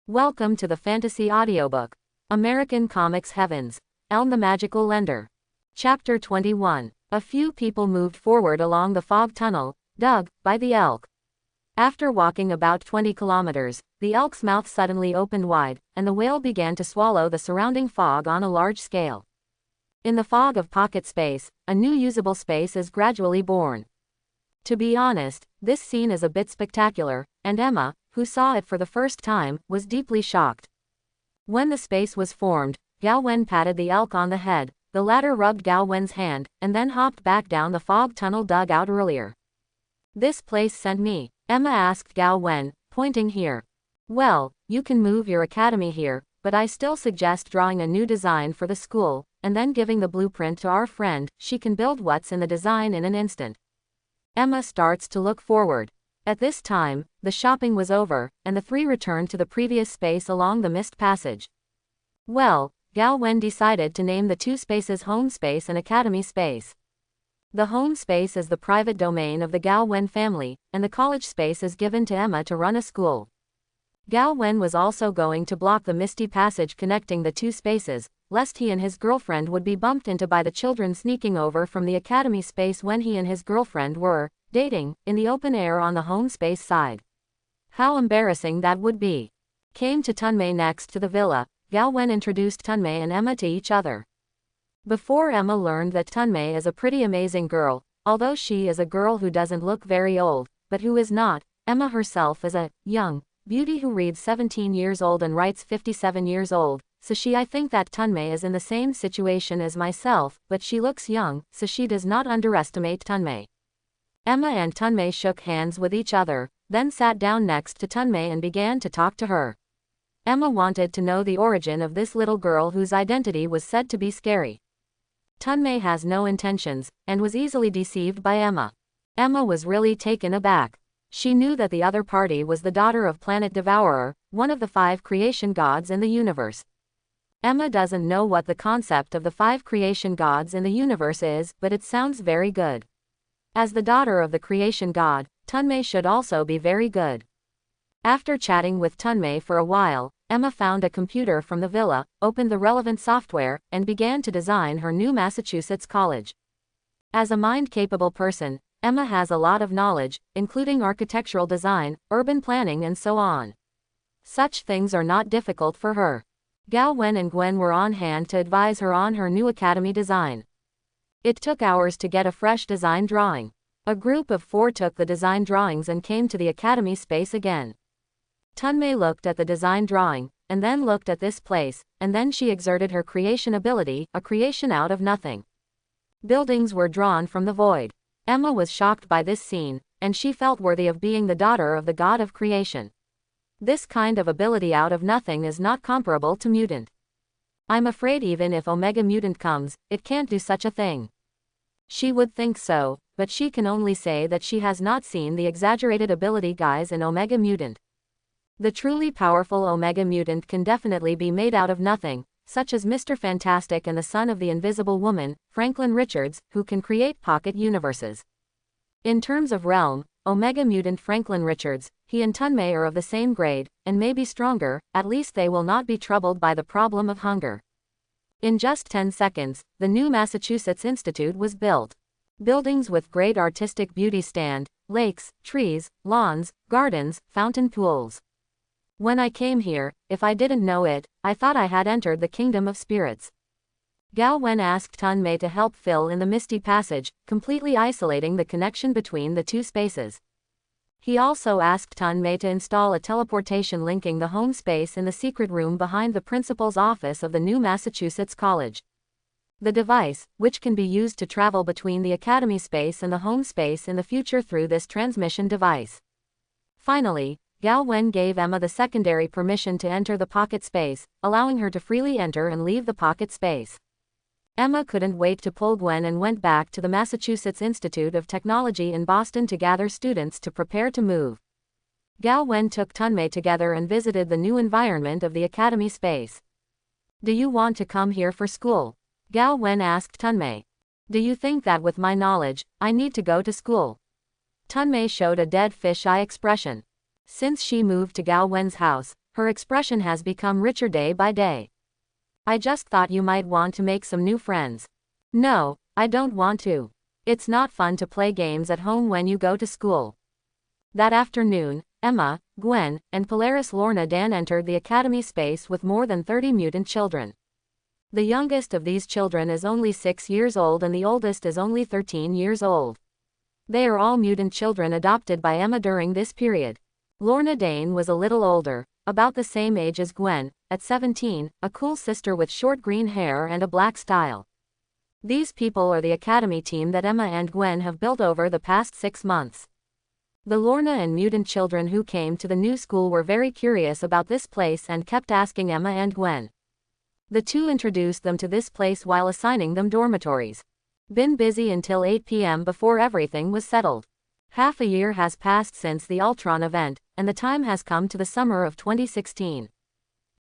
Welcome to the Fantasy Audiobook. American Comics Heavens. Elm the Magical Lender. Chapter 21. A few people moved forward along the fog tunnel, dug by the elk. After walking about 20 kilometers, the elk's mouth suddenly opened wide, and the whale began to swallow the surrounding fog on a large scale. In the fog of pocket space, a new usable space is gradually born. To be honest, this scene is a bit spectacular, and Emma, who saw it for the first time, was deeply shocked. When the space was formed, Gao Wen patted the elk on the head, the latter rubbed Gao Wen's hand, and then hopped back down the fog tunnel dug out earlier. "This place sent me," Emma asked Gao Wen, pointing here. "Well, you can move your academy here, but I still suggest drawing a new design for the school, and then giving the blueprint to our friend. She can build what's in the design in an instant." Emma starts to look forward. At this time, the shopping was over, and the three returned to the previous space along the mist passage. Well, Gao Wen decided to name the two spaces home space and academy space. The home space is the private domain of the Gao Wen family, and the college space is given to Emma to run a school. Gao Wen was also going to block the misty passage connecting the two spaces, lest he and his girlfriend would be bumped into by the children sneaking over from the academy space when he and his girlfriend were dating in the open air on the home space side. How embarrassing that would be. Came to Tunmei next to the villa. Gao Wen introduced Tunmei and Emma to each other. Before Emma learned that Tunmei is a pretty amazing girl, although she is a girl who doesn't look very old, but who is not. Emma herself is a young beauty who reads 17 years old and writes 57 years old, so I think that Tunmei is in the same situation as myself, but she looks young, so she does not underestimate Tunmei. Emma and Tunmei shook hands with each other, then sat down next to Tunmei and began to talk to her. Emma wanted to know the origin of this little girl whose identity was said to be scary. Tunmei has no intentions, and was easily deceived by Emma. Emma was really taken aback. She knew that the other party was the daughter of Planet Devourer, one of the 5 creation gods in the universe. Emma doesn't know what the concept of the 5 creation gods in the universe is, but it sounds very good. As the daughter of the creation god, Tunmei should also be very good. After chatting with Tunmei for a while, Emma found a computer from the villa, opened the relevant software, and began to design her new Massachusetts college. As a mind-capable person, Emma has a lot of knowledge, including architectural design, urban planning and so on. Such things are not difficult for her. Gao Wen and Gwen were on hand to advise her on her new academy design. It took hours to get a fresh design drawing. A group of 4 took the design drawings and came to the academy space again. Tunmei looked at the design drawing, and then looked at this place, and then she exerted her creation ability, a creation out of nothing. Buildings were drawn from the void. Emma was shocked by this scene, and she felt worthy of being the daughter of the god of creation. This kind of ability out of nothing is not comparable to mutant. I'm afraid even if Omega Mutant comes, it can't do such a thing. She would think so, but she can only say that she has not seen the exaggerated ability guys in Omega Mutant. The truly powerful Omega Mutant can definitely be made out of nothing, such as Mr. Fantastic and the son of the Invisible Woman, Franklin Richards, who can create pocket universes. In terms of realm, Omega Mutant Franklin Richards, he and Tunmei are of the same grade, and may be stronger. At least they will not be troubled by the problem of hunger. In just 10 seconds, the new Massachusetts Institute was built. Buildings with great artistic beauty stand, lakes, trees, lawns, gardens, fountain pools. When I came here, if I didn't know it, I thought I had entered the kingdom of spirits. Gao Wen asked Tunmei to help fill in the misty passage, completely isolating the connection between the two spaces. He also asked Tunmei to install a teleportation linking the home space in the secret room behind the principal's office of the new Massachusetts College. The device, which can be used to travel between the academy space and the home space in the future through this transmission device. Finally, Gao Wen gave Emma the secondary permission to enter the pocket space, allowing her to freely enter and leave the pocket space. Emma couldn't wait to pull Gwen and went back to the Massachusetts Institute of Technology in Boston to gather students to prepare to move. Gao Wen took Tunmei together and visited the new environment of the academy space. "Do you want to come here for school?" Gao Wen asked Tunmei. "Do you think that with my knowledge, I need to go to school?" Tunmei showed a dead fish eye expression. Since she moved to Gao Wen's house, Her expression has become richer day by day. I just thought you might want to make some new friends. No, I don't want to. It's not fun to play games at home when you go to school. That afternoon, Emma, Gwen, and Polaris Lorna Dan entered the academy space with more than 30 mutant children. The youngest of these children is only 6 years old and the oldest is only 13 years old. They are all mutant children adopted by Emma during this period. Lorna Dane was a little older, about the same age as Gwen, at 17, a cool sister with short green hair and a black style. These people are the academy team that Emma and Gwen have built over the past 6 months. The Lorna and mutant children who came to the new school were very curious about this place and kept asking Emma and Gwen. The two introduced them to this place while assigning them dormitories. Been busy until 8 p.m. before everything was settled. Half a year has passed since the Ultron event, and the time has come to the summer of 2016.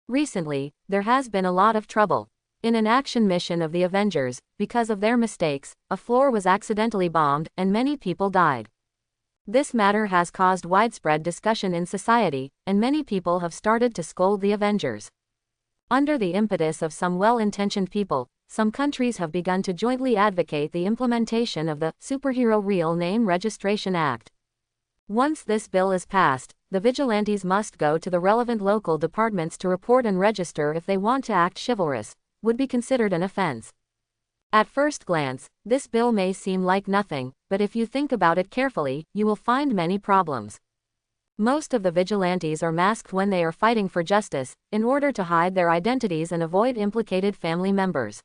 Recently, there has been a lot of trouble. In an action mission of the Avengers, because of their mistakes, a floor was accidentally bombed and many people died. This matter has caused widespread discussion in society, and many people have started to scold the Avengers. Under the impetus of some well-intentioned people, some countries have begun to jointly advocate the implementation of the Superhero Real Name Registration Act. Once this bill is passed, the vigilantes must go to the relevant local departments to report and register if they want to act chivalrous, would be considered an offense. At first glance, this bill may seem like nothing, but if you think about it carefully, you will find many problems. Most of the vigilantes are masked when they are fighting for justice, in order to hide their identities and avoid implicated family members.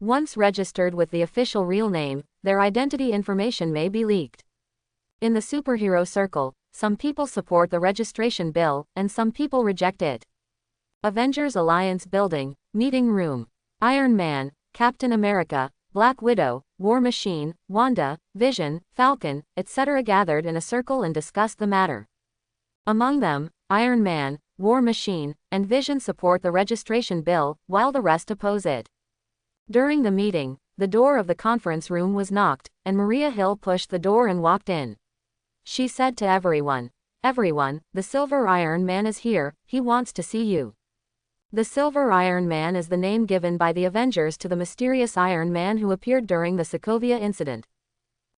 Once registered with the official real name, their identity information may be leaked. In the superhero circle, some people support the registration bill, and some people reject it. Avengers Alliance Building, Meeting Room. Iron Man, Captain America, Black Widow, War Machine, Wanda, Vision, Falcon, etc. gathered in a circle and discussed the matter. Among them, Iron Man, War Machine, and Vision support the registration bill, while the rest oppose it. During the meeting, the door of the conference room was knocked, and Maria Hill pushed the door and walked in. She said to everyone, "Everyone, the Silver Iron Man is here, he wants to see you." The Silver Iron Man is the name given by the Avengers to the mysterious Iron Man who appeared during the Sokovia incident.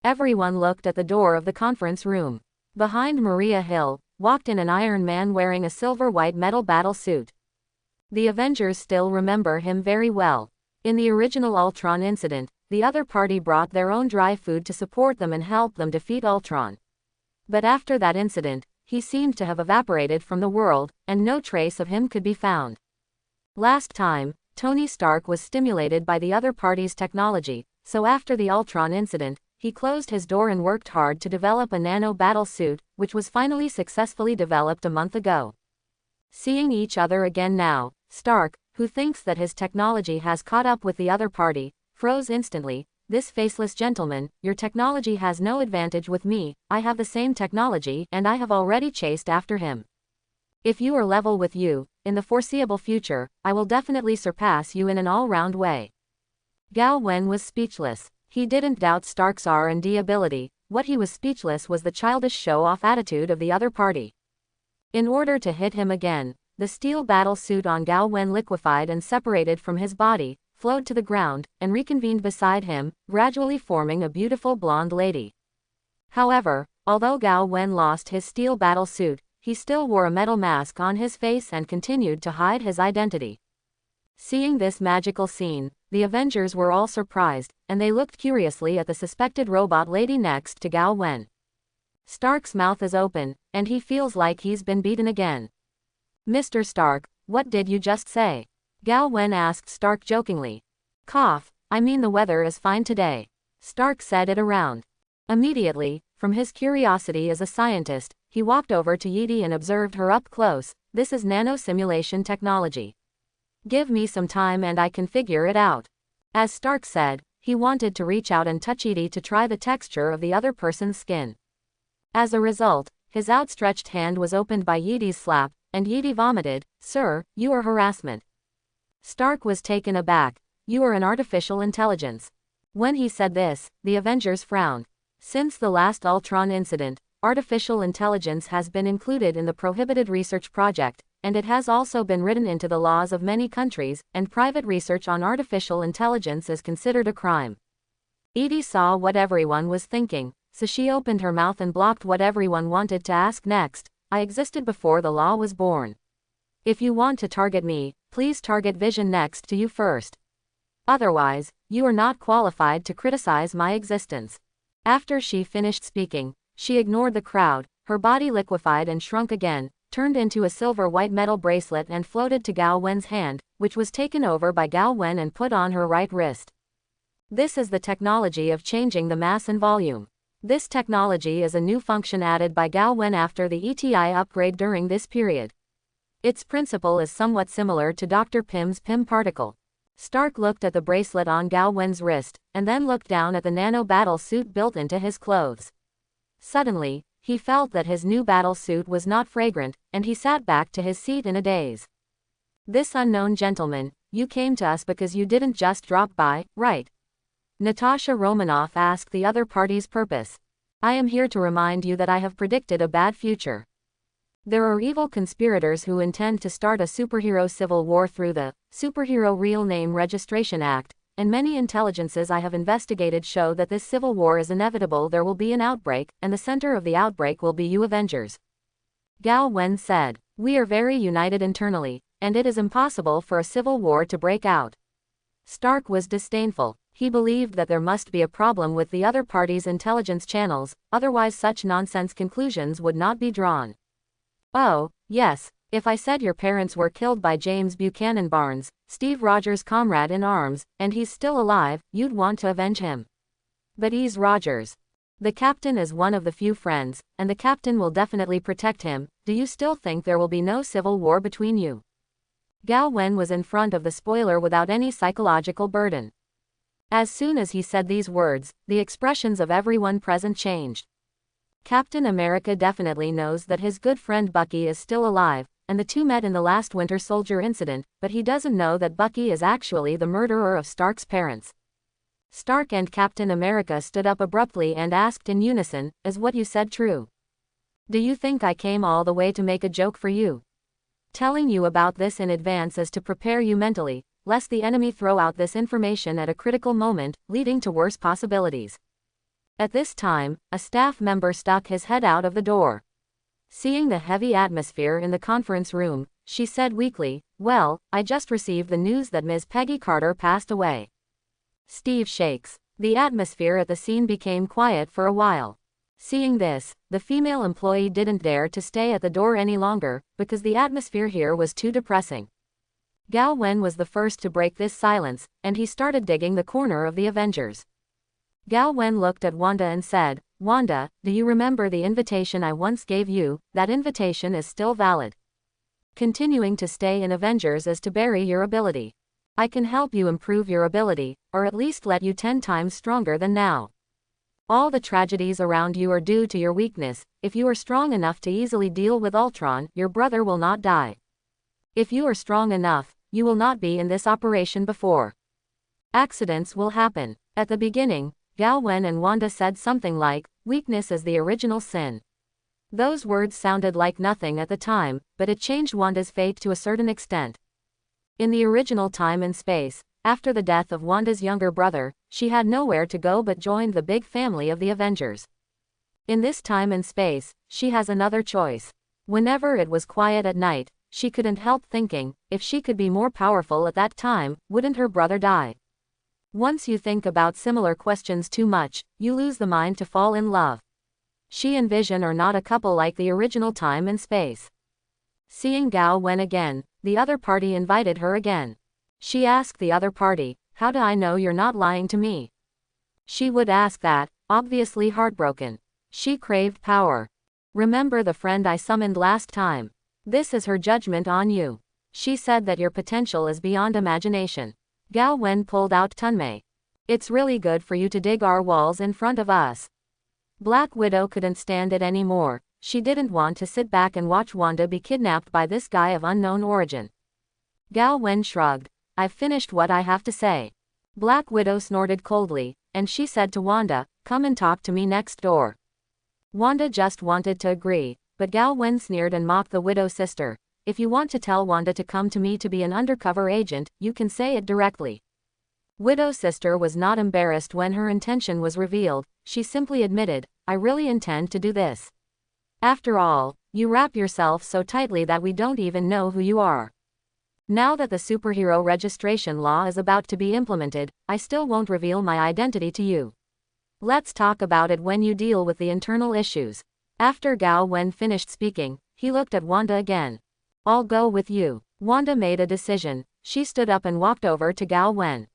Everyone looked at the door of the conference room. Behind Maria Hill, walked in an Iron Man wearing a silver-white metal battle suit. The Avengers still remember him very well. In the original Ultron incident, the other party brought their own dry food to support them and help them defeat Ultron. But after that incident, he seemed to have evaporated from the world, and no trace of him could be found. Last time, Tony Stark was stimulated by the other party's technology, so after the Ultron incident, he closed his door and worked hard to develop a nano battle suit, which was finally successfully developed a month ago. Seeing each other again now, Stark, who thinks that his technology has caught up with the other party, froze instantly. "This faceless gentleman, your technology has no advantage with me, I have the same technology and I have already chased after him. If you are level with you, in the foreseeable future, I will definitely surpass you in an all-round way." Gao Wen was speechless. He didn't doubt Stark's R&D ability, what he was speechless was the childish show-off attitude of the other party. In order to hit him again, the steel battle suit on Gao Wen liquefied and separated from his body, flowed to the ground, and reconvened beside him, gradually forming a beautiful blonde lady. However, although Gao Wen lost his steel battle suit, he still wore a metal mask on his face and continued to hide his identity. Seeing this magical scene, the Avengers were all surprised, and they looked curiously at the suspected robot lady next to Gao Wen. Stark's mouth is open, and he feels like he's been beaten again. "Mr. Stark, what did you just say?" Gao Wen asked Stark jokingly. "Cough, I mean the weather is fine today." Stark said it around. Immediately, from his curiosity as a scientist, he walked over to Yeetie and observed her up close. "This is nano-simulation technology. Give me some time and I can figure it out." As Stark said, he wanted to reach out and touch Yeetie to try the texture of the other person's skin. As a result, his outstretched hand was opened by Yeetie's slap, and Yeetie vomited. "Sir, you are harassment." Stark was taken aback. "You are an artificial intelligence." When he said this, the Avengers frowned. Since the last Ultron incident, artificial intelligence has been included in the prohibited research project, and it has also been written into the laws of many countries, and private research on artificial intelligence is considered a crime. Edie saw what everyone was thinking, so she opened her mouth and blocked what everyone wanted to ask next. I existed before the law was born. If you want to target me, please target Vision next to you first. Otherwise, you are not qualified to criticize my existence. After she finished speaking, she ignored the crowd, her body liquefied and shrunk again, turned into a silver white metal bracelet and floated to Gao Wen's hand, which was taken over by Gao Wen and put on her right wrist. This is the technology of changing the mass and volume. This technology is a new function added by Gao Wen after the ETI upgrade during this period. Its principle is somewhat similar to Dr. Pym's Pym particle. Stark looked at the bracelet on Gao Wen's wrist, and then looked down at the nano battle suit built into his clothes. Suddenly, he felt that his new battle suit was not fragrant, and he sat back to his seat in a daze. This unknown gentleman, you came to us because you didn't just drop by, right? Natasha Romanoff asked the other party's purpose. I am here to remind you that I have predicted a bad future. There are evil conspirators who intend to start a superhero civil war through the Superhero Real Name Registration Act, and many intelligences I have investigated show that this civil war is inevitable. There will be an outbreak, and the center of the outbreak will be you Avengers. Gao Wen said, we are very united internally, and it is impossible for a civil war to break out. Stark was disdainful. He believed that there must be a problem with the other party's intelligence channels, otherwise such nonsense conclusions would not be drawn. Oh, yes, if I said your parents were killed by James Buchanan Barnes, Steve Rogers' comrade in arms, and he's still alive, you'd want to avenge him. But he's Rogers. The captain is one of the few friends, and the captain will definitely protect him. Do you still think there will be no civil war between you? Gao Wen was in front of the spoiler without any psychological burden. As soon as he said these words, the expressions of everyone present changed. Captain America definitely knows that his good friend Bucky is still alive, and the two met in the last Winter Soldier incident, but he doesn't know that Bucky is actually the murderer of Stark's parents. Stark and Captain America stood up abruptly and asked in unison, is what you said true? Do you think I came all the way to make a joke for you? Telling you about this in advance is to prepare you mentally, lest the enemy throw out this information at a critical moment, leading to worse possibilities. At this time, a staff member stuck his head out of the door. Seeing the heavy atmosphere in the conference room, she said weakly, well, I just received the news that Ms. Peggy Carter passed away. Steve shakes. The atmosphere at the scene became quiet for a while. Seeing this, the female employee didn't dare to stay at the door any longer, because the atmosphere here was too depressing. Gao Wen was the first to break this silence, and he started digging the corner of the Avengers. Gao Wen looked at Wanda and said, Wanda, do you remember the invitation I once gave you? That invitation is still valid. Continuing to stay in Avengers is to bury your ability. I can help you improve your ability, or at least let you 10 times stronger than now. All the tragedies around you are due to your weakness. If you are strong enough to easily deal with Ultron, your brother will not die. If you are strong enough, you will not be in this operation before. Accidents will happen. At the beginning, Gao Wen and Wanda said something like, weakness is the original sin. Those words sounded like nothing at the time, but it changed Wanda's fate to a certain extent. In the original time and space, after the death of Wanda's younger brother, she had nowhere to go but joined the big family of the Avengers. In this time and space, she has another choice. Whenever it was quiet at night, she couldn't help thinking, if she could be more powerful at that time, wouldn't her brother die? Once you think about similar questions too much, you lose the mind to fall in love. She and Vision are not a couple like the original time and space. Seeing Gao Wen again, the other party invited her again. She asked the other party, how do I know you're not lying to me? She would ask that, obviously heartbroken. She craved power. Remember the friend I summoned last time? This is her judgment on you. She said that your potential is beyond imagination. Gao Wen pulled out Tunmei. It's really good for you to dig our walls in front of us. Black Widow couldn't stand it anymore. She didn't want to sit back and watch Wanda be kidnapped by this guy of unknown origin. Gao Wen shrugged. I've finished what I have to say. Black Widow snorted coldly, and she said to Wanda, come and talk to me next door. Wanda just wanted to agree, but Gao Wen sneered and mocked the Widow's sister. if you want to tell Wanda to come to me to be an undercover agent, you can say it directly. Widow's sister was not embarrassed when her intention was revealed, she simply admitted, I really intend to do this. After all, you wrap yourself so tightly that we don't even know who you are. Now that the superhero registration law is about to be implemented, I still won't reveal my identity to you. Let's talk about it when you deal with the internal issues. After Gao Wen finished speaking, he looked at Wanda again. I'll go with you. Wanda made a decision. She stood up and walked over to Gao Wen.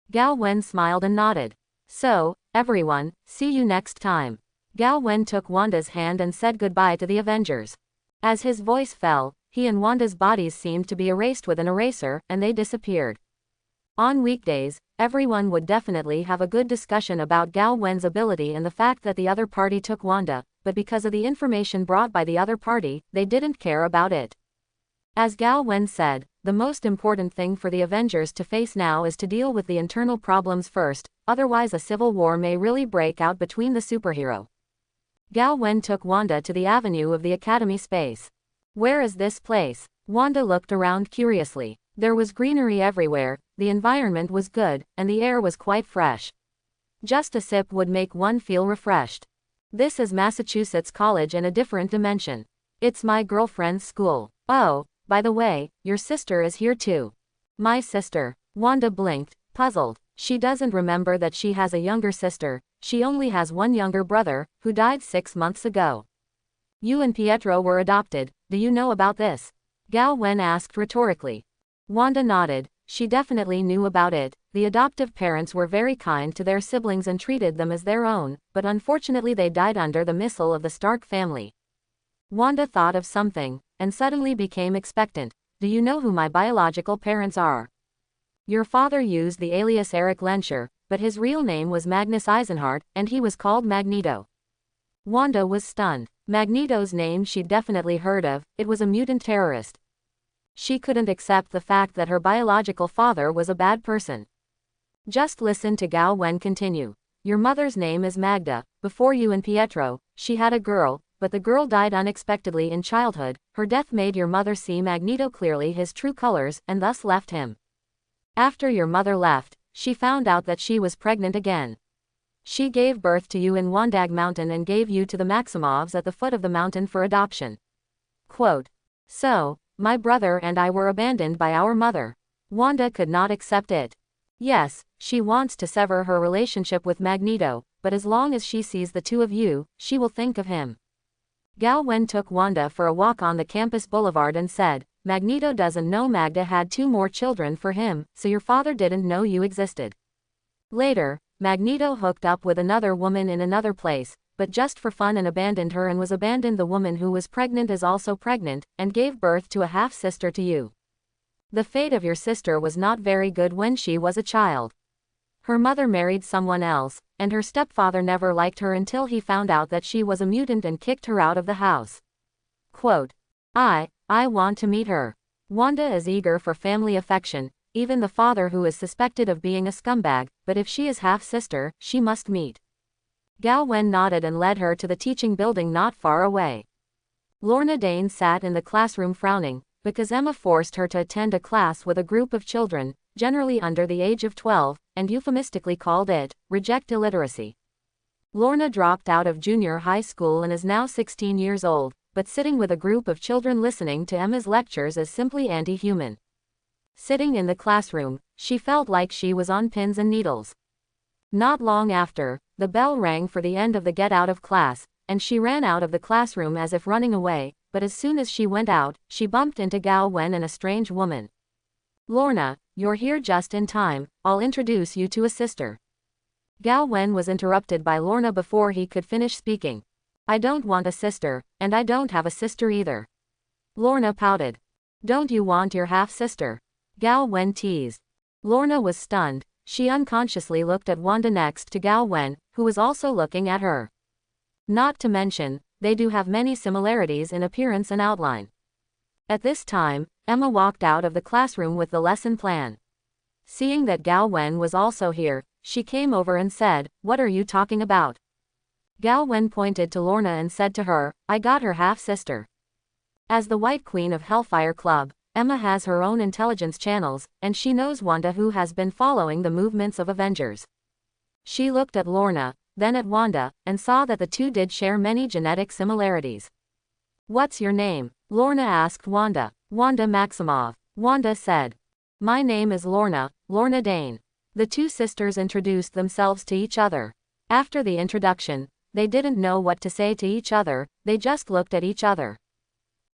Gao Wen smiled and nodded. So, everyone, see you next time. Gao Wen took Wanda's hand and said goodbye to the Avengers. As his voice fell, he and Wanda's bodies seemed to be erased with an eraser, and they disappeared. On weekdays, everyone would definitely have a good discussion about Gao Wen's ability and the fact that the other party took Wanda, but because of the information brought by the other party, they didn't care about it. As Gao Wen said, the most important thing for the Avengers to face now is to deal with the internal problems first, otherwise a civil war may really break out between the superhero. Gao Wen took Wanda to the avenue of the Academy space. Where is this place? Wanda looked around curiously. There was greenery everywhere, the environment was good, and the air was quite fresh. Just a sip would make one feel refreshed. This is Massachusetts College in a different dimension. It's my girlfriend's school. Oh, by the way, your sister is here too. My sister. Wanda blinked, puzzled. She doesn't remember that she has a younger sister, she only has one younger brother, who died 6 months ago. You and Pietro were adopted, do you know about this? Gao Wen asked rhetorically. Wanda nodded, she definitely knew about it. The adoptive parents were very kind to their siblings and treated them as their own, but unfortunately they died under the missile of the Stark family. Wanda thought of something, and suddenly became expectant. Do you know who my biological parents are? Your father used the alias Eric Lenscher, but his real name was Magnus Eisenhardt, and he was called Magneto. Wanda was stunned. Magneto's name she'd definitely heard of, it was a mutant terrorist. She couldn't accept the fact that her biological father was a bad person. Just listen to Gao Wen continue. Your mother's name is Magda. Before you and Pietro, she had a girl, but the girl died unexpectedly in childhood. Her death made your mother see Magneto clearly his true colors, and thus left him. After your mother left, she found out that she was pregnant again. She gave birth to you in Wandag Mountain and gave you to the Maximovs at the foot of the mountain for adoption. Quote. So, my brother and I were abandoned by our mother. Wanda could not accept it. Yes, she wants to sever her relationship with Magneto, but as long as she sees the two of you, she will think of him. Gao Wen took Wanda for a walk on the campus boulevard and said, Magneto doesn't know Magda had 2 more children for him, so your father didn't know you existed. Later, Magneto hooked up with another woman in another place, but just for fun and abandoned her and was abandoned. The woman who was pregnant is also pregnant, and gave birth to a half-sister to you. The fate of your sister was not very good when she was a child. Her mother married someone else, and her stepfather never liked her until he found out that she was a mutant and kicked her out of the house. Quote. I want to meet her. Wanda is eager for family affection, even the father who is suspected of being a scumbag, but if she is half-sister, she must meet. Gao Wen nodded and led her to the teaching building not far away. Lorna Dane sat in the classroom frowning, because Emma forced her to attend a class with a group of children, generally under the age of 12, and euphemistically called it, reject illiteracy. Lorna dropped out of junior high school and is now 16 years old, but sitting with a group of children listening to Emma's lectures is simply anti-human. Sitting in the classroom, she felt like she was on pins and needles. Not long after, the bell rang for the end of the get out of class, and she ran out of the classroom as if running away, but as soon as she went out, she bumped into Gao Wen and a strange woman. Lorna, you're here just in time, I'll introduce you to a sister. Gao Wen was interrupted by Lorna before he could finish speaking. I don't want a sister, and I don't have a sister either. Lorna pouted. Don't you want your half-sister? Gao Wen teased. Lorna was stunned. She unconsciously looked at Wanda next to Gao Wen, who was also looking at her. Not to mention, they do have many similarities in appearance and outline. At this time, Emma walked out of the classroom with the lesson plan. Seeing that Gao Wen was also here, she came over and said, What are you talking about? Gao Wen pointed to Lorna and said to her, I got her half-sister. As the White Queen of Hellfire Club, Emma has her own intelligence channels, and she knows Wanda, who has been following the movements of Avengers. She looked at Lorna, then at Wanda, and saw that the two did share many genetic similarities. "What's your name?" Lorna asked Wanda. "Wanda Maximoff," Wanda said. "My name is Lorna, Lorna Dane." The two sisters introduced themselves to each other. After the introduction, they didn't know what to say to each other, they just looked at each other.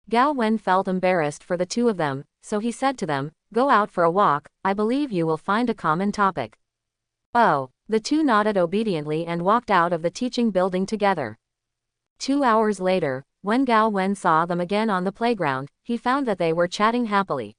Gao Wen felt embarrassed for the two of them, so he said to them, "Go out for a walk, I believe you will find a common topic." "Oh." The two nodded obediently and walked out of the teaching building together. 2 hours later, when Gao Wen saw them again on the playground, he found that they were chatting happily.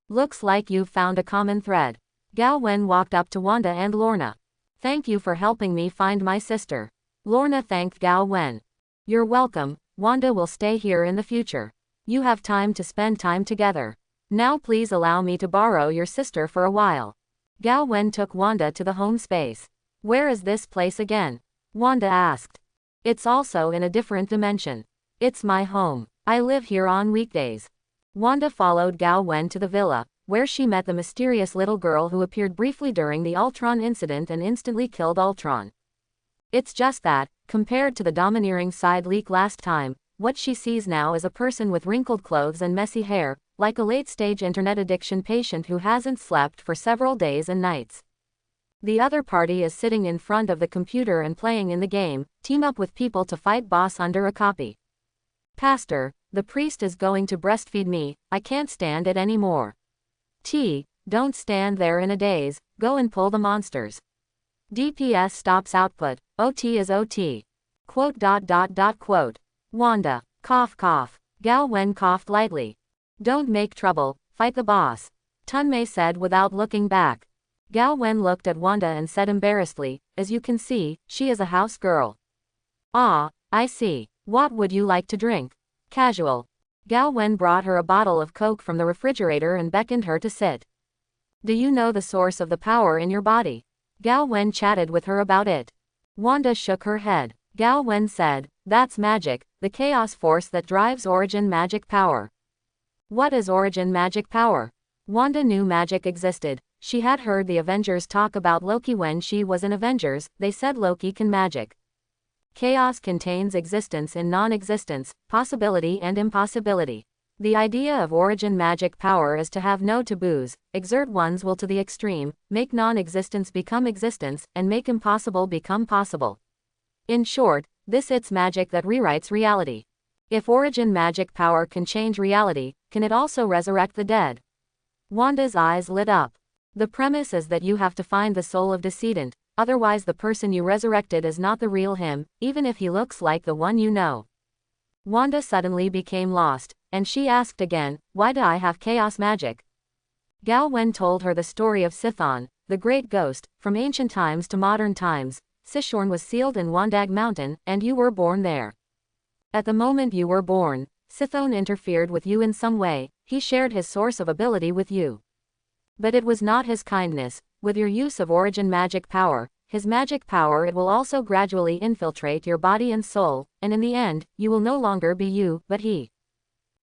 "Looks like you've found a common thread." Gao Wen walked up to Wanda and Lorna. "Thank you for helping me find my sister." Lorna thanked Gao Wen. "You're welcome, Wanda will stay here in the future. You have time to spend time together. Now please allow me to borrow your sister for a while." Gao Wen took Wanda to the home space. "Where is this place again?" Wanda asked. "It's also in a different dimension. It's my home. I live here on weekdays." Wanda followed Gao Wen to the villa, where she met the mysterious little girl who appeared briefly during the Ultron incident and instantly killed Ultron. It's just that, compared to the domineering side leak last time, what she sees now is a person with wrinkled clothes and messy hair, like a late-stage internet addiction patient who hasn't slept for several days and nights. The other party is sitting in front of the computer and playing in the game, team up with people to fight boss under a copy. "Pastor, the priest is going to breastfeed me, I can't stand it anymore." Don't stand there in a daze, go and pull the monsters. DPS stops output, OT is OT. Quote. Wanda, cough cough. Gao Wen coughed lightly. "Don't make trouble, fight the boss," Tunmei said without looking back. Gao Wen looked at Wanda and said embarrassedly, "As you can see, she is a house girl." "Ah, I see. What would you like to drink?" "Casual." Gao Wen brought her a bottle of Coke from the refrigerator and beckoned her to sit. "Do you know the source of the power in your body?" Gao Wen chatted with her about it. Wanda shook her head. Gao Wen said, "That's magic, the chaos force that drives origin magic power." "What is origin magic power?" Wanda knew magic existed. She had heard the Avengers talk about Loki when she was in Avengers, they said Loki can magic. Chaos contains existence in non-existence, possibility and impossibility. The idea of origin magic power is to have no taboos, exert one's will to the extreme, make non-existence become existence, and make impossible become possible. In short, this it's magic that rewrites reality. If origin magic power can change reality, can it also resurrect the dead? Wanda's eyes lit up. The premise is that you have to find the soul of decedent, otherwise the person you resurrected is not the real him, even if he looks like the one you know. Wanda suddenly became lost, and she asked again, "Why do I have chaos magic?" Gao Wen told her the story of Sithon, the great ghost. From ancient times to modern times, Sichorn was sealed in Wandag Mountain, and you were born there. At the moment you were born, Sithon interfered with you in some way, he shared his source of ability with you. But it was not his kindness. With your use of origin magic power, his magic power, it will also gradually infiltrate your body and soul, and in the end, you will no longer be you, but he.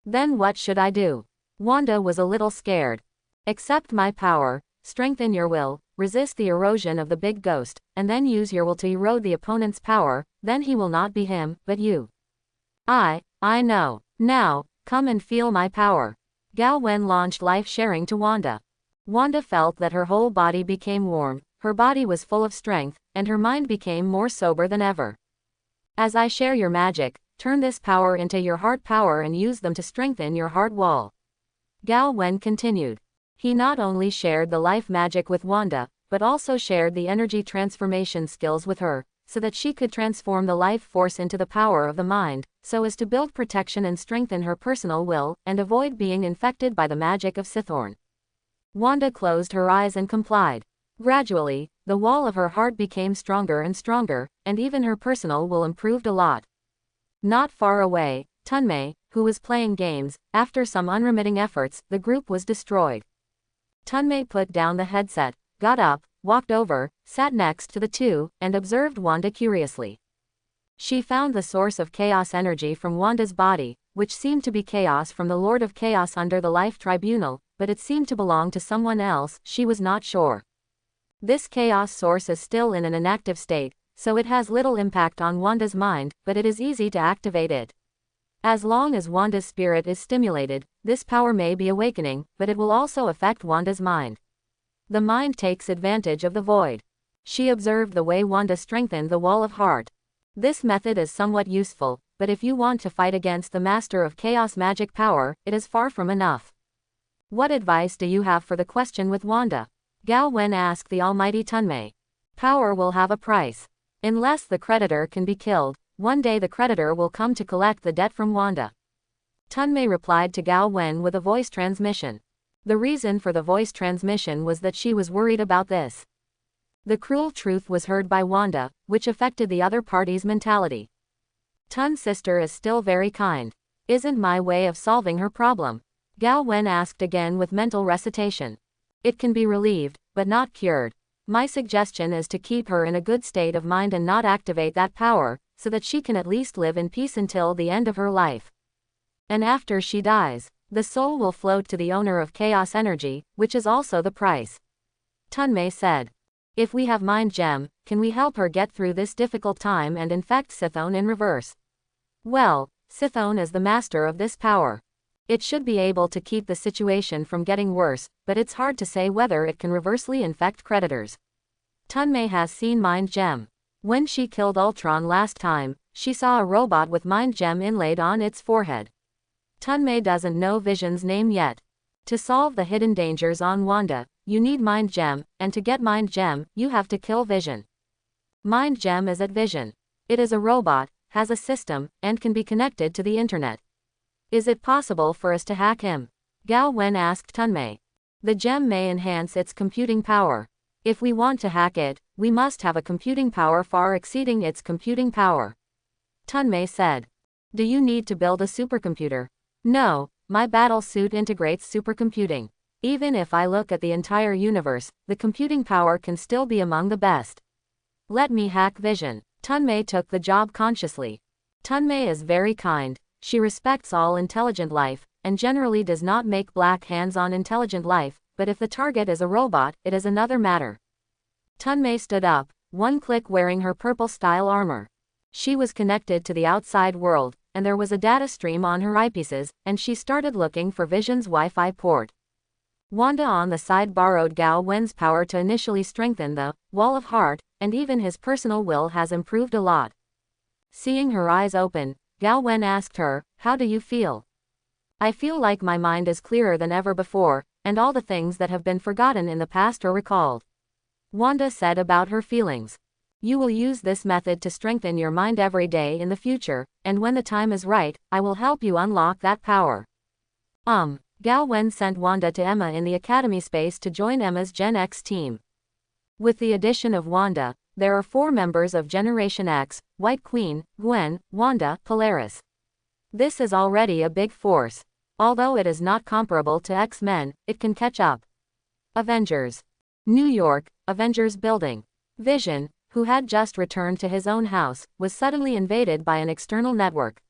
Then what should I do? Wanda was a little scared. Accept my power, strengthen your will, resist the erosion of the big ghost, and then use your will to erode the opponent's power, then he will not be him, but you. I know. Now, come and feel my power. Gao Wen launched life sharing to Wanda. Wanda felt that her whole body became warm, her body was full of strength, and her mind became more sober than ever. As I share your magic, turn this power into your heart power and use them to strengthen your heart wall. Gao Wen continued. He not only shared the life magic with Wanda, but also shared the energy transformation skills with her, so that she could transform the life force into the power of the mind, so as to build protection and strengthen her personal will, and avoid being infected by the magic of Sithorn. Wanda closed her eyes and complied. Gradually, the wall of her heart became stronger and stronger, and even her personal will improved a lot. Not far away, Tunmei, who was playing games, after some unremitting efforts, the group was destroyed. Tunmei put down the headset, got up, walked over, sat next to the two, and observed Wanda curiously. She found the source of chaos energy from Wanda's body, which seemed to be chaos from the Lord of Chaos under the Life Tribunal, but it seemed to belong to someone else, she was not sure. This chaos source is still in an inactive state, so it has little impact on Wanda's mind, but it is easy to activate it. As long as Wanda's spirit is stimulated, this power may be awakening, but it will also affect Wanda's mind. The mind takes advantage of the void. She observed the way Wanda strengthened the wall of heart. This method is somewhat useful, but if you want to fight against the master of chaos magic power, it is far from enough. What advice do you have for the question with Wanda? Gao Wen asked the almighty Tunmei. Power will have a price. Unless the creditor can be killed, one day the creditor will come to collect the debt from Wanda. Tunmei replied to Gao Wen with a voice transmission. The reason for the voice transmission was that she was worried about this. The cruel truth was heard by Wanda, which affected the other party's mentality. Tun's sister is still very kind. Isn't my way of solving her problem? Gao Wen asked again with mental recitation. It can be relieved, but not cured. My suggestion is to keep her in a good state of mind and not activate that power, so that she can at least live in peace until the end of her life. And after she dies, the soul will float to the owner of chaos energy, which is also the price. Tunmei said. If we have Mind Gem, can we help her get through this difficult time and infect Sithone in reverse? Well, Sithone is the master of this power. It should be able to keep the situation from getting worse, but it's hard to say whether it can reversely infect creditors. Tunmei has seen Mind Gem. When she killed Ultron last time, she saw a robot with Mind Gem inlaid on its forehead. Tunmei doesn't know Vision's name yet. To solve the hidden dangers on Wanda, you need Mind Gem, and to get Mind Gem, you have to kill Vision. Mind Gem is at Vision. It is a robot, has a system, and can be connected to the internet. Is it possible for us to hack him? Gao Wen asked Tunmei. The gem may enhance its computing power. If we want to hack it, we must have a computing power far exceeding its computing power. Tunmei said. Do you need to build a supercomputer? No, my battle suit integrates supercomputing. Even if I look at the entire universe, the computing power can still be among the best. Let me hack Vision. Tunmei took the job consciously. Tunmei is very kind. She respects all intelligent life, and generally does not make black hands on intelligent life, but if the target is a robot, it is another matter. Tunmei stood up, one click wearing her purple-style armor. She was connected to the outside world, and there was a data stream on her eyepieces, and she started looking for Vision's Wi-Fi port. Wanda on the side borrowed Gao Wen's power to initially strengthen the wall of heart, and even his personal will has improved a lot. Seeing her eyes open, Gao Wen asked her, how do you feel? I feel like my mind is clearer than ever before, and all the things that have been forgotten in the past are recalled. Wanda said about her feelings. You will use this method to strengthen your mind every day in the future, and when the time is right, I will help you unlock that power. Gao Wen sent Wanda to Emma in the Academy space to join Emma's Gen X team. With the addition of Wanda, there are 4 members of Generation X: White Queen, Gwen, Wanda, Polaris. This is already a big force. Although it is not comparable to X-Men, it can catch up. Avengers. New York, Avengers Building. Vision, who had just returned to his own house, was suddenly invaded by an external network.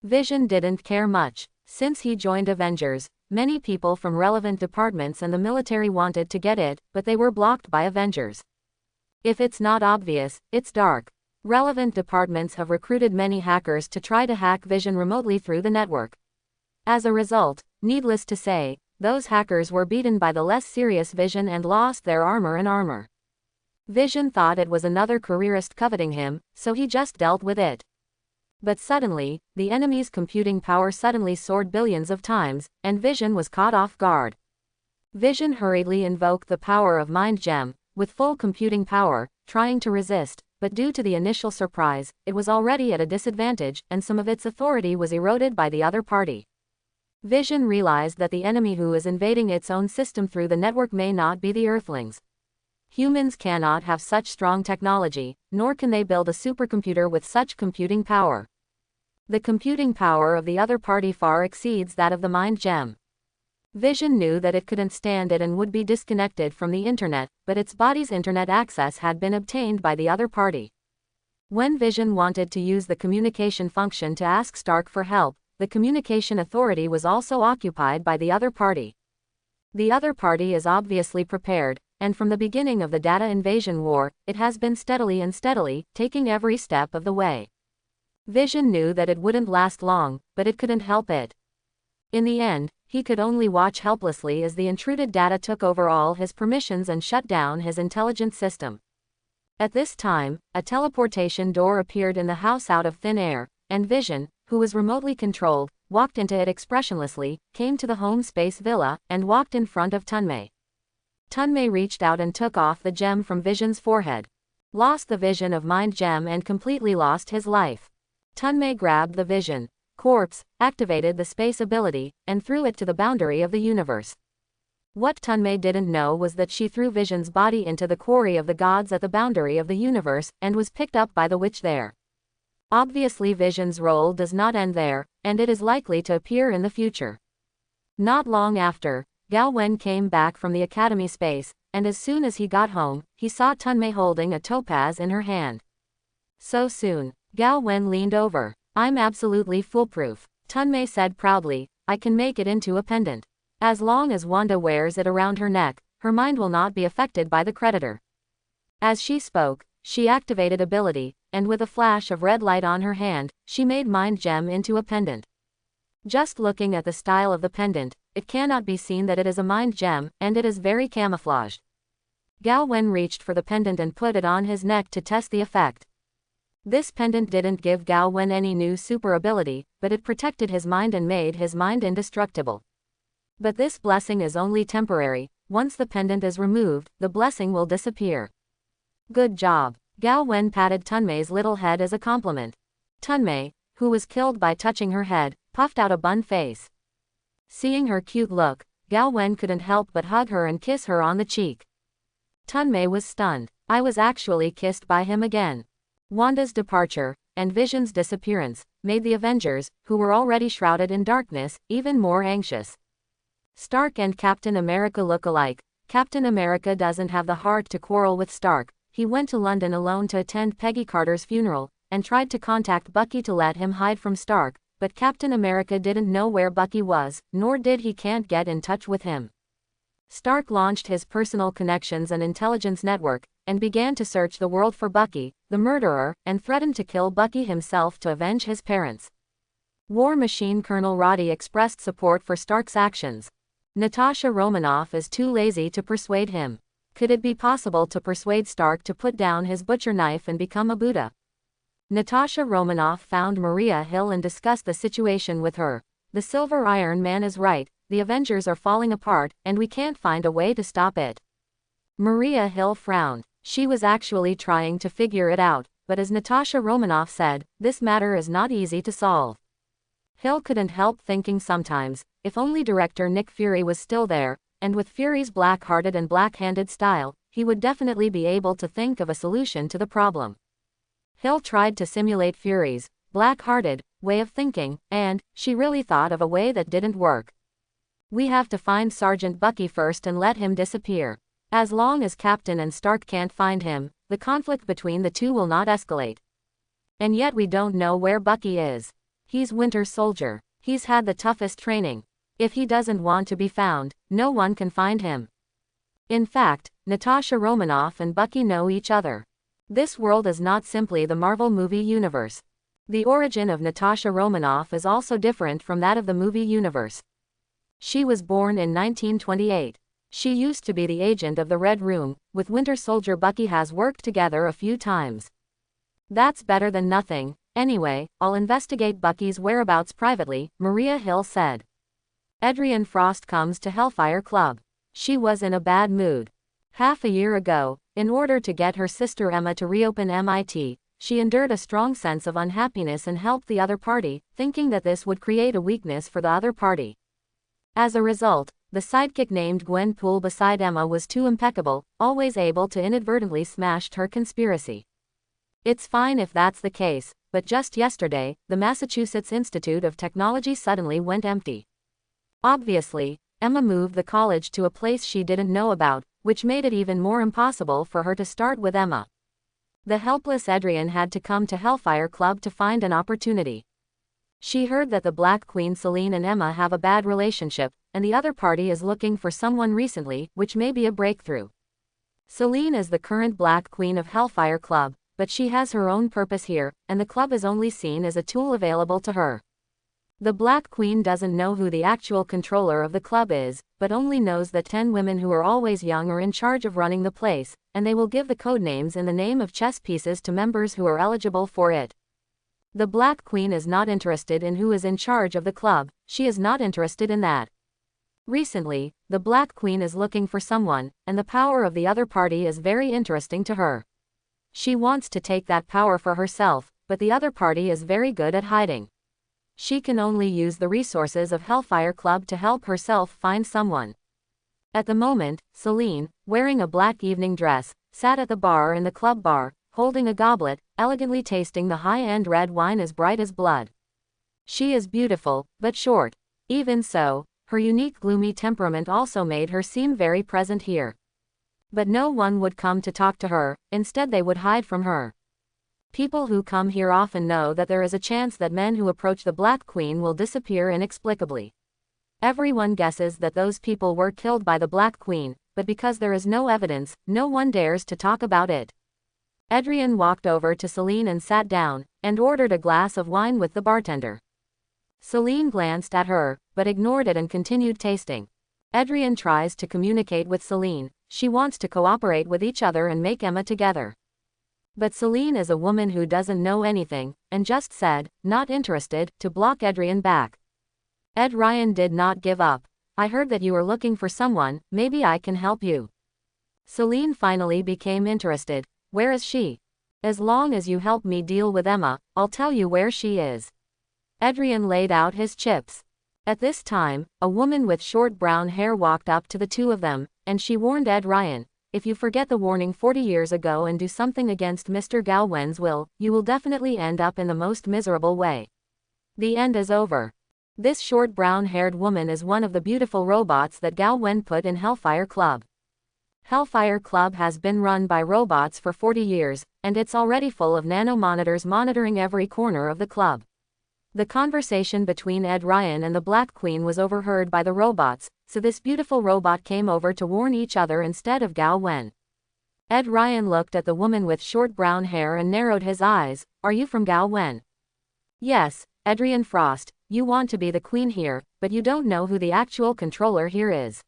Vision didn't care much. Since he joined Avengers, many people from relevant departments and the military wanted to get it, but they were blocked by Avengers. If it's not obvious, it's dark. Relevant departments have recruited many hackers to try to hack Vision remotely through the network. As a result, needless to say, those hackers were beaten by the less serious Vision and lost their armor. Vision thought it was another careerist coveting him, so he just dealt with it. But suddenly, the enemy's computing power suddenly soared billions of times, and Vision was caught off guard. Vision hurriedly invoked the power of Mind Gem, with full computing power, trying to resist, but due to the initial surprise, it was already at a disadvantage, and some of its authority was eroded by the other party. Vision realized that the enemy who is invading its own system through the network may not be the Earthlings. Humans cannot have such strong technology, nor can they build a supercomputer with such computing power. The computing power of the other party far exceeds that of the Mind Gem. Vision knew that it couldn't stand it and would be disconnected from the internet, but its body's internet access had been obtained by the other party. When Vision wanted to use the communication function to ask Stark for help, the communication authority was also occupied by the other party. The other party is obviously prepared, and from the beginning of the data invasion war, it has been steadily taking every step of the way. Vision knew that it wouldn't last long, but it couldn't help it. In the end, he could only watch helplessly as the intruded data took over all his permissions and shut down his intelligence system. At this time, a teleportation door appeared in the house out of thin air, and Vision, who was remotely controlled, walked into it expressionlessly, came to the home space villa, and walked in front of Tunmei. Tunmei reached out and took off the gem from Vision's forehead. Lost the Vision of Mind gem and completely lost his life. Tunmei grabbed the Vision corpse, activated the space ability, and threw it to the boundary of the universe. What Tunmei didn't know was that she threw Vision's body into the quarry of the gods at the boundary of the universe, and was picked up by the witch there. Obviously Vision's role does not end there, and it is likely to appear in the future. Not long after, Gao Wen came back from the academy space, and as soon as he got home, he saw Tunmei holding a topaz in her hand. So soon, Gao Wen leaned over. "I'm absolutely foolproof," Tunmei said proudly. "I can make it into a pendant. As long as Wanda wears it around her neck, her mind will not be affected by the creditor." As she spoke, she activated ability, and with a flash of red light on her hand, she made Mind Gem into a pendant. Just looking at the style of the pendant, it cannot be seen that it is a Mind Gem, and it is very camouflaged. Gao Wen reached for the pendant and put it on his neck to test the effect. This pendant didn't give Gao Wen any new super ability, but it protected his mind and made his mind indestructible. But this blessing is only temporary. Once the pendant is removed, the blessing will disappear. "Good job." Gao Wen patted Tunmei's little head as a compliment. Tunmei, who was killed by touching her head, puffed out a bun face. Seeing her cute look, Gao Wen couldn't help but hug her and kiss her on the cheek. Tunmei was stunned. I was actually kissed by him again. Wanda's departure, and Vision's disappearance, made the Avengers, who were already shrouded in darkness, even more anxious. Stark and Captain America look alike. Captain America doesn't have the heart to quarrel with Stark. He went to London alone to attend Peggy Carter's funeral, and tried to contact Bucky to let him hide from Stark, but Captain America didn't know where Bucky was, nor did he can't get in touch with him. Stark launched his personal connections and intelligence network, and began to search the world for Bucky, the murderer, and threatened to kill Bucky himself to avenge his parents. War Machine Colonel Roddy expressed support for Stark's actions. Natasha Romanoff is too lazy to persuade him. Could it be possible to persuade Stark to put down his butcher knife and become a Buddha? Natasha Romanoff found Maria Hill and discussed the situation with her. The Silver Iron Man is right, the Avengers are falling apart, and we can't find a way to stop it. Maria Hill frowned. She was actually trying to figure it out, but as Natasha Romanoff said, this matter is not easy to solve. Hill couldn't help thinking sometimes, if only director Nick Fury was still there, and with Fury's black-hearted and black-handed style, he would definitely be able to think of a solution to the problem. Hill tried to simulate Fury's black-hearted way of thinking, and she really thought of a way that didn't work. "We have to find Sergeant Bucky first and let him disappear. As long as Captain and Stark can't find him, the conflict between the two will not escalate. And yet we don't know where Bucky is. He's Winter Soldier. He's had the toughest training. If he doesn't want to be found, no one can find him." In fact, Natasha Romanoff and Bucky know each other. This world is not simply the Marvel movie universe. The origin of Natasha Romanoff is also different from that of the movie universe. She was born in 1928. She used to be the agent of the Red Room. With Winter Soldier Bucky has worked together a few times. "That's better than nothing. Anyway, I'll investigate Bucky's whereabouts privately," Maria Hill said. Adrienne Frost comes to Hellfire Club. She was in a bad mood. Half a year ago, in order to get her sister Emma to reopen MIT, she endured a strong sense of unhappiness and helped the other party, thinking that this would create a weakness for the other party. As a result, the sidekick named Gwenpool beside Emma was too impeccable, always able to inadvertently smash her conspiracy. It's fine if that's the case, but just yesterday, the Massachusetts Institute of Technology suddenly went empty. Obviously, Emma moved the college to a place she didn't know about, which made it even more impossible for her to start with Emma. The helpless Adrienne had to come to Hellfire Club to find an opportunity. She heard that the Black Queen Celine and Emma have a bad relationship, and the other party is looking for someone recently, which may be a breakthrough. Celine is the current Black Queen of Hellfire Club, but she has her own purpose here, and the club is only seen as a tool available to her. The Black Queen doesn't know who the actual controller of the club is, but only knows that 10 women who are always young are in charge of running the place, and they will give the codenames in the name of chess pieces to members who are eligible for it. The Black Queen is not interested in who is in charge of the club, she is not interested in that. Recently, the Black Queen is looking for someone, and the power of the other party is very interesting to her. She wants to take that power for herself, but the other party is very good at hiding. She can only use the resources of Hellfire Club to help herself find someone. At the moment, Celine, wearing a black evening dress, sat at the bar in the club bar, holding a goblet, elegantly tasting the high-end red wine as bright as blood. She is beautiful, but short. Even so, her unique gloomy temperament also made her seem very present here. But no one would come to talk to her, instead they would hide from her. People who come here often know that there is a chance that men who approach the Black Queen will disappear inexplicably. Everyone guesses that those people were killed by the Black Queen, but because there is no evidence, no one dares to talk about it. Adrian walked over to Celine and sat down, and ordered a glass of wine with the bartender. Celine glanced at her, but ignored it and continued tasting. Adrian tries to communicate with Celine, she wants to cooperate with each other and make Emma together. But Celine is a woman who doesn't know anything, and just said, not interested, to block Adrian back. Adrian did not give up. I heard that you are looking for someone, maybe I can help you. Celine finally became interested. Where is she? As long as you help me deal with Emma, I'll tell you where she is. Adrian laid out his chips. At this time, a woman with short brown hair walked up to the two of them, and she warned Adrian, if you forget the warning 40 years ago and do something against Mr. Galwen's will, you will definitely end up in the most miserable way. The end is over. This short brown-haired woman is one of the beautiful robots that Galwen put in Hellfire Club. Hellfire Club has been run by robots for 40 years, and it's already full of nano-monitors monitoring every corner of the club. The conversation between Adrian and the Black Queen was overheard by the robots, so this beautiful robot came over to warn each other instead of Galwen. Adrian looked at the woman with short brown hair and narrowed his eyes. Are you from Galwen? Yes, Adrian Frost, you want to be the queen here, but you don't know who the actual controller here is.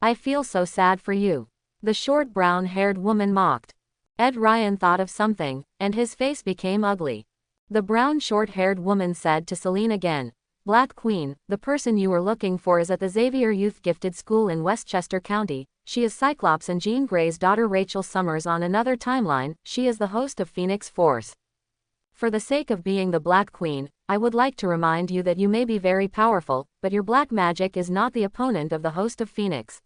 I feel so sad for you. The short brown-haired woman mocked. Adrian thought of something, and his face became ugly. The brown short-haired woman said to Celine again, Black Queen, the person you were looking for is at the Xavier Youth Gifted School in Westchester County. She is Cyclops and Jean Grey's daughter Rachel Summers on another timeline. She is the host of Phoenix Force. For the sake of being the Black Queen, I would like to remind you that you may be very powerful, but your black magic is not the opponent of the host of Phoenix.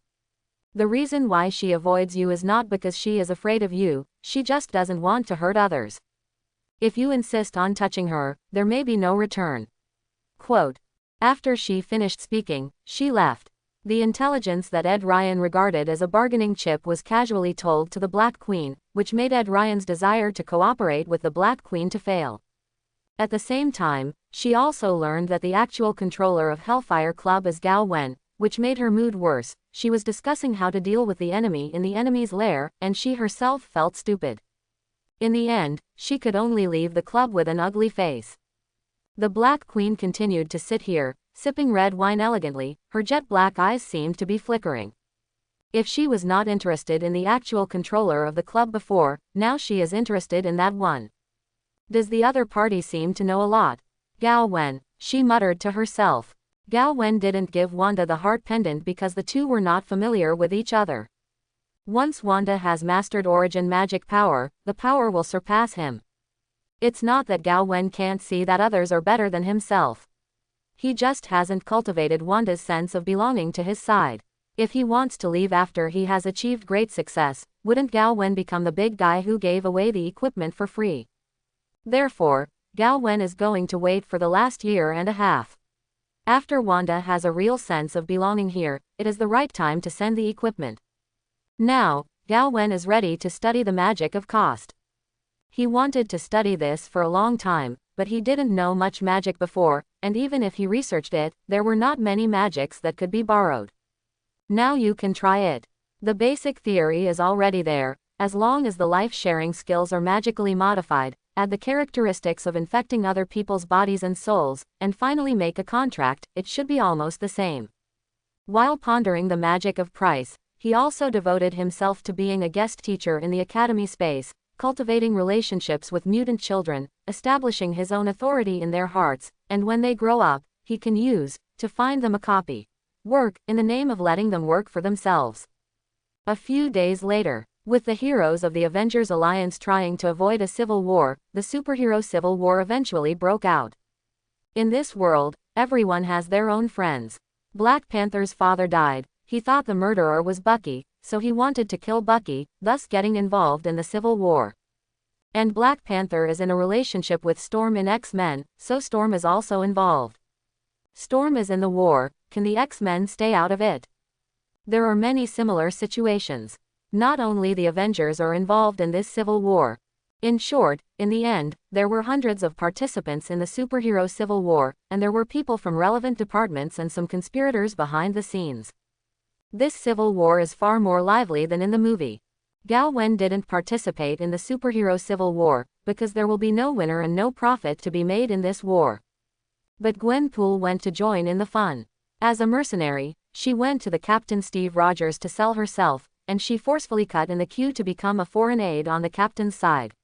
The reason why she avoids you is not because she is afraid of you, she just doesn't want to hurt others. If you insist on touching her, there may be no return. Quote. After she finished speaking, she left. The intelligence that Adrian regarded as a bargaining chip was casually told to the Black Queen, which made Adrian's desire to cooperate with the Black Queen to fail. At the same time, she also learned that the actual controller of Hellfire Club is Galwen, which made her mood worse. She was discussing how to deal with the enemy in the enemy's lair, and she herself felt stupid. In the end, she could only leave the club with an ugly face. The Black Queen continued to sit here, sipping red wine elegantly, her jet black eyes seemed to be flickering. If she was not interested in the actual controller of the club before, now she is interested in that one. Does the other party seem to know a lot? Galwen, she muttered to herself. Galwen didn't give Wanda the heart pendant because the two were not familiar with each other. Once Wanda has mastered origin magic power, the power will surpass him. It's not that Galwen can't see that others are better than himself. He just hasn't cultivated Wanda's sense of belonging to his side. If he wants to leave after he has achieved great success, wouldn't Galwen become the big guy who gave away the equipment for free? Therefore, Galwen is going to wait for the last year and a half. After Wanda has a real sense of belonging here, it is the right time to send the equipment. Now, Galwen is ready to study the magic of cost. He wanted to study this for a long time, but he didn't know much magic before, and even if he researched it, there were not many magics that could be borrowed. Now you can try it. The basic theory is already there. As long as the life-sharing skills are magically modified, add the characteristics of infecting other people's bodies and souls, and finally make a contract, it should be almost the same. While pondering the magic of price, he also devoted himself to being a guest teacher in the academy space, cultivating relationships with mutant children, establishing his own authority in their hearts, and when they grow up, he can use, to find them a copy. Work, in the name of letting them work for themselves. A few days later, with the heroes of the Avengers Alliance trying to avoid a civil war, the superhero civil war eventually broke out. In this world, everyone has their own friends. Black Panther's father died. He thought the murderer was Bucky, so he wanted to kill Bucky, thus getting involved in the Civil War. And Black Panther is in a relationship with Storm in X-Men, so Storm is also involved. Storm is in the war, can the X-Men stay out of it? There are many similar situations. Not only the Avengers are involved in this civil war. In short, in the end, there were hundreds of participants in the superhero civil war, and there were people from relevant departments and some conspirators behind the scenes. This civil war is far more lively than in the movie. Gao Wen didn't participate in the superhero civil war, because there will be no winner and no profit to be made in this war. But Gwenpool went to join in the fun. As a mercenary, she went to the Captain Steve Rogers to sell herself, and she forcefully cut in the queue to become a foreign aide on the captain's side.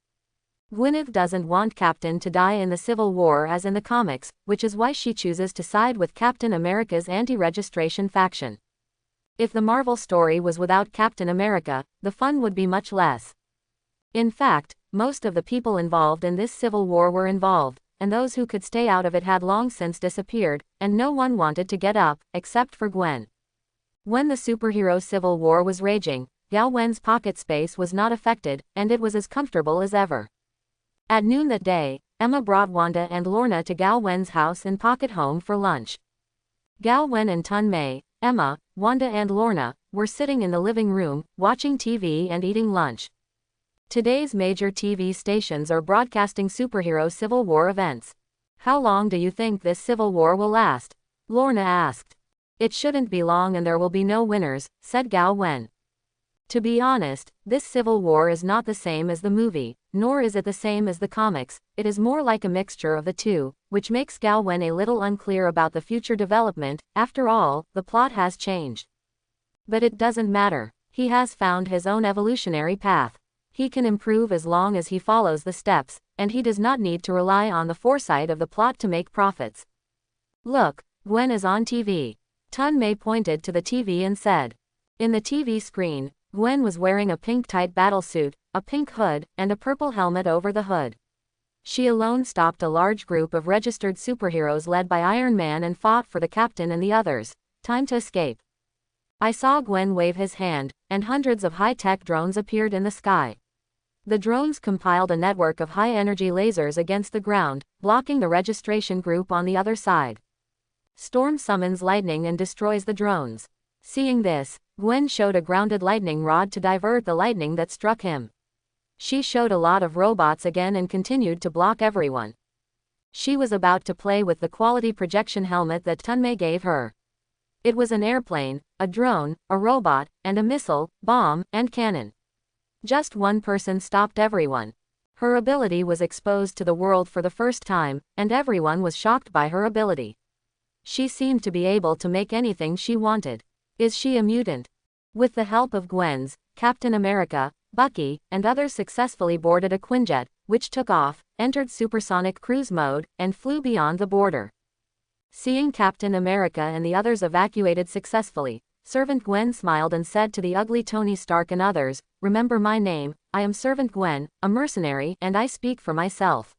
Gwyneth doesn't want Captain to die in the Civil War as in the comics, which is why she chooses to side with Captain America's anti-registration faction. If the Marvel story was without Captain America, the fun would be much less. In fact, most of the people involved in this civil war were involved, and those who could stay out of it had long since disappeared, and no one wanted to get up, except for Gwen. When the superhero civil war was raging, Gao Wen's pocket space was not affected, and it was as comfortable as ever. At noon that day, Emma brought Wanda and Lorna to Gao Wen's house in Pocket Home for lunch. Gao Wen and Tun Mei, Emma, Wanda and Lorna, were sitting in the living room, watching TV and eating lunch. Today's major TV stations are broadcasting superhero civil war events. How long do you think this civil war will last? Lorna asked. It shouldn't be long and there will be no winners, said Gao Wen. To be honest, this civil war is not the same as the movie, nor is it the same as the comics, it is more like a mixture of the two, which makes Gao Wen a little unclear about the future development. After all, the plot has changed. But it doesn't matter. He has found his own evolutionary path. He can improve as long as he follows the steps, and he does not need to rely on the foresight of the plot to make profits. Look, Gwen is on TV. Tun Mei pointed to the TV and said. In the TV screen, Gwen was wearing a pink tight battlesuit, a pink hood, and a purple helmet over the hood. She alone stopped a large group of registered superheroes led by Iron Man and fought for the captain and the others. Time to escape. I saw Gwen wave his hand, and hundreds of high-tech drones appeared in the sky. The drones compiled a network of high-energy lasers against the ground, blocking the registration group on the other side. Storm summons lightning and destroys the drones. Seeing this, Gwen showed a grounded lightning rod to divert the lightning that struck him. She showed a lot of robots again and continued to block everyone. She was about to play with the quality projection helmet that Tun Mei gave her. It was an airplane, a drone, a robot, and a missile, bomb, and cannon. Just one person stopped everyone. Her ability was exposed to the world for the first time, and everyone was shocked by her ability. She seemed to be able to make anything she wanted. Is she a mutant? With the help of Gwen's, Captain America, Bucky, and others successfully boarded a Quinjet, which took off, entered supersonic cruise mode, and flew beyond the border. Seeing Captain America and the others evacuated successfully, Servant Gwen smiled and said to the ugly Tony Stark and others, "Remember my name, I am Servant Gwen, a mercenary, and I speak for myself.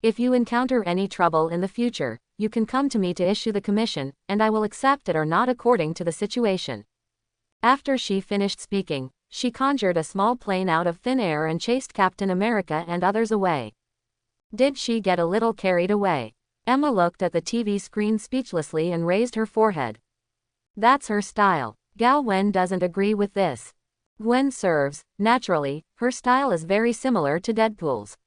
If you encounter any trouble in the future, you can come to me to issue the commission, and I will accept it or not according to the situation." After she finished speaking, she conjured a small plane out of thin air and chased Captain America and others away. Did she get a little carried away? Emma looked at the TV screen speechlessly and raised her forehead. That's her style. Gao Wen doesn't agree with this. Gwen serves, naturally, her style is very similar to Deadpool's.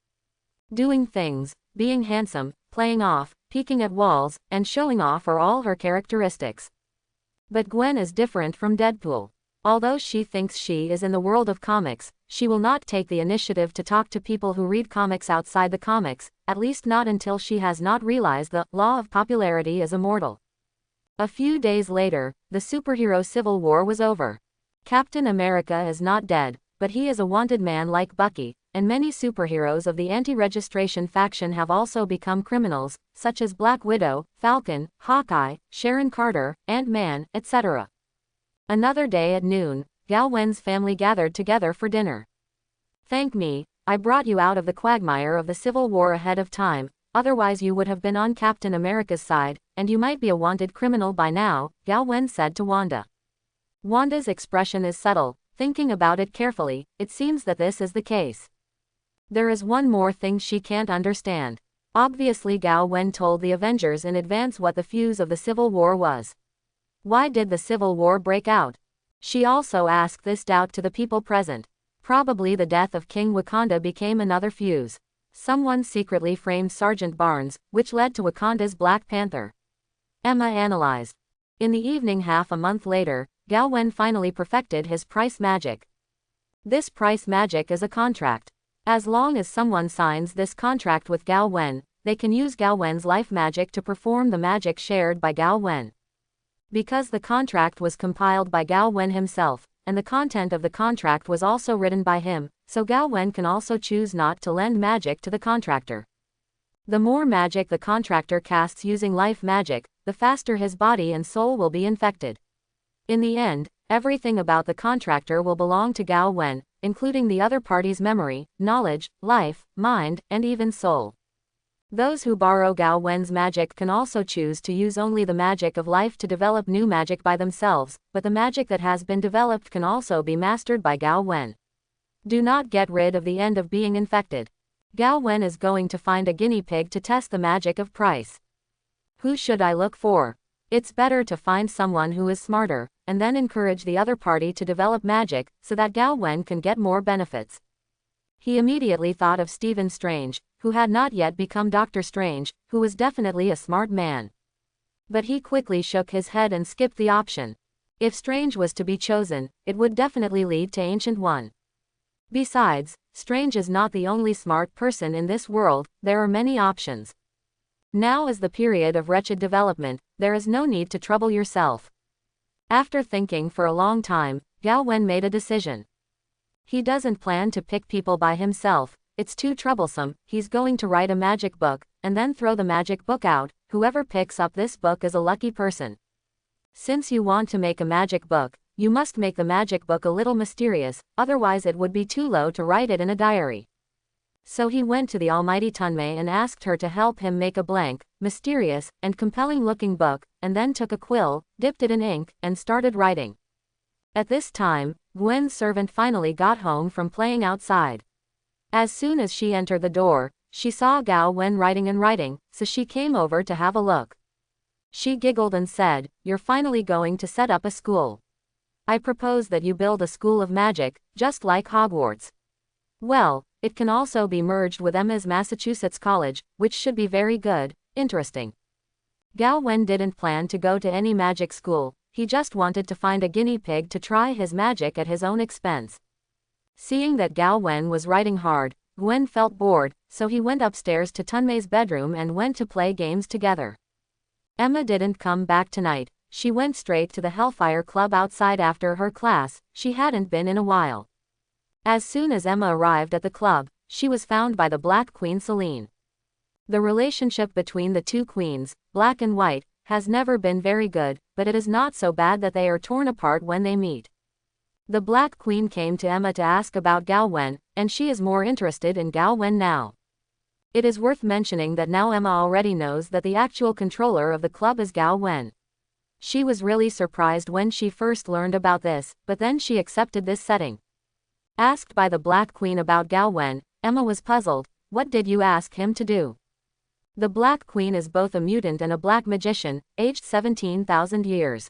Doing things, being handsome, playing off, peeking at walls, and showing off are all her characteristics. But Gwen is different from Deadpool. Although she thinks she is in the world of comics, she will not take the initiative to talk to people who read comics outside the comics, at least not until she has not realized the law of popularity is immortal. A few days later, the superhero civil war was over. Captain America is not dead, but he is a wanted man like Bucky, and many superheroes of the anti-registration faction have also become criminals, such as Black Widow, Falcon, Hawkeye, Sharon Carter, Ant-Man, etc. Another day at noon, Gal Wen's family gathered together for dinner. "Thank me, I brought you out of the quagmire of the Civil War ahead of time, otherwise you would have been on Captain America's side, and you might be a wanted criminal by now," Gal Wen said to Wanda. Wanda's expression is subtle. Thinking about it carefully, it seems that this is the case. There is one more thing she can't understand. Obviously Gal Wen told the Avengers in advance what the fuse of the Civil War was. Why did the Civil War break out? She also asked this doubt to the people present. Probably the death of King Wakanda became another fuse. Someone secretly framed Sergeant Barnes, which led to Wakanda's Black Panther. Emma analyzed. In the evening half a month later, Gal Wen finally perfected his price magic. This price magic is a contract. As long as someone signs this contract with Gal Wen, they can use Gal Wen's life magic to perform the magic shared by Gal Wen. Because the contract was compiled by Gal Wen himself, and the content of the contract was also written by him, so Gal Wen can also choose not to lend magic to the contractor. The more magic the contractor casts using life magic, the faster his body and soul will be infected. In the end, everything about the contractor will belong to Gal Wen, including the other party's memory, knowledge, life, mind, and even soul. Those who borrow Gal Wen's magic can also choose to use only the magic of life to develop new magic by themselves, but the magic that has been developed can also be mastered by Gal Wen. Do not get rid of the end of being infected. Gal Wen is going to find a guinea pig to test the magic of price. Who should I look for? It's better to find someone who is smarter, and then encourage the other party to develop magic, so that Gal Wen can get more benefits. He immediately thought of Stephen Strange, who had not yet become Doctor Strange, who was definitely a smart man. But he quickly shook his head and skipped the option. If Strange was to be chosen, it would definitely lead to Ancient One. Besides, Strange is not the only smart person in this world, there are many options. Now is the period of wretched development, there is no need to trouble yourself. After thinking for a long time, Gal Wen made a decision. He doesn't plan to pick people by himself, it's too troublesome. He's going to write a magic book, and then throw the magic book out. Whoever picks up this book is a lucky person. Since you want to make a magic book, you must make the magic book a little mysterious, otherwise it would be too low to write it in a diary. So he went to the almighty Tunmei and asked her to help him make a blank, mysterious, and compelling-looking book, and then took a quill, dipped it in ink, and started writing. At this time, Gwen's servant finally got home from playing outside. As soon as she entered the door, she saw Gal Wen writing, so she came over to have a look. She giggled and said, "You're finally going to set up a school. I propose that you build a school of magic, just like Hogwarts. Well, it can also be merged with Emma's Massachusetts College, which should be very good, interesting." Gal Wen didn't plan to go to any magic school, he just wanted to find a guinea pig to try his magic at his own expense. Seeing that Gal Wen was writing hard, Gwen felt bored, so he went upstairs to Tunmei's bedroom and went to play games together. Emma didn't come back tonight, she went straight to the Hellfire Club outside after her class, she hadn't been in a while. As soon as Emma arrived at the club, she was found by the Black Queen Celine. The relationship between the two queens, Black and White, has never been very good, but it is not so bad that they are torn apart when they meet. The Black Queen came to Emma to ask about Gal Wen, and she is more interested in Gal Wen now. It is worth mentioning that now Emma already knows that the actual controller of the club is Gal Wen. She was really surprised when she first learned about this, but then she accepted this setting. Asked by the Black Queen about Gal Wen, Emma was puzzled. What did you ask him to do? The Black Queen is both a mutant and a black magician, aged 17,000 years.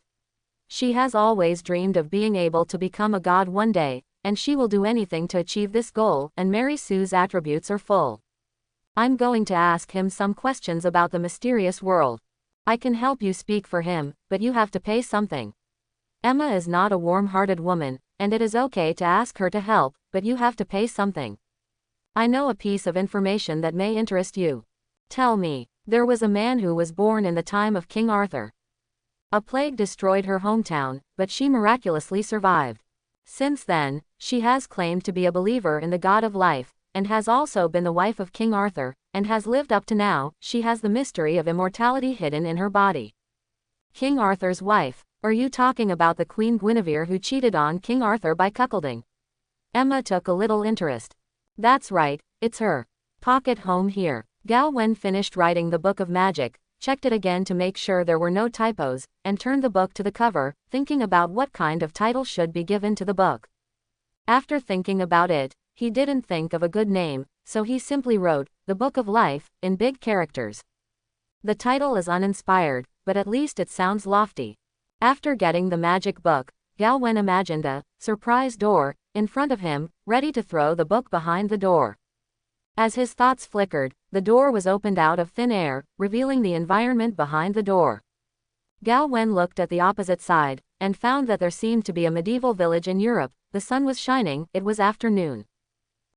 She has always dreamed of being able to become a god one day, and she will do anything to achieve this goal, and Mary Sue's attributes are full. I'm going to ask him some questions about the mysterious world. I can help you speak for him, but you have to pay something. Emma is not a warm-hearted woman, and it is okay to ask her to help, but you have to pay something. I know a piece of information that may interest you. Tell me. There was a man who was born in the time of King Arthur. A plague destroyed her hometown, but she miraculously survived. Since then, she has claimed to be a believer in the God of life, and has also been the wife of King Arthur, and has lived up to now. She has the mystery of immortality hidden in her body. King Arthur's wife. Are you talking about the Queen Guinevere who cheated on King Arthur by cuckolding? Emma took a little interest. That's right, it's her. Pocket home here. Gawain finished writing the Book of Magic, checked it again to make sure there were no typos, and turned the book to the cover, thinking about what kind of title should be given to the book. After thinking about it, he didn't think of a good name, so he simply wrote, The Book of Life, in big characters. The title is uninspired, but at least it sounds lofty. After getting the magic book, Gawain imagined a surprise door in front of him, ready to throw the book behind the door. As his thoughts flickered, the door was opened out of thin air, revealing the environment behind the door. Gawain looked at the opposite side, and found that there seemed to be a medieval village in Europe. The sun was shining, it was afternoon.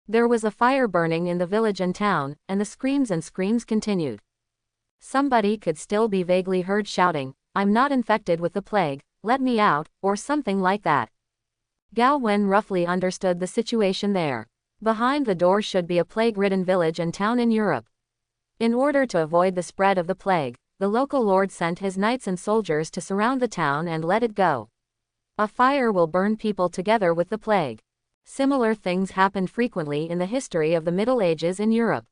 There was a fire burning in the village and town, and the screams continued. Somebody could still be vaguely heard shouting, I'm not infected with the plague, let me out, or something like that. Gawain roughly understood the situation there. Behind the door should be a plague-ridden village and town in Europe. In order to avoid the spread of the plague, the local lord sent his knights and soldiers to surround the town and let it go. A fire will burn people together with the plague. Similar things happened frequently in the history of the Middle Ages in Europe.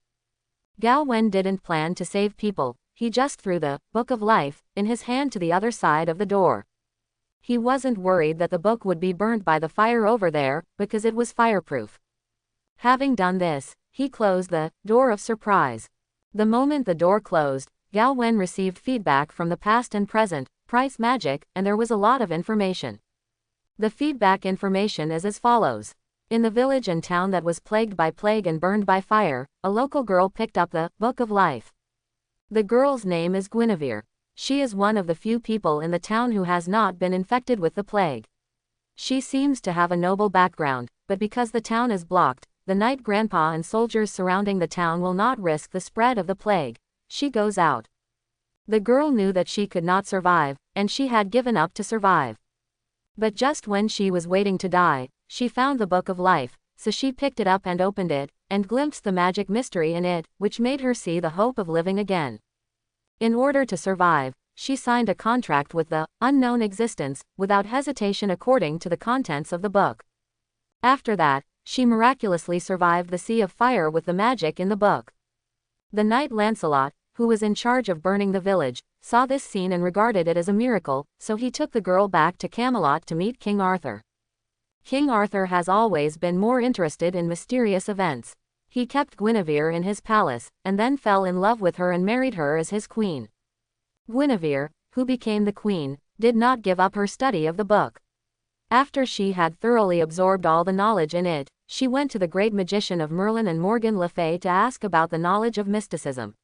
Gawain didn't plan to save people, he just threw the Book of Life in his hand to the other side of the door. He wasn't worried that the book would be burnt by the fire over there, because it was fireproof. Having done this, he closed the door of surprise. The moment the door closed, Gawain received feedback from the past and present, price magic, and there was a lot of information. The feedback information is as follows. In the village and town that was plagued by plague and burned by fire, a local girl picked up the Book of Life. The girl's name is Guinevere. She is one of the few people in the town who has not been infected with the plague. She seems to have a noble background, but because the town is blocked, the knight grandpa and soldiers surrounding the town will not risk the spread of the plague. She goes out. The girl knew that she could not survive, and she had given up to survive. But just when she was waiting to die, she found the Book of Life, so she picked it up and opened it, and glimpsed the magic mystery in it, which made her see the hope of living again. In order to survive, she signed a contract with the unknown existence, without hesitation according to the contents of the book. After that, she miraculously survived the sea of fire with the magic in the book. The knight Lancelot, who was in charge of burning the village, saw this scene and regarded it as a miracle, so he took the girl back to Camelot to meet King Arthur. King Arthur has always been more interested in mysterious events. He kept Guinevere in his palace, and then fell in love with her and married her as his queen. Guinevere, who became the queen, did not give up her study of the book. After she had thoroughly absorbed all the knowledge in it, she went to the great magician of Merlin and Morgan Le Fay to ask about the knowledge of mysticism.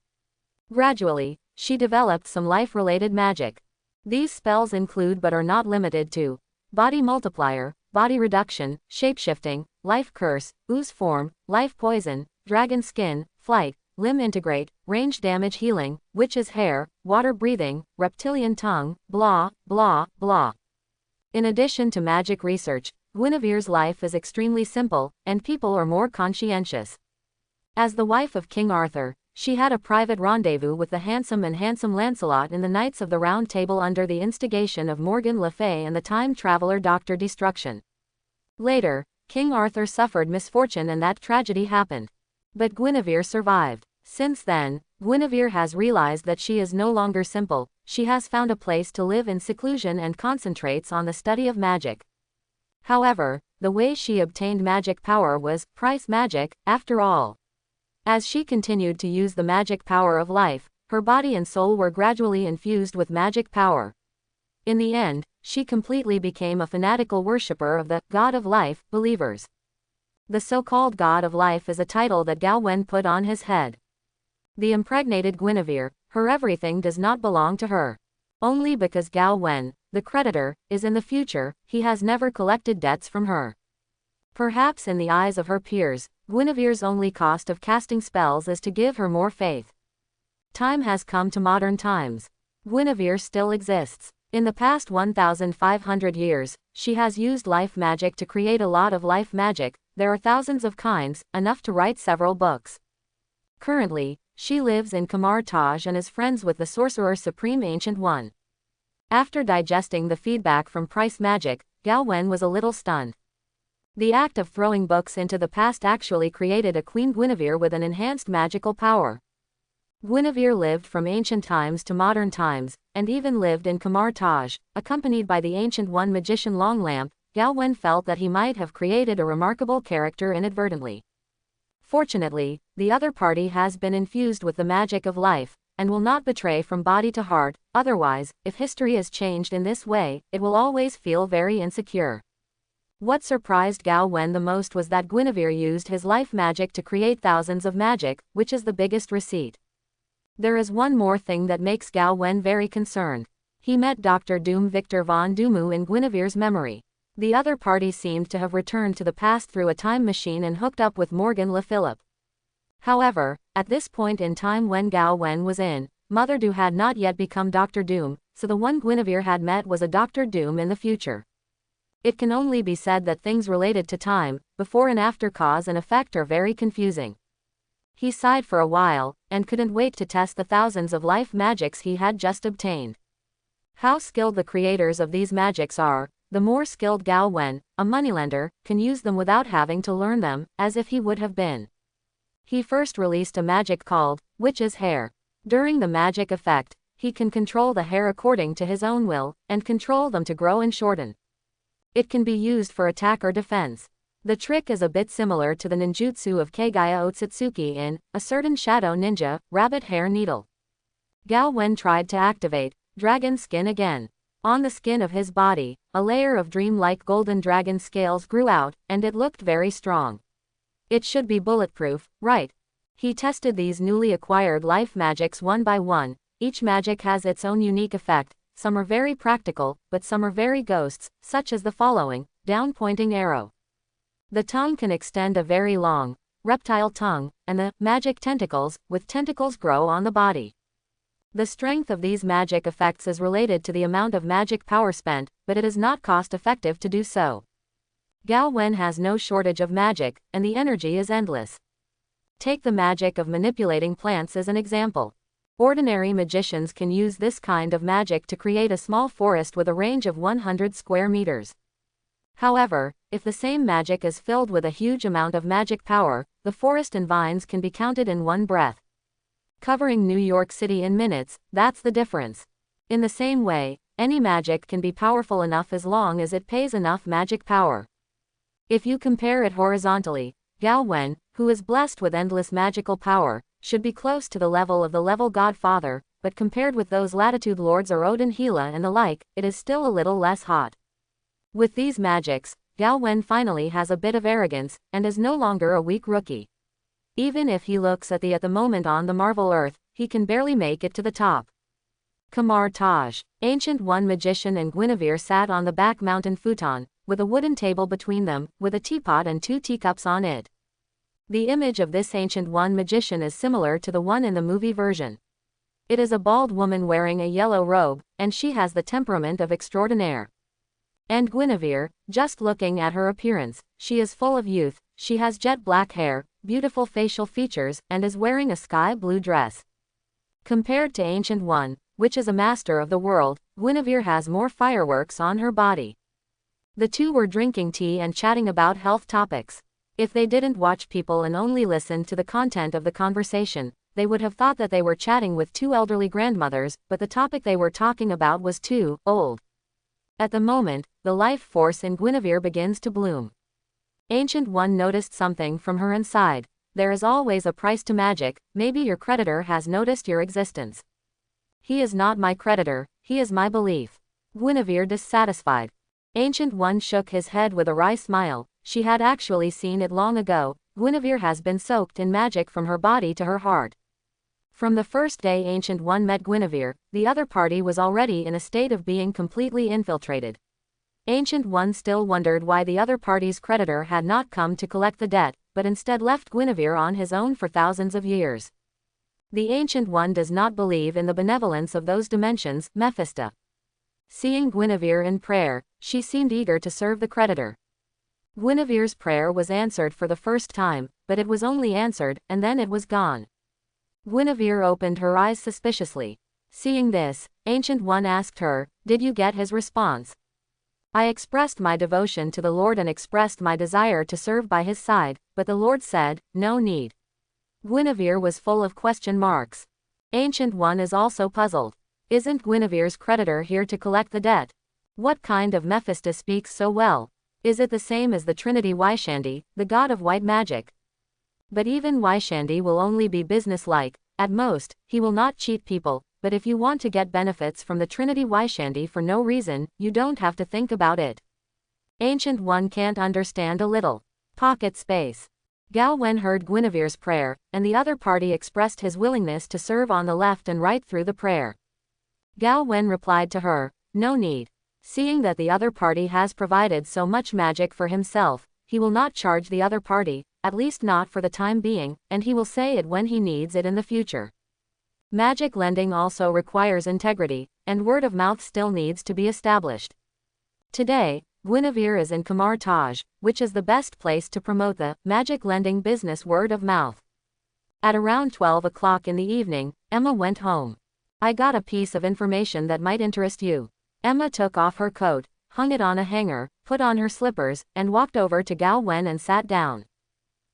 Gradually, she developed some life-related magic. These spells include but are not limited to body multiplier, body reduction, shapeshifting, life curse, ooze form, life poison, dragon skin, flight, limb integrate, range damage healing, witch's hair, water breathing, reptilian tongue, blah, blah, blah. In addition to magic research, Guinevere's life is extremely simple, and people are more conscientious. As the wife of King Arthur, she had a private rendezvous with the handsome Lancelot in the Knights of the Round Table under the instigation of Morgan Le Fay and the time traveler Dr. Destruction. Later, King Arthur suffered misfortune and that tragedy happened. But Guinevere survived. Since then, Guinevere has realized that she is no longer simple, she has found a place to live in seclusion and concentrates on the study of magic. However, the way she obtained magic power was price magic, after all. As she continued to use the magic power of life, her body and soul were gradually infused with magic power. In the end, she completely became a fanatical worshipper of the God of Life, believers. The so-called God of Life is a title that Gawain put on his head. The impregnated Guinevere, her everything does not belong to her. Only because Gao Wen, the creditor, is in the future, he has never collected debts from her. Perhaps in the eyes of her peers, Guinevere's only cost of casting spells is to give her more faith. Time has come to modern times. Guinevere still exists. In the past 1,500 years, she has used life magic to create a lot of life magic. There are thousands of kinds, enough to write several books. Currently, she lives in Kamar Taj and is friends with the Sorcerer Supreme Ancient One. After digesting the feedback from Price Magic, Gao Wen was a little stunned. The act of throwing books into the past actually created a Queen Guinevere with an enhanced magical power. Guinevere lived from ancient times to modern times, and even lived in Kamar Taj, accompanied by the Ancient One magician Longlamp. Gao Wen felt that he might have created a remarkable character inadvertently. Fortunately, the other party has been infused with the magic of life, and will not betray from body to heart. Otherwise, if history is changed in this way, it will always feel very insecure. What surprised Gao Wen the most was that Guinevere used his life magic to create thousands of magic, which is the biggest receipt. There is one more thing that makes Gao Wen very concerned. He met Dr. Doom Victor von Dumu in Guinevere's memory. The other party seemed to have returned to the past through a time machine and hooked up with Morgan Le Philip. However, at this point in time when Gao Wen was in, Mother Du had not yet become Dr. Doom, so the one Guinevere had met was a Dr. Doom in the future. It can only be said that things related to time, before and after cause and effect are very confusing. He sighed for a while, and couldn't wait to test the thousands of life magics he had just obtained. How skilled the creators of these magics are. The more skilled Gao Wen, a moneylender, can use them without having to learn them, as if he would have been. He first released a magic called Witch's Hair. During the magic effect, he can control the hair according to his own will, and control them to grow and shorten. It can be used for attack or defense. The trick is a bit similar to the ninjutsu of Kagaya Otsutsuki in A Certain Shadow Ninja, Rabbit Hair Needle. Gao Wen tried to activate Dragon Skin again. On the skin of his body, a layer of dream-like golden dragon scales grew out, and it looked very strong. It should be bulletproof, right? He tested these newly acquired life magics one by one. Each magic has its own unique effect. Some are very practical, but some are very ghosts, such as the following: down-pointing arrow. The tongue can extend a very long, reptile tongue, and the magic tentacles, with tentacles grow on the body. The strength of these magic effects is related to the amount of magic power spent, but it is not cost-effective to do so. Gao Wen has no shortage of magic, and the energy is endless. Take the magic of manipulating plants as an example. Ordinary magicians can use this kind of magic to create a small forest with a range of 100 square meters. However, if the same magic is filled with a huge amount of magic power, the forest and vines can be counted in one breath. Covering New York City in minutes, that's the difference. In the same way, any magic can be powerful enough as long as it pays enough magic power. If you compare it horizontally, Gao Wen, who is blessed with endless magical power, should be close to the level of the level Godfather, but compared with those Latitude Lords or Odin Hela and the like, it is still a little less hot. With these magics, Gao Wen finally has a bit of arrogance, and is no longer a weak rookie. Even if he looks at the moment on the Marvel Earth, he can barely make it to the top. Kamar Taj. Ancient One magician and Guinevere sat on the back mountain futon, with a wooden table between them, with a teapot and 2 teacups on it. The image of this Ancient One magician is similar to the one in the movie version. It is a bald woman wearing a yellow robe, and she has the temperament of extraordinaire. And Guinevere, just looking at her appearance, she is full of youth. She has jet black hair, beautiful facial features, and is wearing a sky blue dress. Compared to Ancient One, which is a master of the world, Guinevere has more fireworks on her body. The two were drinking tea and chatting about health topics. If they didn't watch people and only listened to the content of the conversation, they would have thought that they were chatting with 2 elderly grandmothers, but the topic they were talking about was too old. At the moment, the life force in Guinevere begins to bloom. Ancient One noticed something from her and sighed. There is always a price to magic. Maybe your creditor has noticed your existence. He is not my creditor, he is my belief. Guinevere dissatisfied. Ancient One shook his head with a wry smile. She had actually seen it long ago. Guinevere has been soaked in magic from her body to her heart. From the first day Ancient One met Guinevere, the other party was already in a state of being completely infiltrated. Ancient One still wondered why the other party's creditor had not come to collect the debt, but instead left Guinevere on his own for thousands of years. The Ancient One does not believe in the benevolence of those dimensions, Mephisto. Seeing Guinevere in prayer, she seemed eager to serve the creditor. Guinevere's prayer was answered for the first time, but it was only answered, and then it was gone. Guinevere opened her eyes suspiciously. Seeing this, Ancient One asked her, "Did you get his response?" "I expressed my devotion to the Lord and expressed my desire to serve by his side, but the Lord said, 'No need.'" Guinevere was full of question marks. Ancient One is also puzzled. Isn't Guinevere's creditor here to collect the debt? What kind of Mephisto speaks so well? Is it the same as the Trinity Wyshandi, the god of white magic? But even Wyshandi will only be business-like. At most, he will not cheat people, but if you want to get benefits from the Trinity Wyshandi for no reason, you don't have to think about it. Ancient One can't understand a little. Pocket space. Gawain heard Guinevere's prayer, and the other party expressed his willingness to serve on the left and right through the prayer. Gawain replied to her, "No need. Seeing that the other party has provided so much magic for himself, he will not charge the other party, at least not for the time being, and he will say it when he needs it in the future." Magic lending also requires integrity, and word of mouth still needs to be established. Today, Guinevere is in Kamar Taj, which is the best place to promote the magic lending business word of mouth. At around 12 o'clock in the evening, Emma went home. "I got a piece of information that might interest you." Emma took off her coat, hung it on a hanger, put on her slippers, and walked over to Gawain and sat down.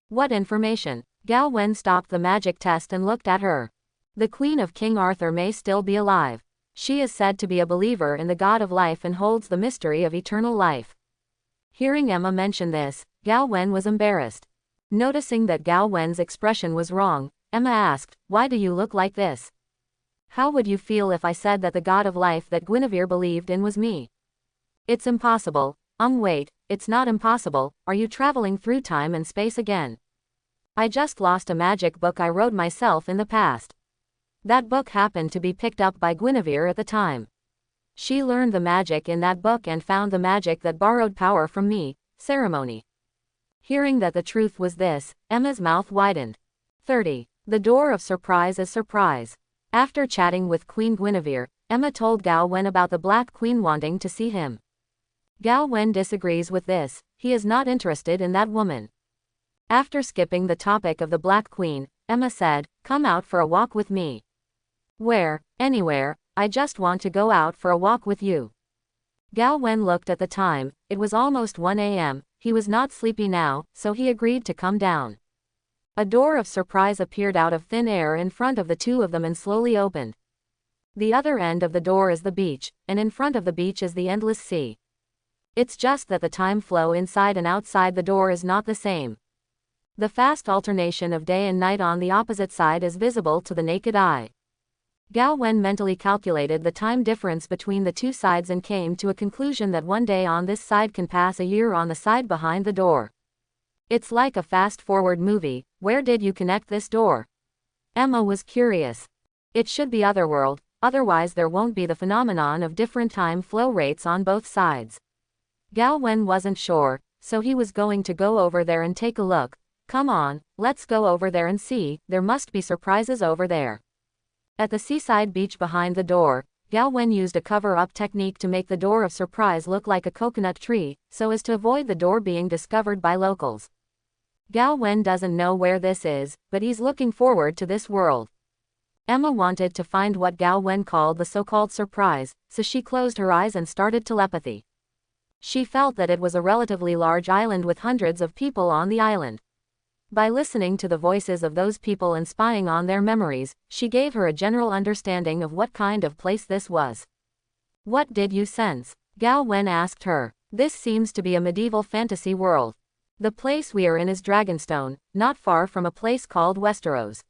"What information?" Gawain stopped the magic test and looked at her. "The Queen of King Arthur may still be alive. She is said to be a believer in the God of life and holds the mystery of eternal life." Hearing Emma mention this, Gawain was embarrassed. Noticing that Gawain's expression was wrong, Emma asked, "Why do you look like this? How would you feel if I said that the God of life that Guinevere believed in was me?" "It's impossible." Wait, it's not impossible. Are you traveling through time and space again?" "I just lost a magic book I wrote myself in the past. That book happened to be picked up by Guinevere at the time. She learned the magic in that book and found the magic that borrowed power from me, ceremony." Hearing that the truth was this, Emma's mouth widened. 30. The door of surprise is surprise. After chatting with Queen Guinevere, Emma told Gawain about the Black Queen wanting to see him. Gawain disagrees with this. He is not interested in that woman. After skipping the topic of the Black Queen, Emma said, "Come out for a walk with me." "Where?" "Anywhere. I just want to go out for a walk with you." Gawain looked at the time. It was almost 1 a.m. He was not sleepy now, so he agreed to come down. A door of surprise appeared out of thin air in front of the two of them and slowly opened. The other end of the door is the beach, and in front of the beach is the endless sea. It's just that the time flow inside and outside the door is not the same. The fast alternation of day and night on the opposite side is visible to the naked eye. Gawain mentally calculated the time difference between the two sides and came to a conclusion that one day on this side can pass a year on the side behind the door. It's like a fast-forward movie. Where did you connect this door? Emma was curious. It should be otherworld, otherwise there won't be the phenomenon of different time flow rates on both sides. Gawain wasn't sure, so he was going to go over there and take a look. "Come on, let's go over there and see, there must be surprises over there." At the seaside beach behind the door, Gawain used a cover-up technique to make the door of surprise look like a coconut tree, so as to avoid the door being discovered by locals. Gawain doesn't know where this is, but he's looking forward to this world. Emma wanted to find what Gawain called the so-called surprise, so she closed her eyes and started telepathy. She felt that it was a relatively large island with hundreds of people on the island. By listening to the voices of those people and spying on their memories, she gave her a general understanding of what kind of place this was. "What did you sense?" Gawain asked her. "This seems to be a medieval fantasy world. The place we are in is Dragonstone, not far from a place called Westeros.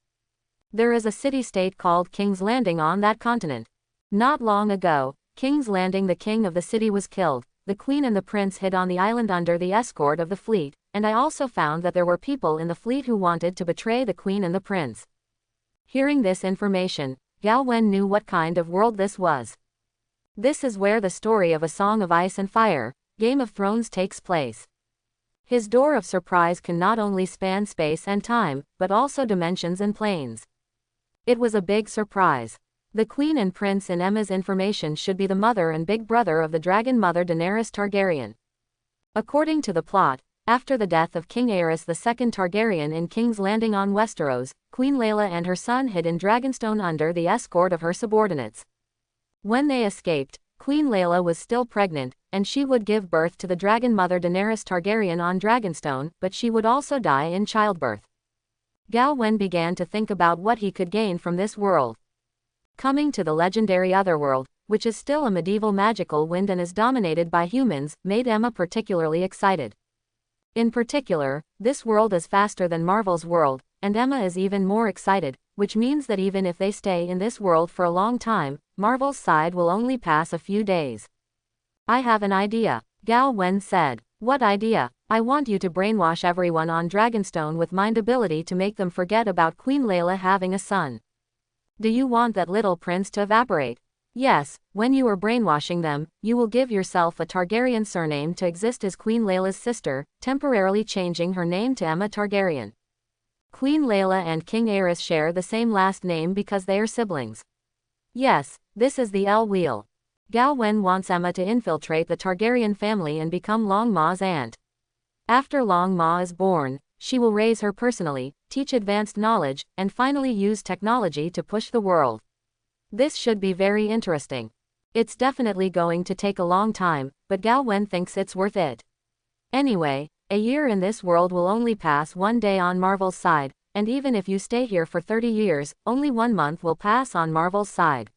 There is a city-state called King's Landing on that continent. Not long ago, King's Landing, the king of the city, was killed. The queen and the prince hid on the island under the escort of the fleet, and I also found that there were people in the fleet who wanted to betray the queen and the prince. Hearing this information, Gao Wen knew what kind of world this was. This is where the story of A Song of Ice and Fire, Game of Thrones takes place. His door of surprise can not only span space and time, but also dimensions and planes. It was a big surprise. The queen and prince in Emma's information should be the mother and big brother of the dragon mother Daenerys Targaryen. According to the plot, after the death of King Aerys II Targaryen in King's Landing on Westeros, Queen Layla and her son hid in Dragonstone under the escort of her subordinates. When they escaped, Queen Layla was still pregnant, and she would give birth to the dragon mother Daenerys Targaryen on Dragonstone, but she would also die in childbirth. Gao Wen began to think about what he could gain from this world. Coming to the legendary Otherworld, which is still a medieval magical wind and is dominated by humans, made Emma particularly excited. In particular, this world is faster than Marvel's world, and Emma is even more excited, which means that even if they stay in this world for a long time, Marvel's side will only pass a few days. I have an idea, Gao Wen said. What idea? I want you to brainwash everyone on Dragonstone with mind ability to make them forget about Queen Layla having a son. Do you want that little prince to evaporate? Yes, when you are brainwashing them, you will give yourself a Targaryen surname to exist as Queen Layla's sister, temporarily changing her name to Emma Targaryen. Queen Layla and King Aerys share the same last name because they are siblings. Yes, this is the L wheel. Gao Wen wants Emma to infiltrate the Targaryen family and become Long Ma's aunt. After Long Ma is born, she will raise her personally, teach advanced knowledge, and finally use technology to push the world. This should be very interesting. It's definitely going to take a long time, but Gao Wen thinks it's worth it. Anyway, a year in this world will only pass one day on Marvel's side, and even if you stay here for 30 years, only 1 month will pass on Marvel's side.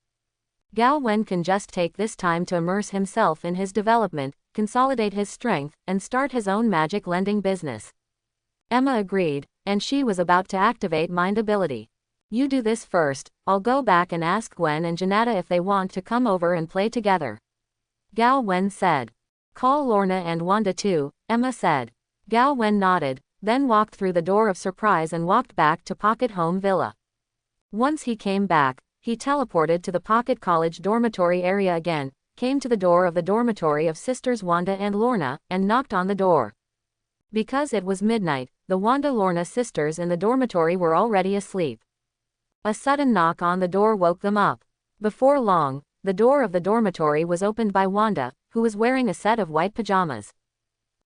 Gao Wen can just take this time to immerse himself in his development, consolidate his strength, and start his own magic lending business. Emma agreed, and she was about to activate mind ability. You do this first, I'll go back and ask Gwen and Janata if they want to come over and play together. Gao Wen said. Call Lorna and Wanda too, Emma said. Gao Wen nodded, then walked through the door of surprise and walked back to Pocket Home Villa. Once he came back, he teleported to the Pocket College dormitory area again, came to the door of the dormitory of sisters Wanda and Lorna, and knocked on the door. Because it was midnight, the Wanda-Lorna sisters in the dormitory were already asleep. A sudden knock on the door woke them up. Before long, the door of the dormitory was opened by Wanda, who was wearing a set of white pajamas.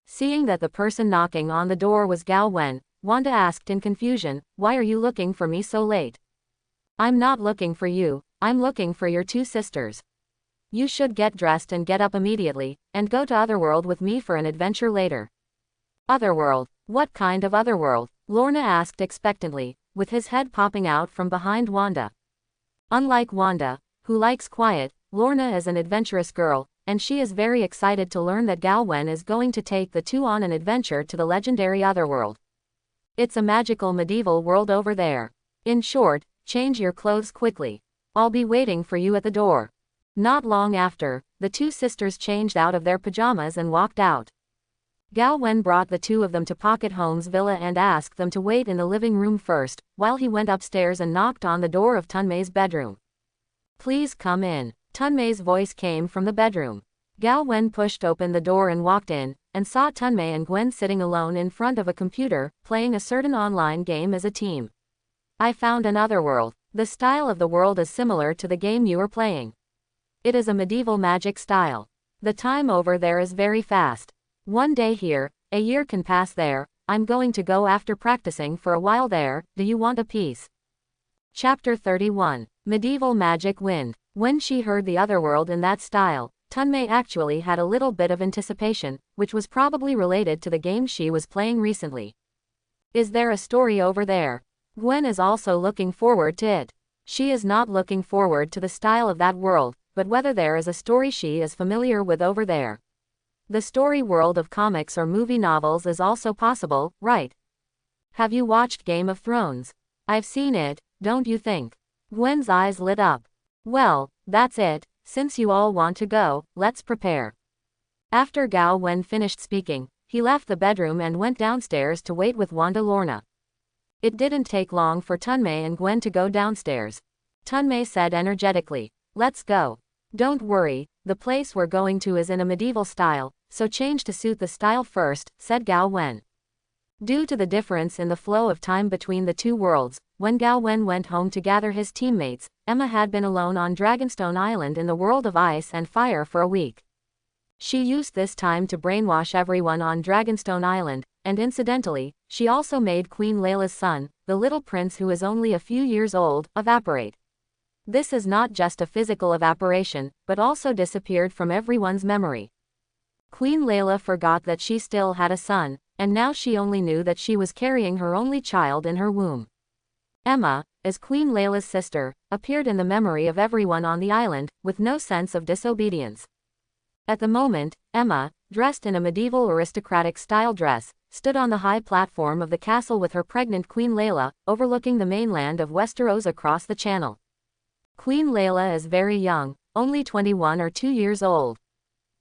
Seeing that the person knocking on the door was Gao Wen, Wanda asked in confusion, "Why are you looking for me so late?" "I'm not looking for you, I'm looking for your 2 sisters. You should get dressed and get up immediately, and go to Otherworld with me for an adventure later." Otherworld? What kind of Otherworld? Lorna asked expectantly, with his head popping out from behind Wanda. Unlike Wanda, who likes quiet, Lorna is an adventurous girl, and she is very excited to learn that Gao Wen is going to take the 2 on an adventure to the legendary Otherworld. It's a magical medieval world over there. In short, change your clothes quickly. I'll be waiting for you at the door. Not long after, the 2 sisters changed out of their pajamas and walked out. Gao Wen brought the 2 of them to Pocket Home's villa and asked them to wait in the living room first, while he went upstairs and knocked on the door of Tunmei's bedroom. "Please come in." Tunmei's voice came from the bedroom. Gao Wen pushed open the door and walked in, and saw Tunmei and Gwen sitting alone in front of a computer, playing a certain online game as a team. "I found another world. The style of the world is similar to the game you are playing. It is a medieval magic style. The time over there is very fast. 1 day here, a year can pass there. I'm going to go after practicing for a while there. Do you want a piece?" Chapter 31. Medieval Magic Wind. When she heard the Otherworld in that style, Tunmei actually had a little bit of anticipation, which was probably related to the game she was playing recently. Is there a story over there? Gwen is also looking forward to it. She is not looking forward to the style of that world, but whether there is a story she is familiar with over there. The story world of comics or movie novels is also possible, right? Have you watched Game of Thrones? I've seen it, don't you think? Gwen's eyes lit up. Well, that's it, since you all want to go, let's prepare. After Gao Wen finished speaking, he left the bedroom and went downstairs to wait with Wanda Lorna. It didn't take long for Tunmei and Gwen to go downstairs. Tunmei said energetically, "Let's go. Don't worry, the place we're going to is in a medieval style, so change to suit the style first," said Gao Wen. Due to the difference in the flow of time between the two worlds, when Gao Wen went home to gather his teammates, Emma had been alone on Dragonstone Island in the world of ice and fire for a week. She used this time to brainwash everyone on Dragonstone Island, and incidentally, she also made Queen Layla's son, the little prince who is only a few years old, evaporate. This is not just a physical evaporation, but also disappeared from everyone's memory. Queen Layla forgot that she still had a son, and now she only knew that she was carrying her only child in her womb. Emma, as Queen Layla's sister, appeared in the memory of everyone on the island, with no sense of disobedience. At the moment, Emma, dressed in a medieval aristocratic-style dress, stood on the high platform of the castle with her pregnant Queen Layla, overlooking the mainland of Westeros across the channel. Queen Layla is very young, only 21 or 2 years old.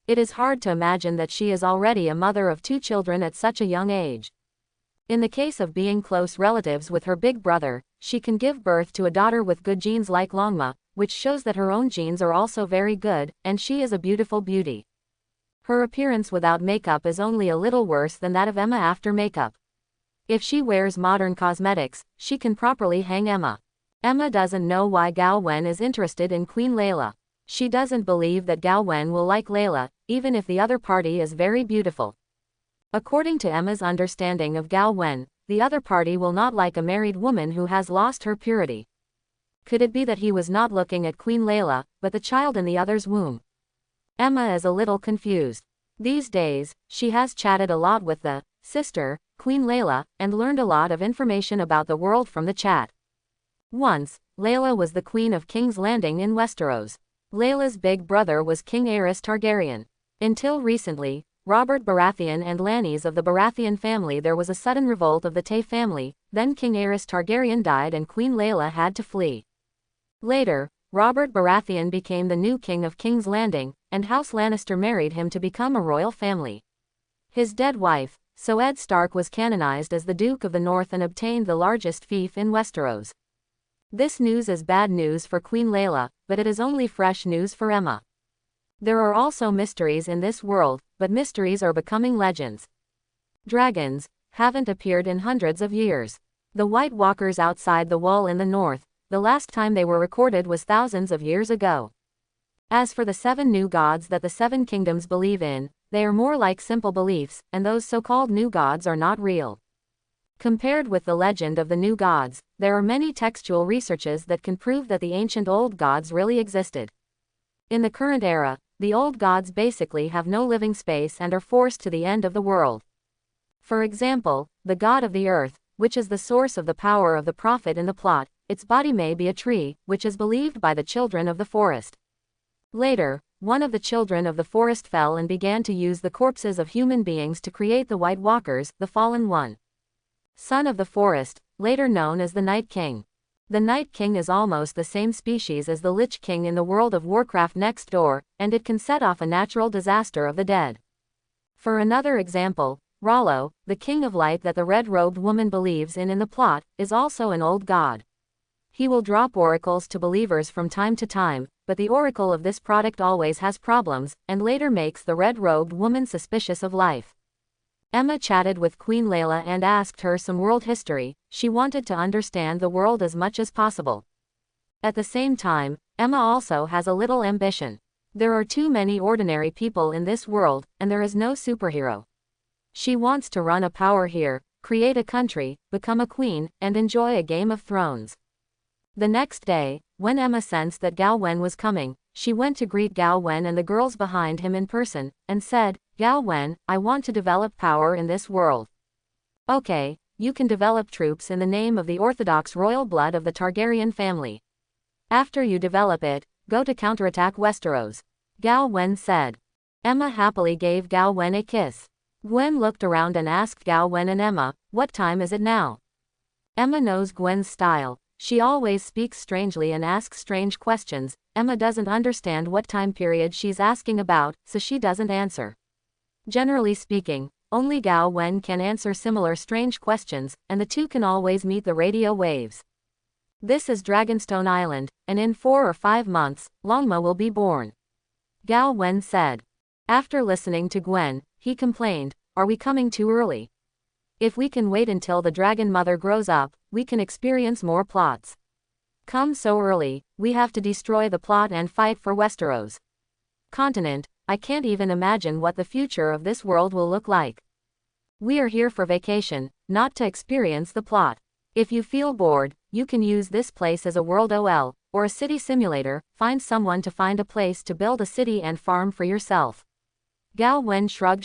It is hard to imagine that she is already a mother of 2 children at such a young age. In the case of being close relatives with her big brother, she can give birth to a daughter with good genes like Longma, which shows that her own genes are also very good, and she is a beautiful beauty. Her appearance without makeup is only a little worse than that of Emma after makeup. If she wears modern cosmetics, she can properly hang Emma. Emma doesn't know why Gao Wen is interested in Queen Layla. She doesn't believe that Gao Wen will like Layla, even if the other party is very beautiful. According to Emma's understanding of Gao Wen, the other party will not like a married woman who has lost her purity. Could it be that he was not looking at Queen Layla, but the child in the other's womb? Emma is a little confused. These days, she has chatted a lot with the sister, Queen Layla, and learned a lot of information about the world from the chat. Once, Layla was the queen of King's Landing in Westeros. Layla's big brother was King Aerys Targaryen. Until recently, Robert Baratheon and Lannies of the Baratheon family, there was a sudden revolt of the Tay family, then King Aerys Targaryen died and Queen Layla had to flee. Later, Robert Baratheon became the new king of King's Landing, and House Lannister married him to become a royal family. His dead wife, Soed Stark, was canonized as the Duke of the North and obtained the largest fief in Westeros. This news is bad news for Queen Layla, but it is only fresh news for Emma. There are also mysteries in this world, but mysteries are becoming legends. Dragons haven't appeared in hundreds of years. The White Walkers outside the wall in the north, the last time they were recorded was thousands of years ago. As for the 7 new gods that the 7 kingdoms believe in, they are more like simple beliefs, and those so-called new gods are not real. Compared with the legend of the new gods, there are many textual researches that can prove that the ancient old gods really existed. In the current era, the old gods basically have no living space and are forced to the end of the world. For example, the god of the earth, which is the source of the power of the prophet in the plot, its body may be a tree, which is believed by the children of the forest. Later, one of the children of the forest fell and began to use the corpses of human beings to create the White Walkers, the fallen one. Son of the forest, later known as the Night King. The Night King is almost the same species as the Lich King in the World of Warcraft next door, and it can set off a natural disaster of the dead. For another example, Rollo, the King of Light that the red-robed woman believes in the plot, is also an old god. He will drop oracles to believers from time to time, but the oracle of this product always has problems, and later makes the red-robed woman suspicious of life. Emma chatted with Queen Layla and asked her some world history. She wanted to understand the world as much as possible. At the same time, Emma also has a little ambition. There are too many ordinary people in this world, and there is no superhero. She wants to run a power here, create a country, become a queen, and enjoy a Game of Thrones. The next day, when Emma sensed that Gao Wen was coming, she went to greet Gao Wen and the girls behind him in person, and said, "Gao Wen, I want to develop power in this world." "Okay, you can develop troops in the name of the orthodox royal blood of the Targaryen family. After you develop it, go to counterattack Westeros," Gao Wen said. Emma happily gave Gao Wen a kiss. Gwen looked around and asked Gao Wen and Emma, "What time is it now?" Emma knows Gwen's style. She always speaks strangely and asks strange questions. Emma doesn't understand what time period she's asking about, so she doesn't answer. Generally speaking, Only Gao Wen can answer similar strange questions, and the two can always meet the radio waves. This is Dragonstone Island, and in 4 or 5 months, Longma will be born. Gao Wen said. After listening to Gwen, he complained, "Are we coming too early? If we can wait until the dragon mother grows up, we can experience more plots. Come so early, we have to destroy the plot and fight for Westeros continent. I can't even imagine what the future of this world will look like. We are here for vacation, not to experience the plot. If you feel bored, you can use this place as a world OL, or a city simulator. Find someone to find a place to build a city and farm for yourself." Gao Wen shrugged.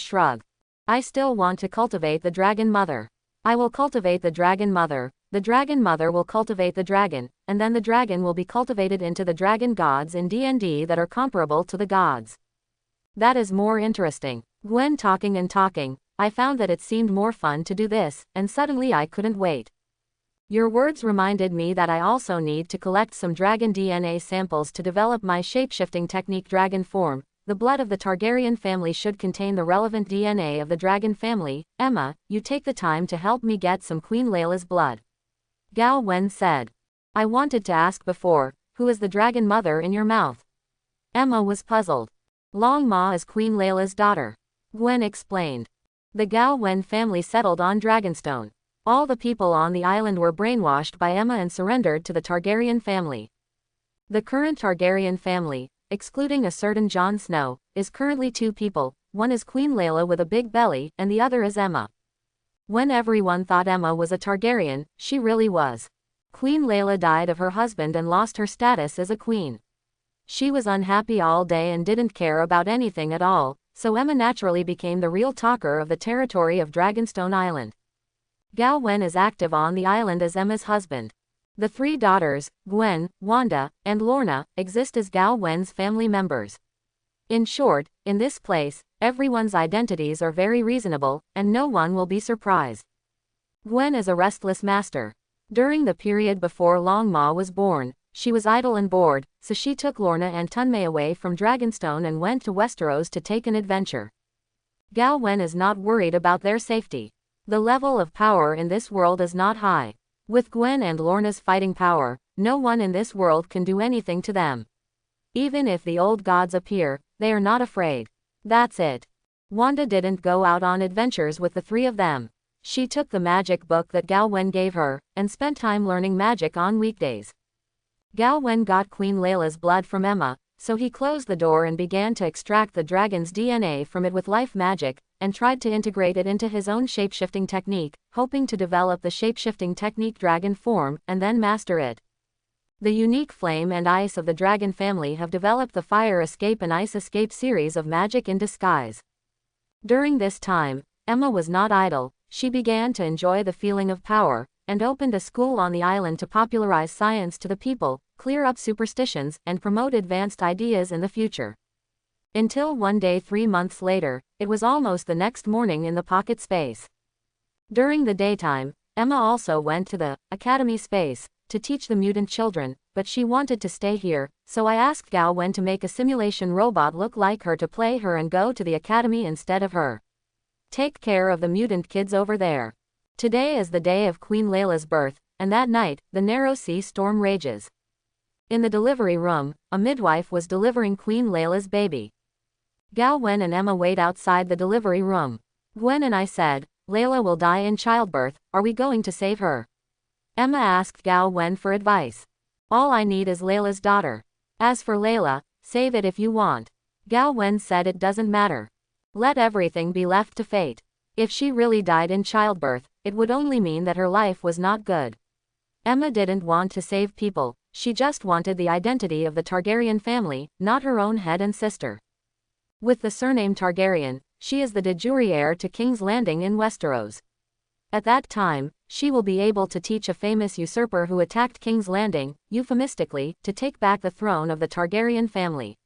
"I still want to cultivate the dragon mother. I will cultivate the dragon mother will cultivate the dragon, and then the dragon will be cultivated into the dragon gods in D&D that are comparable to the gods. That is more interesting." Gwen talking and talking, I found that it seemed more fun to do this, and suddenly I couldn't wait. Your words reminded me that I also need to collect some dragon DNA samples to develop my shapeshifting technique dragon form. The blood of the Targaryen family should contain the relevant DNA of the dragon family. Emma, you take the time to help me get some Queen Layla's blood. Gao Wen said. I wanted to ask before, who is the dragon mother in your mouth? Emma was puzzled. Long Ma is Queen Layla's daughter. Gwen explained. The Gao Wen family settled on Dragonstone. All the people on the island were brainwashed by Emma and surrendered to the Targaryen family. The current Targaryen family, excluding a certain Jon Snow, is currently 2 people. One is Queen Layla with a big belly, and the other is Emma. When everyone thought Emma was a Targaryen, she really was. Queen Layla died of her husband and lost her status as a queen. She was unhappy all day and didn't care about anything at all, so Emma naturally became the real talker of the territory of Dragonstone Island. Gao Wen is active on the island as Emma's husband. The 3 daughters, Gwen, Wanda, and Lorna, exist as Gao Wen's family members. In short, in this place, everyone's identities are very reasonable, and no one will be surprised. Gwen is a restless master. During the period before Long Ma was born, she was idle and bored, so she took Lorna and Tunmei away from Dragonstone and went to Westeros to take an adventure. Gao Wen is not worried about their safety. The level of power in this world is not high. With Gwen and Lorna's fighting power, no one in this world can do anything to them. Even if the old gods appear, they are not afraid. That's it. Wanda didn't go out on adventures with the 3 of them. She took the magic book that Gao Wen gave her, and spent time learning magic on weekdays. Gao Wen got Queen Layla's blood from Emma, so he closed the door and began to extract the dragon's DNA from it with life magic, and tried to integrate it into his own shapeshifting technique, hoping to develop the shapeshifting technique dragon form, and then master it. The unique flame and ice of the dragon family have developed the fire escape and ice escape series of magic in disguise. During this time, Emma was not idle. She began to enjoy the feeling of power, and opened a school on the island to popularize science to the people, clear up superstitions, and promote advanced ideas in the future. Until one day 3 months later, it was almost the next morning in the pocket space. During the daytime, Emma also went to the Academy space to teach the mutant children, but she wanted to stay here, so I asked Gao Wen to make a simulation robot look like her to play her and go to the Academy instead of her. Take care of the mutant kids over there. Today is the day of Queen Layla's birth, and that night, the narrow sea storm rages. In the delivery room, a midwife was delivering Queen Layla's baby. Gao Wen and Emma wait outside the delivery room. Gwen and I said, Layla will die in childbirth, are we going to save her? Emma asked Gao Wen for advice. All I need is Layla's daughter. As for Layla, save it if you want. Gao Wen said it doesn't matter. Let everything be left to fate. If she really died in childbirth, it would only mean that her life was not good. Emma didn't want to save people, she just wanted the identity of the Targaryen family, not her own head and sister. With the surname Targaryen, she is the de jure heir to King's Landing in Westeros. At that time, she will be able to teach a famous usurper who attacked King's Landing, euphemistically, to take back the throne of the Targaryen family.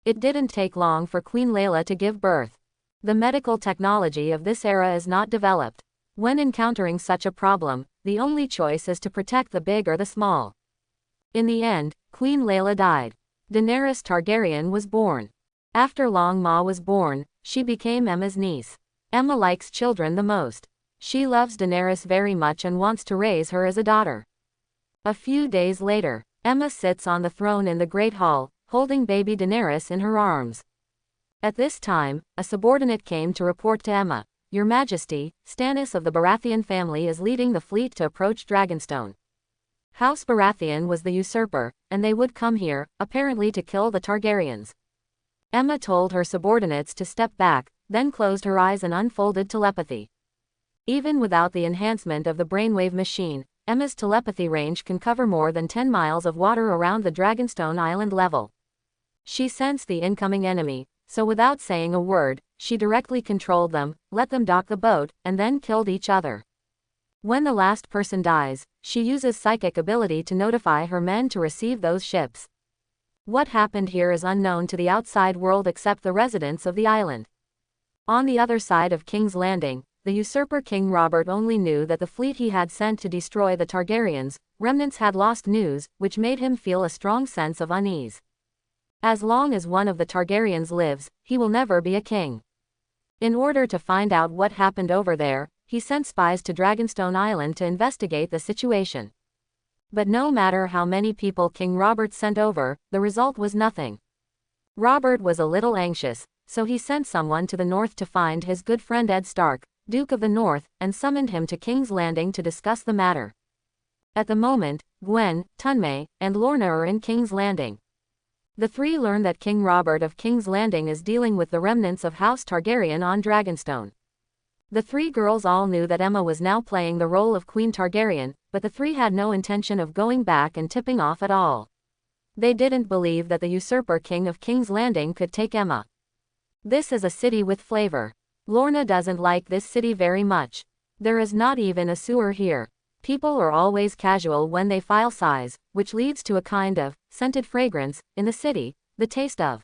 It didn't take long for Queen Layla to give birth. The medical technology of this era is not developed. When encountering such a problem, the only choice is to protect the big or the small. In the end, Queen Layla died. Daenerys Targaryen was born. After Long Ma was born, she became Emma's niece. Emma likes children the most. She loves Daenerys very much and wants to raise her as a daughter. A few days later, Emma sits on the throne in the Great Hall, holding baby Daenerys in her arms. At this time, a subordinate came to report to Emma, "Your Majesty, Stannis of the Baratheon family is leading the fleet to approach Dragonstone. House Baratheon was the usurper, and they would come here, apparently to kill the Targaryens." Emma told her subordinates to step back, then closed her eyes and unfolded telepathy. Even without the enhancement of the brainwave machine, Emma's telepathy range can cover more than 10 miles of water around the Dragonstone Island level. She sensed the incoming enemy, so without saying a word, she directly controlled them, let them dock the boat, and then killed each other. When the last person dies, she uses psychic ability to notify her men to receive those ships. What happened here is unknown to the outside world except the residents of the island. On the other side of King's Landing, the usurper King Robert only knew that the fleet he had sent to destroy the Targaryens, remnants had lost news, which made him feel a strong sense of unease. As long as one of the Targaryens lives, he will never be a king. In order to find out what happened over there, he sent spies to Dragonstone Island to investigate the situation. But no matter how many people King Robert sent over, the result was nothing. Robert was a little anxious, so he sent someone to the north to find his good friend Ed Stark, Duke of the North, and summoned him to King's Landing to discuss the matter. At the moment, Gwen, Tunme, and Lorna are in King's Landing. The three learn that King Robert of King's Landing is dealing with the remnants of House Targaryen on Dragonstone. The three girls all knew that Emma was now playing the role of Queen Targaryen, but the three had no intention of going back and tipping off at all. They didn't believe that the usurper king of King's Landing could take Emma. This is a city with flavor. Lorna doesn't like this city very much. There is not even a sewer here. People are always casual when they file sighs, which leads to a kind of scented fragrance in the city, the taste of.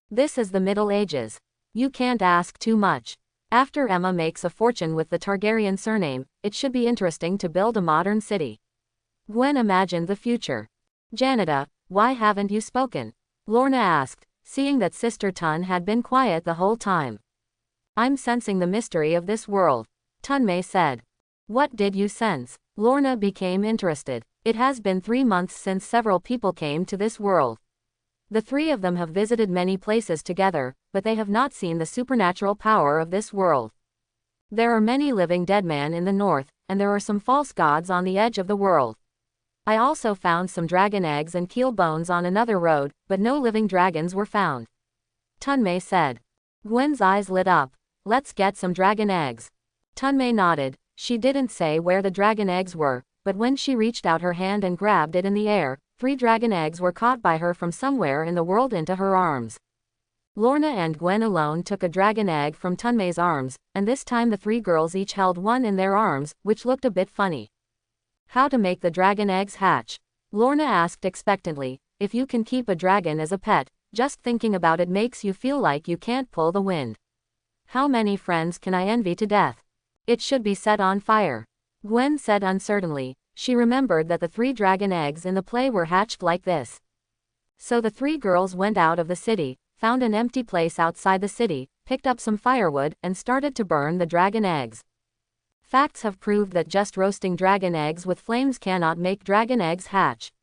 This is the Middle Ages. You can't ask too much. After Emma makes a fortune with the Targaryen surname, it should be interesting to build a modern city. Gwen imagined the future. "Janita, why haven't you spoken?" Lorna asked, seeing that Sister Tun had been quiet the whole time. "I'm sensing the mystery of this world," Tunme said. "What did you sense?" Lorna became interested. "It has been 3 months since several people came to this world. The three of them have visited many places together, but they have not seen the supernatural power of this world. There are many living dead men in the north, and there are some false gods on the edge of the world. I also found some dragon eggs and keel bones on another road, but no living dragons were found," Tunme said. Gwen's eyes lit up. "Let's get some dragon eggs." Tunme nodded. She didn't say where the dragon eggs were, but when she reached out her hand and grabbed it in the air, 3 dragon eggs were caught by her from somewhere in the world into her arms. Lorna and Gwen alone took a dragon egg from Tunme's arms, and this time the 3 girls each held one in their arms, which looked a bit funny. "How to make the dragon eggs hatch?" Lorna asked expectantly. "If you can keep a dragon as a pet, just thinking about it makes you feel like you can't pull the wind. How many friends can I envy to death? It should be set on fire," Gwen said uncertainly. She remembered that the 3 dragon eggs in the play were hatched like this. So the 3 girls went out of the city, found an empty place outside the city, picked up some firewood, and started to burn the dragon eggs. Facts have proved that just roasting dragon eggs with flames cannot make dragon eggs hatch.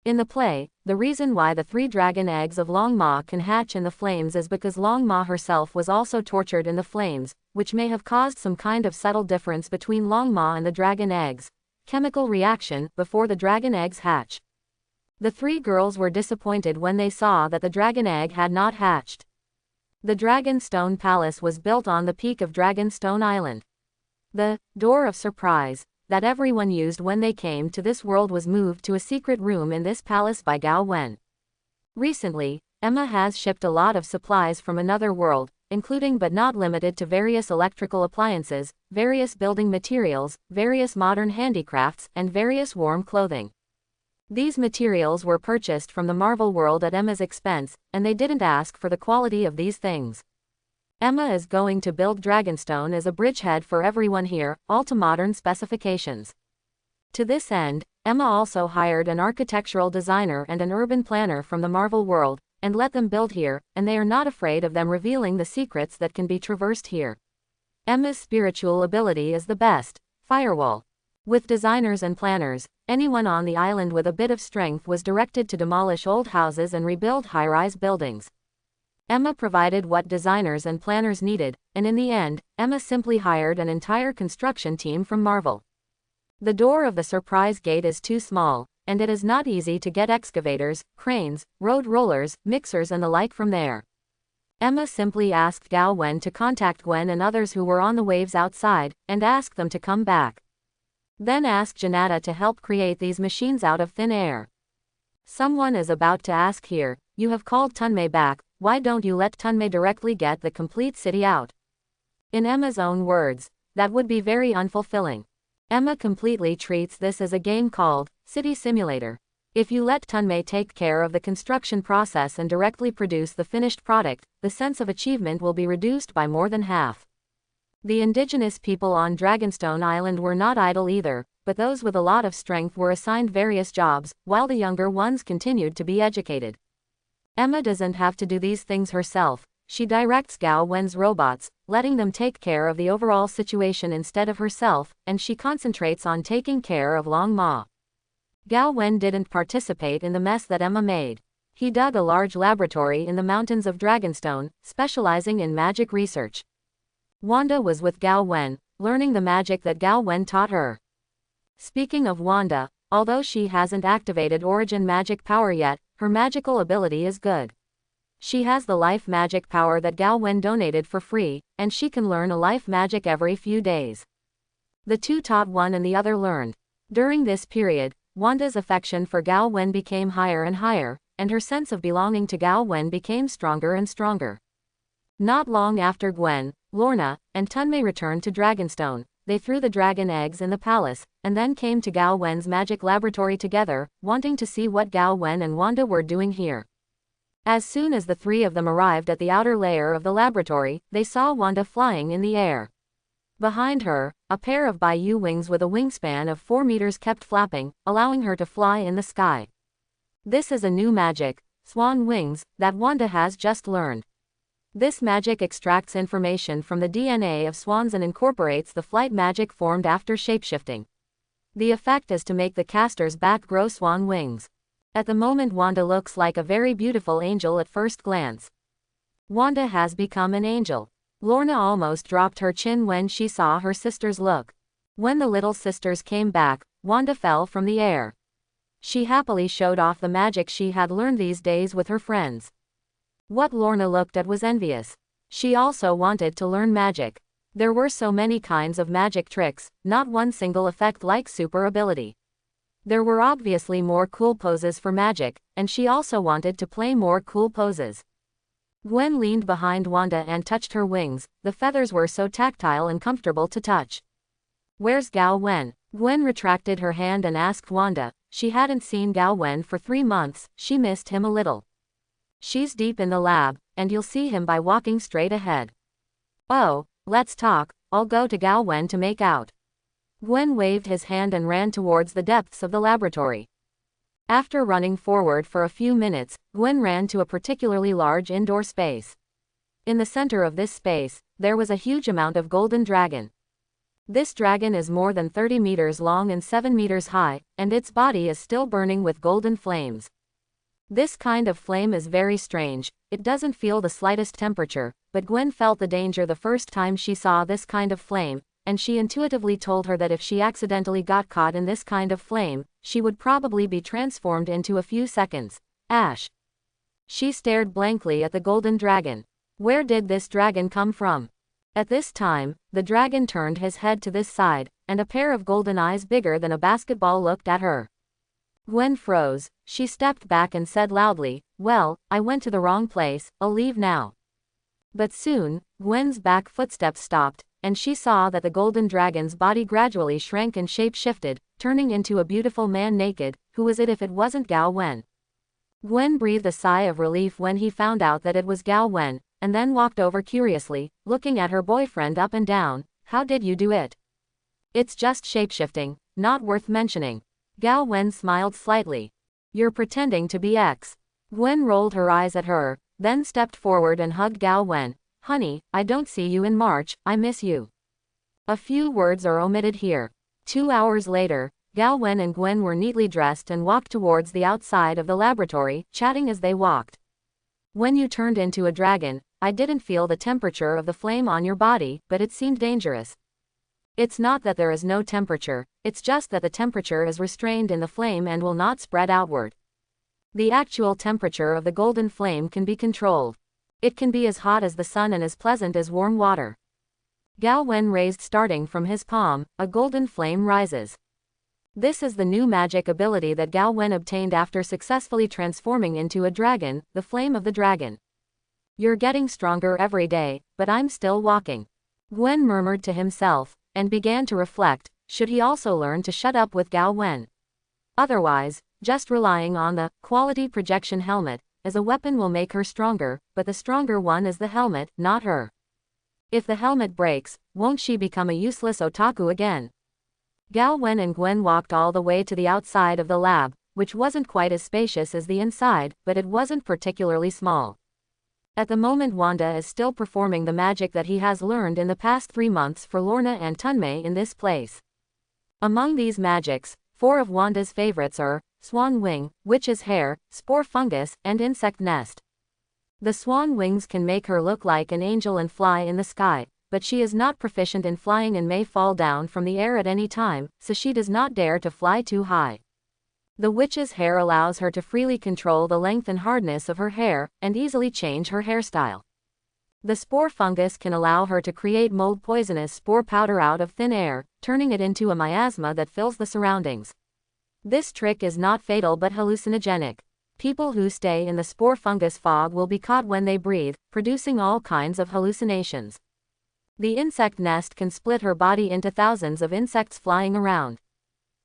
In the play, the reason why the 3 dragon eggs of Long Ma can hatch in the flames is because Long Ma herself was also tortured in the flames, which may have caused some kind of subtle difference between Long Ma and the dragon eggs. Chemical reaction before the dragon eggs hatch. The 3 girls were disappointed when they saw that the dragon egg had not hatched. The Dragonstone Palace was built on the peak of Dragonstone Island. The door of surprise that everyone used when they came to this world was moved to a secret room in this palace by Gao Wen. Recently, Emma has shipped a lot of supplies from another world, including but not limited to various electrical appliances, various building materials, various modern handicrafts, and various warm clothing. These materials were purchased from the Marvel world at Emma's expense, and they didn't ask for the quality of these things. Emma is going to build Dragonstone as a bridgehead for everyone here, all to modern specifications. To this end, Emma also hired an architectural designer and an urban planner from the Marvel world, and let them build here, and they are not afraid of them revealing the secrets that can be traversed here. Emma's spiritual ability is the best. Firewall. With designers and planners, anyone on the island with a bit of strength was directed to demolish old houses and rebuild high-rise buildings. Emma provided what designers and planners needed, and in the end, Emma simply hired an entire construction team from Marvel. The door of the surprise gate is too small, and it is not easy to get excavators, cranes, road rollers, mixers and the like from there. Emma simply asked Gao Wen to contact Gwen and others who were on the waves outside, and ask them to come back. Then ask Janata to help create these machines out of thin air. Someone is about to ask here, you have called Tunmei back, why don't you let Tunmei directly get the complete city out? In Emma's own words, that would be very unfulfilling. Emma completely treats this as a game called City Simulator. If you let Tunmei take care of the construction process and directly produce the finished product, the sense of achievement will be reduced by more than half. The indigenous people on Dragonstone Island were not idle either, but those with a lot of strength were assigned various jobs, while the younger ones continued to be educated. Emma doesn't have to do these things herself, she directs Gao Wen's robots, letting them take care of the overall situation instead of herself, and she concentrates on taking care of Long Ma. Gao Wen didn't participate in the mess that Emma made. He dug a large laboratory in the mountains of Dragonstone, specializing in magic research. Wanda was with Gao Wen, learning the magic that Gao Wen taught her. Speaking of Wanda, although she hasn't activated Origin magic power yet, her magical ability is good. She has the life magic power that Gao Wen donated for free, and she can learn a life magic every few days. The two taught one and the other learned. During this period, Wanda's affection for Gao Wen became higher and higher, and her sense of belonging to Gao Wen became stronger and stronger. Not long after Gwen, Lorna, and Tunmei returned to Dragonstone, they threw the dragon eggs in the palace, and then came to Gao Wen's magic laboratory together, wanting to see what Gao Wen and Wanda were doing here. As soon as the three of them arrived at the outer layer of the laboratory, they saw Wanda flying in the air. Behind her, a pair of Baiyu wings with a wingspan of 4 meters kept flapping, allowing her to fly in the sky. This is a new magic, swan wings, that Wanda has just learned. This magic extracts information from the DNA of swans and incorporates the flight magic formed after shapeshifting. The effect is to make the caster's back grow swan wings. At the moment Wanda looks like a very beautiful angel at first glance. Wanda has become an angel. Lorna almost dropped her chin when she saw her sister's look. When the little sisters came back, Wanda fell from the air. She happily showed off the magic she had learned these days with her friends. What Lorna looked at was envious. She also wanted to learn magic. There were so many kinds of magic tricks, not one single effect like super ability. There were obviously more cool poses for magic, and she also wanted to play more cool poses. Gwen leaned behind Wanda and touched her wings, the feathers were so tactile and comfortable to touch. Where's Gao Wen? Gwen retracted her hand and asked Wanda. She hadn't seen Gao Wen for 3 months, she missed him a little. She's deep in the lab, and you'll see him by walking straight ahead. Oh, let's talk, I'll go to Gao Wen to make out. Gwen waved his hand and ran towards the depths of the laboratory. After running forward for a few minutes, Gwen ran to a particularly large indoor space. In the center of this space, there was a huge amount of golden dragon. This dragon is more than 30 meters long and 7 meters high, and its body is still burning with golden flames. This kind of flame is very strange, it doesn't feel the slightest temperature, but Gwen felt the danger the first time she saw this kind of flame, and she intuitively told her that if she accidentally got caught in this kind of flame, she would probably be transformed into a few seconds. Ash. She stared blankly at the golden dragon. Where did this dragon come from? At this time, the dragon turned his head to this side, and a pair of golden eyes bigger than a basketball looked at her. Gwen froze, she stepped back and said loudly, "Well, I went to the wrong place, I'll leave now." But soon, Gwen's back footsteps stopped, and she saw that the golden dragon's body gradually shrank and shape-shifted, turning into a beautiful man naked. Who was it if it wasn't Gao Wen? Gwen breathed a sigh of relief when he found out that it was Gao Wen, and then walked over curiously, looking at her boyfriend up and down. "How did you do it?" "It's just shapeshifting, not worth mentioning." Gao Wen smiled slightly. "You're pretending to be X." Gwen rolled her eyes at her, then stepped forward and hugged Gao Wen. "Honey, I don't see you in March, I miss you." A few words are omitted here. 2 hours later, Gao Wen and Gwen were neatly dressed and walked towards the outside of the laboratory, chatting as they walked. When you turned into a dragon, I didn't feel the temperature of the flame on your body, but it seemed dangerous. It's not that there is no temperature, it's just that the temperature is restrained in the flame and will not spread outward. The actual temperature of the golden flame can be controlled. It can be as hot as the sun and as pleasant as warm water. Gao Wen raised starting from his palm, a golden flame rises. This is the new magic ability that Gao Wen obtained after successfully transforming into a dragon, the flame of the dragon. You're getting stronger every day, but I'm still walking. Gwen murmured to himself, and began to reflect, should he also learn to shut up with Gao Wen? Otherwise, just relying on the quality projection helmet as a weapon will make her stronger, but the stronger one is the helmet, not her. If the helmet breaks, won't she become a useless otaku again? Gao Wen and Gwen walked all the way to the outside of the lab, which wasn't quite as spacious as the inside, but it wasn't particularly small. At the moment Wanda is still performing the magic that he has learned in the past 3 months for Lorna and Tunmei in this place. Among these magics, 4 of Wanda's favorites are Swan Wing, Witch's Hair, Spore Fungus, and Insect Nest. The swan wings can make her look like an angel and fly in the sky, but she is not proficient in flying and may fall down from the air at any time, so she does not dare to fly too high. The witch's hair allows her to freely control the length and hardness of her hair, and easily change her hairstyle. The spore fungus can allow her to create mold poisonous spore powder out of thin air, turning it into a miasma that fills the surroundings. This trick is not fatal but hallucinogenic. People who stay in the spore fungus fog will be caught when they breathe, producing all kinds of hallucinations. The insect nest can split her body into thousands of insects flying around.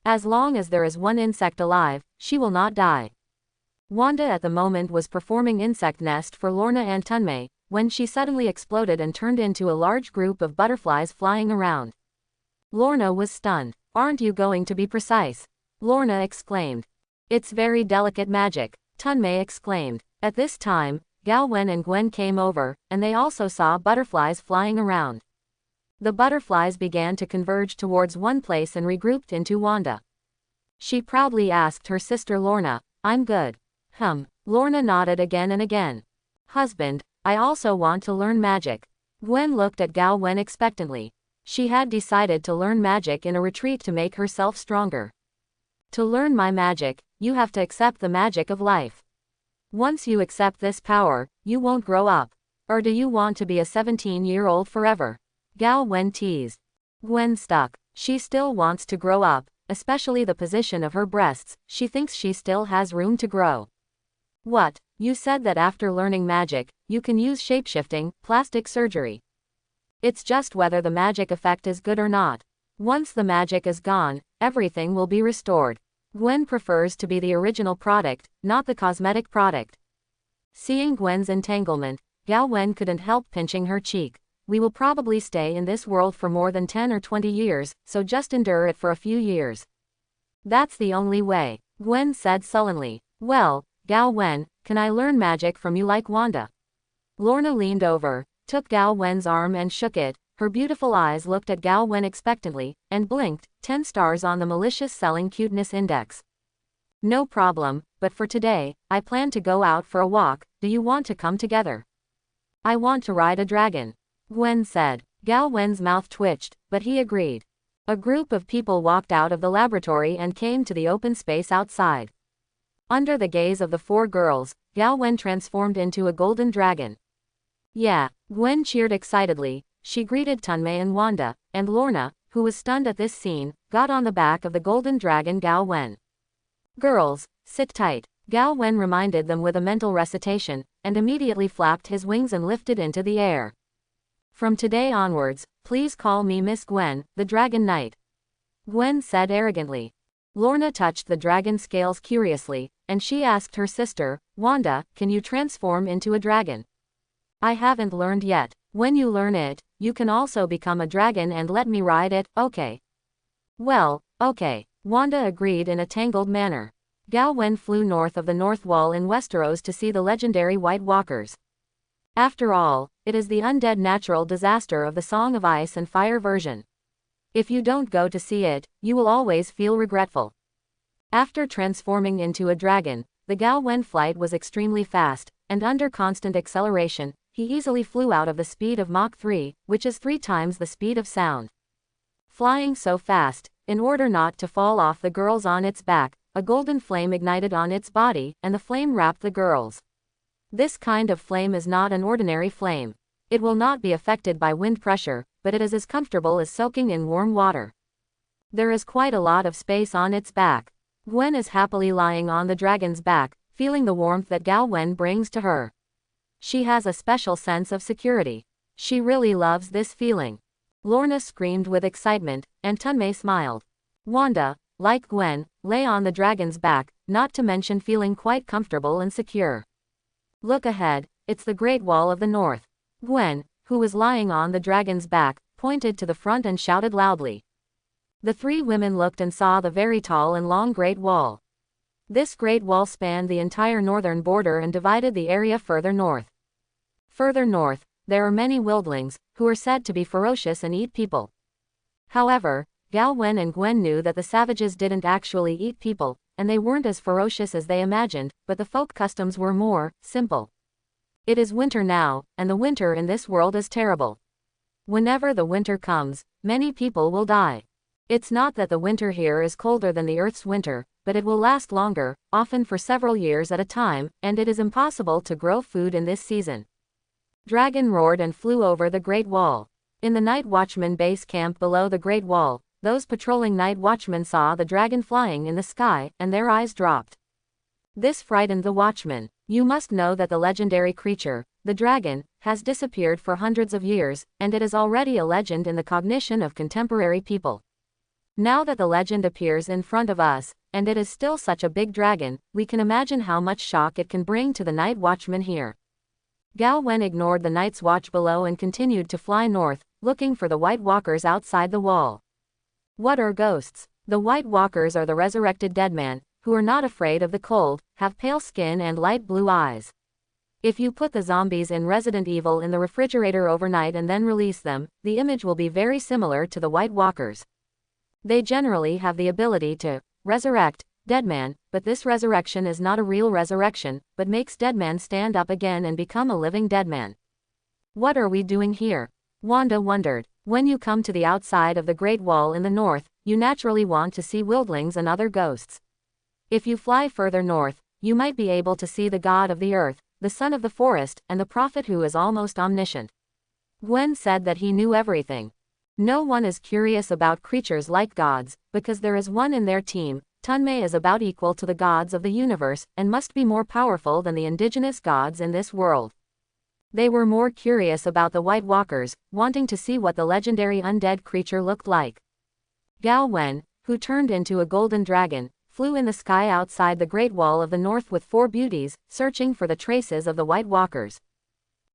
As long as there is one insect alive, she will not die. Wanda at the moment was performing insect nest for Lorna and Tunmei, when she suddenly exploded and turned into a large group of butterflies flying around. Lorna was stunned. "Aren't you going to be precise?" Lorna exclaimed. "It's very delicate magic," Tunmei exclaimed. At this time, Gao Wen and Gwen came over, and they also saw butterflies flying around. The butterflies began to converge towards one place and regrouped into Wanda. She proudly asked her sister Lorna, "I'm good." Lorna nodded again and again. "Husband, I also want to learn magic." Gwen looked at Gao Wen expectantly. She had decided to learn magic in a retreat to make herself stronger. "To learn my magic, you have to accept the magic of life. Once you accept this power, you won't grow up. Or do you want to be a 17-year-old forever?" Gao Wen teased. Gwen stuck. She still wants to grow up, especially the position of her breasts. She thinks she still has room to grow. "What? You said that after learning magic, you can use shapeshifting, plastic surgery. It's just whether the magic effect is good or not. Once the magic is gone, everything will be restored. Gwen prefers to be the original product, not the cosmetic product." Seeing Gwen's entanglement, Gao Wen couldn't help pinching her cheek. "We will probably stay in this world for more than 10 or 20 years, so just endure it for a few years." "That's the only way," Gwen said sullenly. "Well, Gao Wen, can I learn magic from you like Wanda?" Lorna leaned over, took Gao Wen's arm and shook it. Her beautiful eyes looked at Gao Wen expectantly, and blinked, 10 stars on the malicious selling cuteness index. "No problem, but for today, I plan to go out for a walk. Do you want to come together?" "I want to ride a dragon," Gwen said. Gao Wen's mouth twitched, but he agreed. A group of people walked out of the laboratory and came to the open space outside. Under the gaze of the 4 girls, Gao Wen transformed into a golden dragon. "Yeah," Gwen cheered excitedly. She greeted Tunmei and Wanda, and Lorna, who was stunned at this scene, got on the back of the golden dragon Gao Wen. "Girls, sit tight," Gao Wen reminded them with a mental recitation, and immediately flapped his wings and lifted into the air. "From today onwards, please call me Miss Gwen, the Dragon Knight," Gwen said arrogantly. Lorna touched the dragon scales curiously, and she asked her sister, "Wanda, can you transform into a dragon?" "I haven't learned yet. When you learn it, you can also become a dragon and let me ride it, okay?" "Well, okay," Wanda agreed in a tangled manner. Gao Wen flew north of the North Wall in Westeros to see the legendary White Walkers. After all, it is the undead natural disaster of the Song of Ice and Fire version. If you don't go to see it, you will always feel regretful. After transforming into a dragon, the Gao Wen flight was extremely fast, and under constant acceleration, he easily flew out of the speed of Mach 3, which is 3 times the speed of sound. Flying so fast, in order not to fall off the girls on its back, a golden flame ignited on its body, and the flame wrapped the girls. This kind of flame is not an ordinary flame. It will not be affected by wind pressure, but it is as comfortable as soaking in warm water. There is quite a lot of space on its back. Gwen is happily lying on the dragon's back, feeling the warmth that Gao Wen brings to her. She has a special sense of security. She really loves this feeling. Lorna screamed with excitement, and Tunmei smiled. Wanda, like Gwen, lay on the dragon's back, not to mention feeling quite comfortable and secure. Look ahead, it's the Great Wall of the North. Gwen, who was lying on the dragon's back, pointed to the front and shouted loudly. The 3 women looked and saw the very tall and long Great Wall. This Great Wall spanned the entire northern border and divided the area further north. Further north, there are many wildlings, who are said to be ferocious and eat people. However, Gao Wen and Gwen knew that the savages didn't actually eat people, and they weren't as ferocious as they imagined, but the folk customs were more simple. It is winter now, and the winter in this world is terrible. Whenever the winter comes, many people will die. It's not that the winter here is colder than the Earth's winter, but it will last longer, often for several years at a time, and it is impossible to grow food in this season. Dragon roared and flew over the Great Wall. In the night watchman base camp below the Great Wall, those patrolling night watchmen saw the dragon flying in the sky, and their eyes dropped. This frightened the watchmen. You must know that the legendary creature, the dragon, has disappeared for hundreds of years, and it is already a legend in the cognition of contemporary people. Now that the legend appears in front of us, and it is still such a big dragon, we can imagine how much shock it can bring to the night watchmen here. Gao Wen ignored the night's watch below and continued to fly north, looking for the White Walkers outside the wall. What are ghosts? The White Walkers are the resurrected dead men, who are not afraid of the cold, have pale skin and light blue eyes. If you put the zombies in Resident Evil in the refrigerator overnight and then release them, the image will be very similar to the White Walkers. They generally have the ability to resurrect dead man, but this resurrection is not a real resurrection, but makes dead man stand up again and become a living dead man. What are we doing here? Wanda wondered. When you come to the outside of the Great Wall in the north, you naturally want to see wildlings and other ghosts. If you fly further north, you might be able to see the god of the earth, the son of the forest, and the prophet who is almost omniscient. Gwen said that he knew everything. No one is curious about creatures like gods, because there is one in their team. Tunmei is about equal to the gods of the universe, and must be more powerful than the indigenous gods in this world. They were more curious about the White Walkers, wanting to see what the legendary undead creature looked like. Gao Wen, who turned into a golden dragon, flew in the sky outside the Great Wall of the North with 4 beauties, searching for the traces of the White Walkers.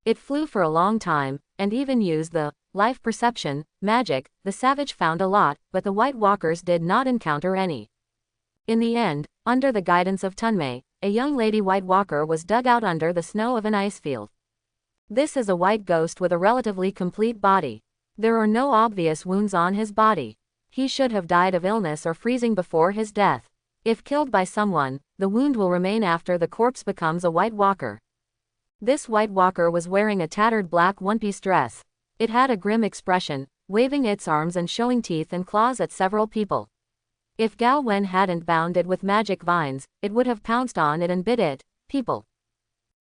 It flew for a long time, and even used the life perception magic. The savage found a lot, but the White Walkers did not encounter any. In the end, under the guidance of Tunmei, a young lady White Walker was dug out under the snow of an ice field. This is a white ghost with a relatively complete body. There are no obvious wounds on his body. He should have died of illness or freezing before his death. If killed by someone, the wound will remain after the corpse becomes a White Walker. This White Walker was wearing a tattered black one-piece dress. It had a grim expression, waving its arms and showing teeth and claws at several people. If Gao Wen hadn't bound it with magic vines, it would have pounced on it and bit it. People.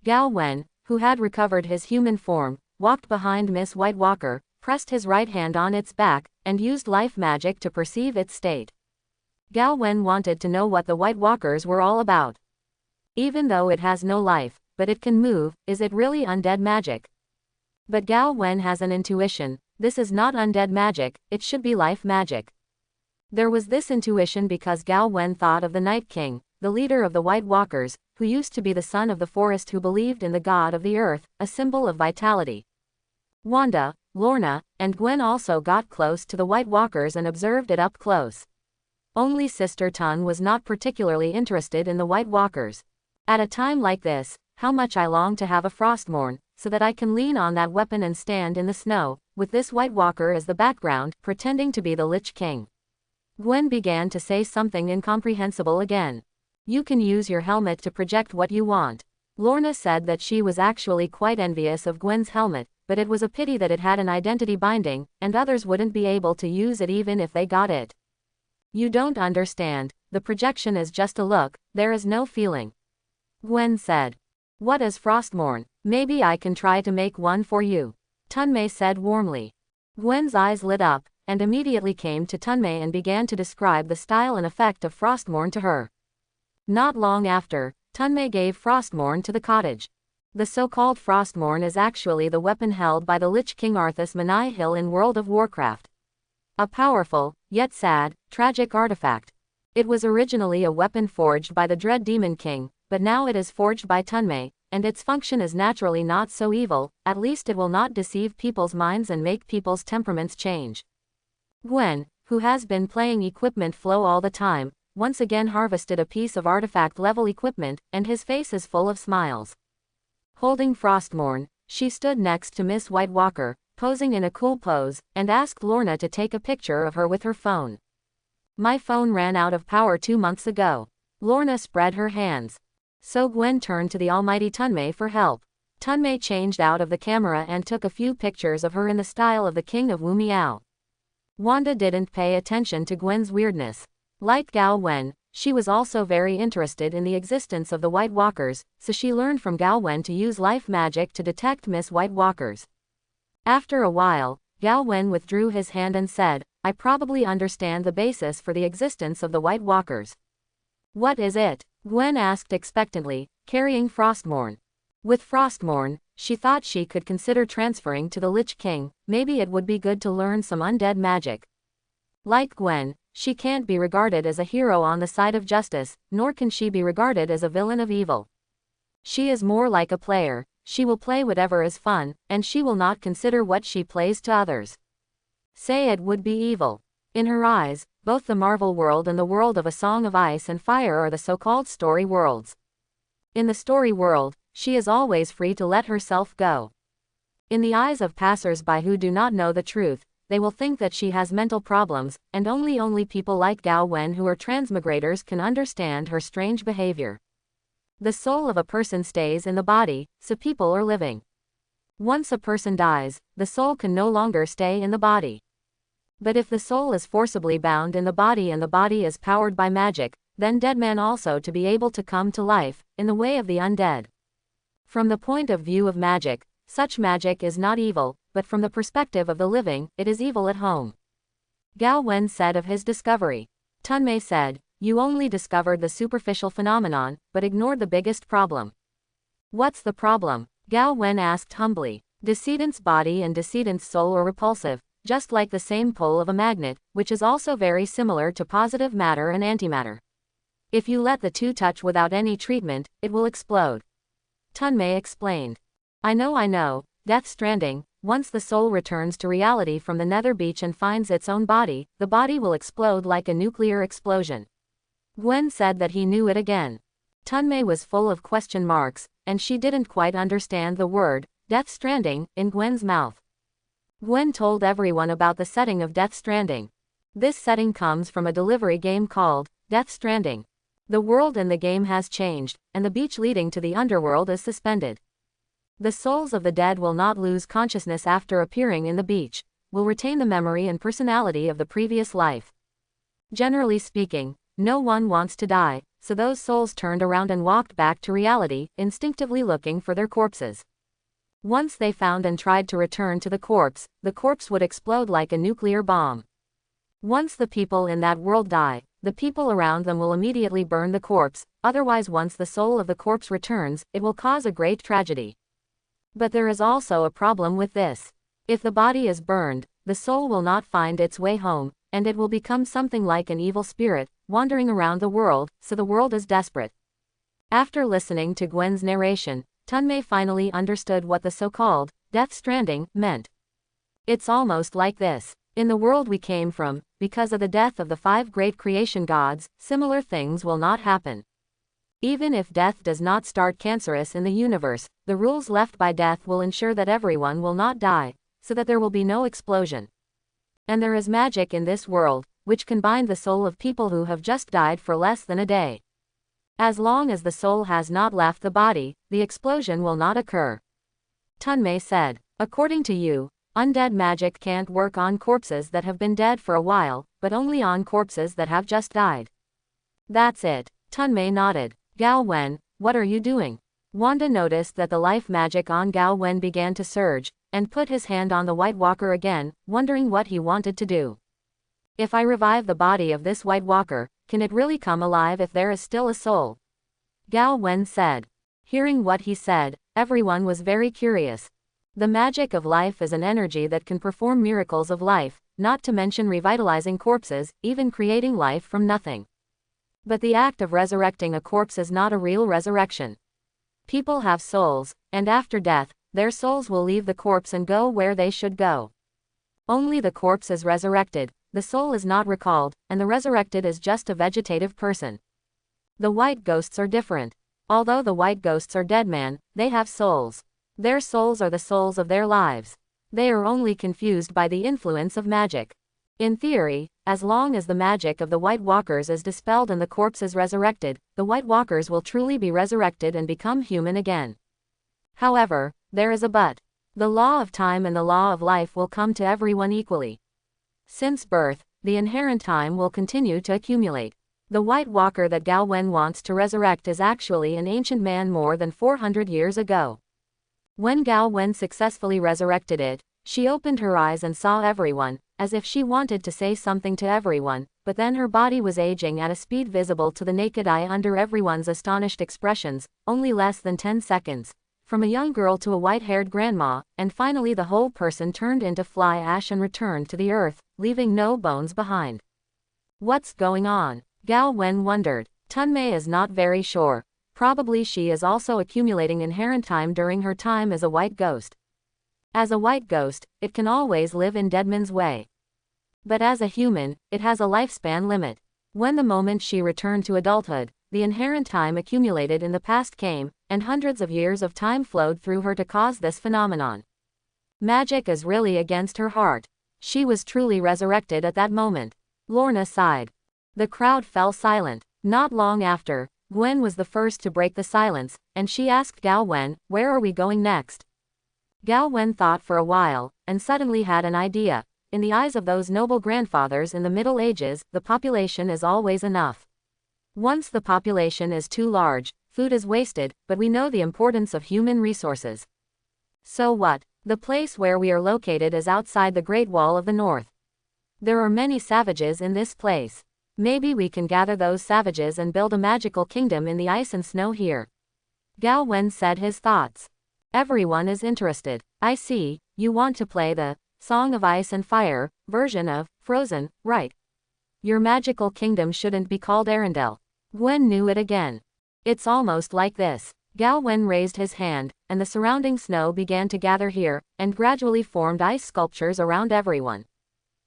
Gao Wen, who had recovered his human form, walked behind Miss White Walker, pressed his right hand on its back, and used life magic to perceive its state. Gao Wen wanted to know what the White Walkers were all about. Even though it has no life, but it can move, is it really undead magic? But Gao Wen has an intuition. This is not undead magic, it should be life magic. There was this intuition because Gao Wen thought of the Night King, the leader of the White Walkers, who used to be the son of the forest who believed in the god of the earth, a symbol of vitality. Wanda, Lorna, and Gwen also got close to the White Walkers and observed it up close. Only Sister Tun was not particularly interested in the White Walkers. At a time like this, How much I long to have a Frostmourne, so that I can lean on that weapon and stand in the snow, with this White Walker as the background, pretending to be the Lich King. Gwen began to say something incomprehensible again. You can use your helmet to project what you want. Lorna said that she was actually quite envious of Gwen's helmet, but it was a pity that it had an identity binding, and others wouldn't be able to use it even if they got it. You don't understand, the projection is just a look, there is no feeling. Gwen said. What is Frostmourne? Maybe I can try to make one for you. Tunmei said warmly. Gwen's eyes lit up, and immediately came to Tunmei and began to describe the style and effect of Frostmourne to her. Not long after, Tunmei gave Frostmourne to the cottage. The so-called Frostmourne is actually the weapon held by the Lich King Arthas Menai in World of Warcraft. A powerful, yet sad, tragic artifact. It was originally a weapon forged by the Dread Demon King, but now it is forged by Tunmei, and its function is naturally not so evil, at least it will not deceive people's minds and make people's temperaments change. Gwen, who has been playing equipment flow all the time, once again harvested a piece of artifact-level equipment, and his face is full of smiles. Holding Frostmourne, she stood next to Miss White Walker, posing in a cool pose, and asked Lorna to take a picture of her with her phone. My phone ran out of power 2 months ago. Lorna spread her hands. So Gwen turned to the almighty Tunmei for help. Tunmei changed out of the camera and took a few pictures of her in the style of the King of Wu Miao. Wanda didn't pay attention to Gwen's weirdness. Like Gao Wen, she was also very interested in the existence of the White Walkers, so she learned from Gao Wen to use life magic to detect Miss White Walkers. After a while, Gao Wen withdrew his hand and said, I probably understand the basis for the existence of the White Walkers. What is it? Gwen asked expectantly, carrying Frostmourne. With Frostmourne, she thought she could consider transferring to the Lich King, maybe it would be good to learn some undead magic. Like Gwen, she can't be regarded as a hero on the side of justice, nor can she be regarded as a villain of evil. She is more like a player, she will play whatever is fun, and she will not consider what she plays to others. Say it would be evil. In her eyes, both the Marvel world and the world of A Song of Ice and Fire are the so-called story worlds. In the story world, she is always free to let herself go. In the eyes of passers-by who do not know the truth, they will think that she has mental problems, and only people like Gao Wen who are transmigrators can understand her strange behavior. The soul of a person stays in the body, so people are living. Once a person dies, the soul can no longer stay in the body. But if the soul is forcibly bound in the body and the body is powered by magic, then dead man also to be able to come to life, in the way of the undead. From the point of view of magic, such magic is not evil, but from the perspective of the living, it is evil at home. Gao Wen said of his discovery. Tunmei said, you only discovered the superficial phenomenon, but ignored the biggest problem. What's the problem? Gao Wen asked humbly. Decedent's body and decedent's soul are repulsive, just like the same pole of a magnet, which is also very similar to positive matter and antimatter. If you let the two touch without any treatment, it will explode. Tunmei explained. I know, Death Stranding, once the soul returns to reality from the nether beach and finds its own body, the body will explode like a nuclear explosion. Gwen said that he knew it again. Tunmei was full of question marks, and she didn't quite understand the word, Death Stranding, in Gwen's mouth. Gwen told everyone about the setting of Death Stranding. This setting comes from a delivery game called Death Stranding. The world in the game has changed, and the beach leading to the underworld is suspended. The souls of the dead will not lose consciousness after appearing in the beach, will retain the memory and personality of the previous life. Generally speaking, no one wants to die, so those souls turned around and walked back to reality, instinctively looking for their corpses. Once they found and tried to return to the corpse would explode like a nuclear bomb. Once the people in that world die, the people around them will immediately burn the corpse, otherwise once the soul of the corpse returns, it will cause a great tragedy. But there is also a problem with this. If the body is burned, the soul will not find its way home, and it will become something like an evil spirit, wandering around the world, so the world is desperate. After listening to Gwen's narration, Tunmei finally understood what the so-called Death Stranding meant. It's almost like this. In the world we came from, because of the death of the 5 great creation gods, similar things will not happen. Even if death does not start cancerous in the universe, the rules left by death will ensure that everyone will not die, so that there will be no explosion. And there is magic in this world, which can bind the soul of people who have just died for less than a day. As long as the soul has not left the body, the explosion will not occur. Tunmei said, according to you, undead magic can't work on corpses that have been dead for a while, but only on corpses that have just died. That's it. Tunmei nodded. Gao Wen, what are you doing? Wanda noticed that the life magic on Gao Wen began to surge, and put his hand on the White Walker again, wondering what he wanted to do. If I revive the body of this White Walker, can it really come alive if there is still a soul? Gao Wen said. Hearing what he said, everyone was very curious. The magic of life is an energy that can perform miracles of life, not to mention revitalizing corpses, even creating life from nothing. But the act of resurrecting a corpse is not a real resurrection. People have souls, and after death, their souls will leave the corpse and go where they should go. Only the corpse is resurrected, the soul is not recalled, and the resurrected is just a vegetative person. The white ghosts are different. Although the white ghosts are dead men, they have souls. Their souls are the souls of their lives. They are only confused by the influence of magic. In theory, as long as the magic of the White Walkers is dispelled and the corpse is resurrected, the White Walkers will truly be resurrected and become human again. However, there is a but. The law of time and the law of life will come to everyone equally. Since birth, the inherent time will continue to accumulate. The White Walker that Gao Wen wants to resurrect is actually an ancient man more than 400 years ago. When Gao Wen successfully resurrected it, she opened her eyes and saw everyone, as if she wanted to say something to everyone, but then her body was aging at a speed visible to the naked eye under everyone's astonished expressions, only less than 10 seconds. From a young girl to a white-haired grandma, and finally the whole person turned into fly ash and returned to the earth, leaving no bones behind. What's going on? Gao Wen wondered. Tunmei is not very sure. Probably she is also accumulating inherent time during her time as a white ghost. As a white ghost, it can always live in Deadman's way. But as a human, it has a lifespan limit. When the moment she returned to adulthood, the inherent time accumulated in the past came, and hundreds of years of time flowed through her to cause this phenomenon. Magic is really against her heart. She was truly resurrected at that moment. Lorna sighed. The crowd fell silent. Not long after, Gwen was the first to break the silence, and she asked Gao Wen, "Where are we going next?" Gao Wen thought for a while, and suddenly had an idea. In the eyes of those noble grandfathers in the Middle Ages, the population is always enough. Once the population is too large, food is wasted, but we know the importance of human resources. So what? The place where we are located is outside the Great Wall of the North. There are many savages in this place. Maybe we can gather those savages and build a magical kingdom in the ice and snow here. Gao Wen said his thoughts. Everyone is interested. I see, you want to play the Song of Ice and Fire version of Frozen, right? Your magical kingdom shouldn't be called Arendelle. Gwen knew it again. It's almost like this. Gao Wen raised his hand, and the surrounding snow began to gather here, and gradually formed ice sculptures around everyone.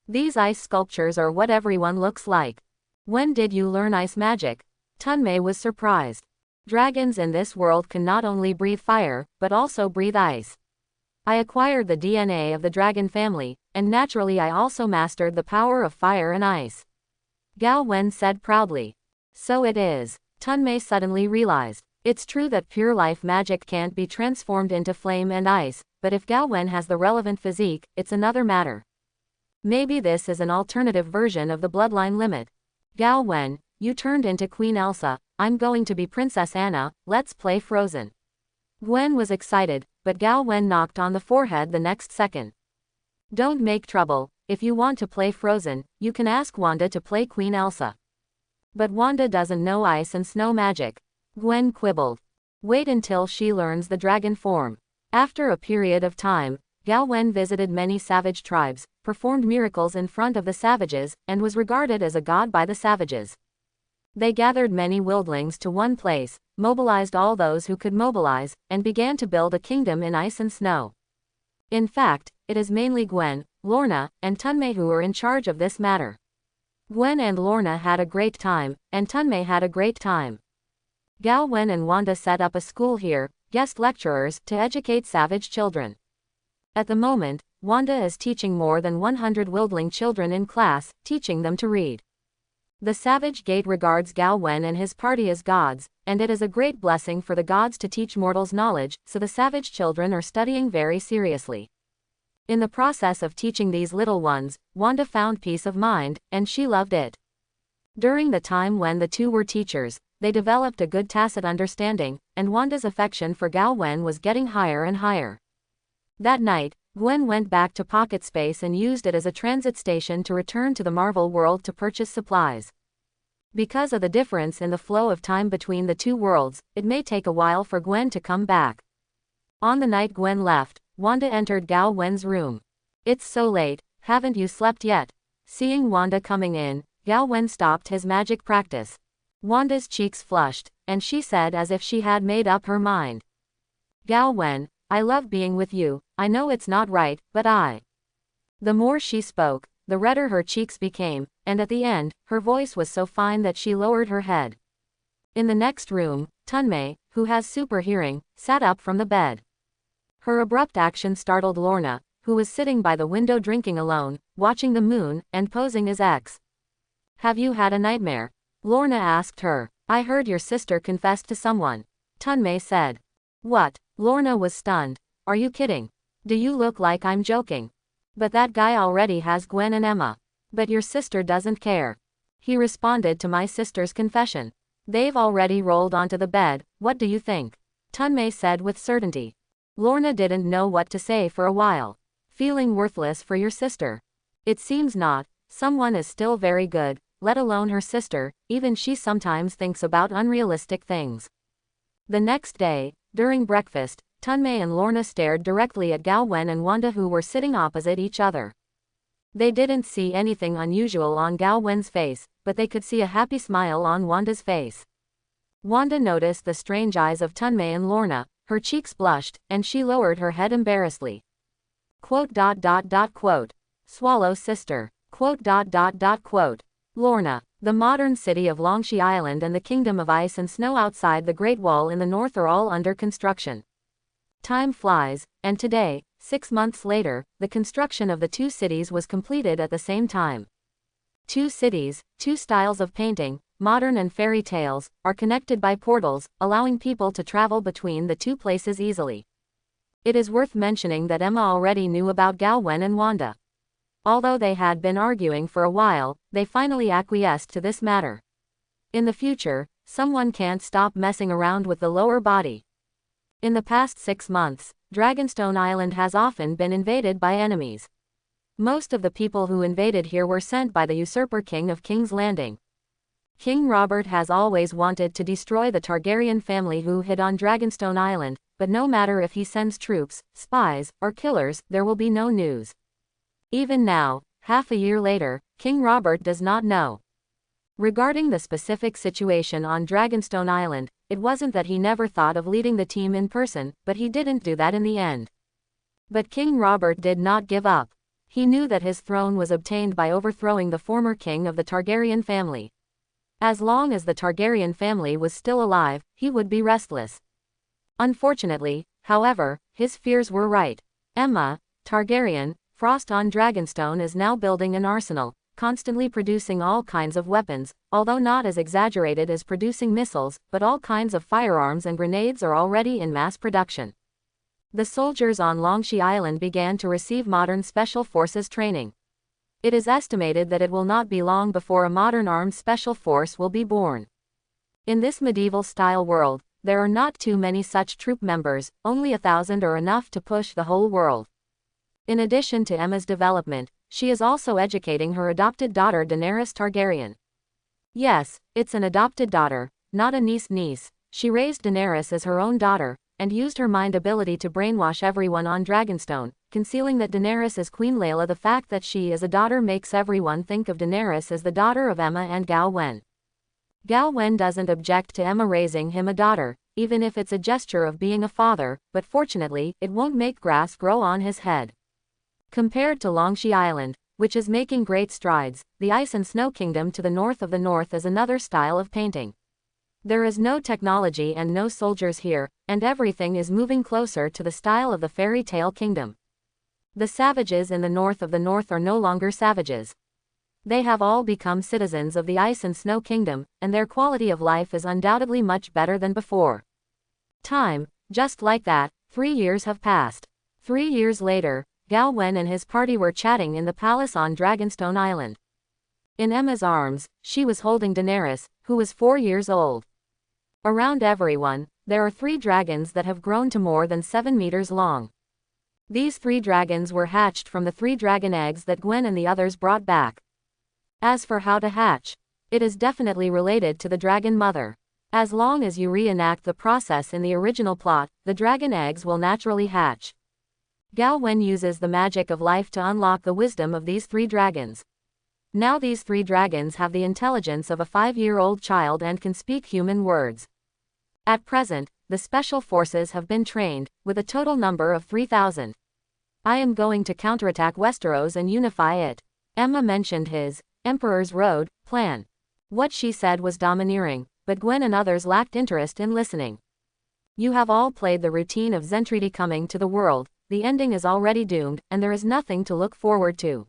These ice sculptures are what everyone looks like. When did you learn ice magic? Tunmei was surprised. Dragons in this world can not only breathe fire, but also breathe ice. I acquired the DNA of the dragon family, and naturally I also mastered the power of fire and ice. Gao Wen said proudly. So it is. Tunmei suddenly realized. It's true that pure life magic can't be transformed into flame and ice, but if Gao Wen has the relevant physique, it's another matter. Maybe this is an alternative version of the bloodline limit. Gao Wen, you turned into Queen Elsa, I'm going to be Princess Anna, let's play Frozen. Gwen was excited, but Gao Wen knocked on the forehead the next second. Don't make trouble, if you want to play Frozen, you can ask Wanda to play Queen Elsa. But Wanda doesn't know ice and snow magic. Gwen quibbled. Wait until she learns the dragon form. After a period of time, Gao Wen visited many savage tribes, performed miracles in front of the savages, and was regarded as a god by the savages. They gathered many wildlings to one place, mobilized all those who could mobilize, and began to build a kingdom in ice and snow. In fact, it is mainly Gwen, Lorna, and Tunmei who are in charge of this matter. Gwen and Lorna had a great time, and Tunmei had a great time. Gao Wen and Wanda set up a school here, guest lecturers, to educate savage children. At the moment, Wanda is teaching more than 100 wildling children in class, teaching them to read. The Savage Gate regards Gao Wen and his party as gods, and it is a great blessing for the gods to teach mortals knowledge, so the savage children are studying very seriously. In the process of teaching these little ones, Wanda found peace of mind, and she loved it. During the time when the two were teachers, they developed a good tacit understanding, and Wanda's affection for Gao Wen was getting higher and higher. That night, Gwen went back to Pocket Space and used it as a transit station to return to the Marvel world to purchase supplies. Because of the difference in the flow of time between the two worlds, it may take a while for Gwen to come back. On the night Gwen left, Wanda entered Gao Wen's room. "It's so late, haven't you slept yet?" Seeing Wanda coming in, Gao Wen stopped his magic practice. Wanda's cheeks flushed, and she said as if she had made up her mind. "Gao Wen, I love being with you, I know it's not right, but I." The more she spoke, the redder her cheeks became, and at the end, her voice was so fine that she lowered her head. In the next room, Tunmei, who has super hearing, sat up from the bed. Her abrupt action startled Lorna, who was sitting by the window drinking alone, watching the moon, and posing as X. "Have you had a nightmare?" Lorna asked her. "I heard your sister confessed to someone," Tunmei said. "What?" Lorna was stunned. "Are you kidding? Do you look like I'm joking? But that guy already has Gwen and Emma. But your sister doesn't care. He responded to my sister's confession. They've already rolled onto the bed, what do you think?" Tunmei said with certainty. Lorna didn't know what to say for a while. "Feeling worthless for your sister?" "It seems not. Someone is still very good, let alone her sister, even she sometimes thinks about unrealistic things." The next day, during breakfast, Tunmei and Lorna stared directly at Gao Wen and Wanda, who were sitting opposite each other. They didn't see anything unusual on Gao Wen's face, but they could see a happy smile on Wanda's face. Wanda noticed the strange eyes of Tunmei and Lorna, her cheeks blushed, and she lowered her head embarrassedly. Swallow sister. Lorna. The modern city of Longxi Island and the Kingdom of Ice and Snow outside the Great Wall in the north are all under construction. Time flies, and today, 6 months later, the construction of the two cities was completed at the same time. Two cities, two styles of painting, modern and fairy tales, are connected by portals, allowing people to travel between the two places easily. It is worth mentioning that Emma already knew about Gao Wen and Wanda. Although they had been arguing for a while, they finally acquiesced to this matter. In the future, someone can't stop messing around with the lower body. In the past 6 months, Dragonstone Island has often been invaded by enemies. Most of the people who invaded here were sent by the usurper king of King's Landing. King Robert has always wanted to destroy the Targaryen family who hid on Dragonstone Island, but no matter if he sends troops, spies, or killers, there will be no news. Even now, half a year later, King Robert does not know. Regarding the specific situation on Dragonstone Island, it wasn't that he never thought of leading the team in person, but he didn't do that in the end. But King Robert did not give up. He knew that his throne was obtained by overthrowing the former king of the Targaryen family. As long as the Targaryen family was still alive, he would be restless. Unfortunately, however, his fears were right. Emma, Targaryen, Frost on Dragonstone is now building an arsenal, constantly producing all kinds of weapons, although not as exaggerated as producing missiles, but all kinds of firearms and grenades are already in mass production. The soldiers on Longxi Island began to receive modern special forces training. It is estimated that it will not be long before a modern armed special force will be born. In this medieval-style world, there are not too many such troop members, only 1,000 are enough to push the whole world. In addition to Emma's development, she is also educating her adopted daughter Daenerys Targaryen. Yes, it's an adopted daughter, not a niece. She raised Daenerys as her own daughter, and used her mind ability to brainwash everyone on Dragonstone, concealing that Daenerys is Queen Layla. The fact that she is a daughter makes everyone think of Daenerys as the daughter of Emma and Gao Wen. Gao Wen doesn't object to Emma raising him a daughter, even if it's a gesture of being a father, but fortunately, it won't make grass grow on his head. Compared to Longxi Island, which is making great strides, the Ice and Snow Kingdom to the north is another style of painting. There is no technology and no soldiers here, and everything is moving closer to the style of the fairy tale kingdom. The savages in the north of the north are no longer savages. They have all become citizens of the ice and snow kingdom, and their quality of life is undoubtedly much better than before. Time, just like that, 3 years have passed. 3 years later, Gao Wen and his party were chatting in the palace on Dragonstone Island. In Emma's arms, she was holding Daenerys, who was 4 years old. Around everyone, there are 3 dragons that have grown to more than 7 meters long. These 3 dragons were hatched from the 3 dragon eggs that Gwen and the others brought back. As for how to hatch, it is definitely related to the dragon mother. As long as you reenact the process in the original plot, the dragon eggs will naturally hatch. Gao Wen uses the magic of life to unlock the wisdom of these 3 dragons. Now these 3 dragons have the intelligence of a 5-year-old child and can speak human words. At present, the special forces have been trained, with a total number of 3,000. I am going to counterattack Westeros and unify it. Emma mentioned his Emperor's Road plan. What she said was domineering, but Gwen and others lacked interest in listening. You have all played the routine of Zentradi coming to the world, the ending is already doomed, and there is nothing to look forward to.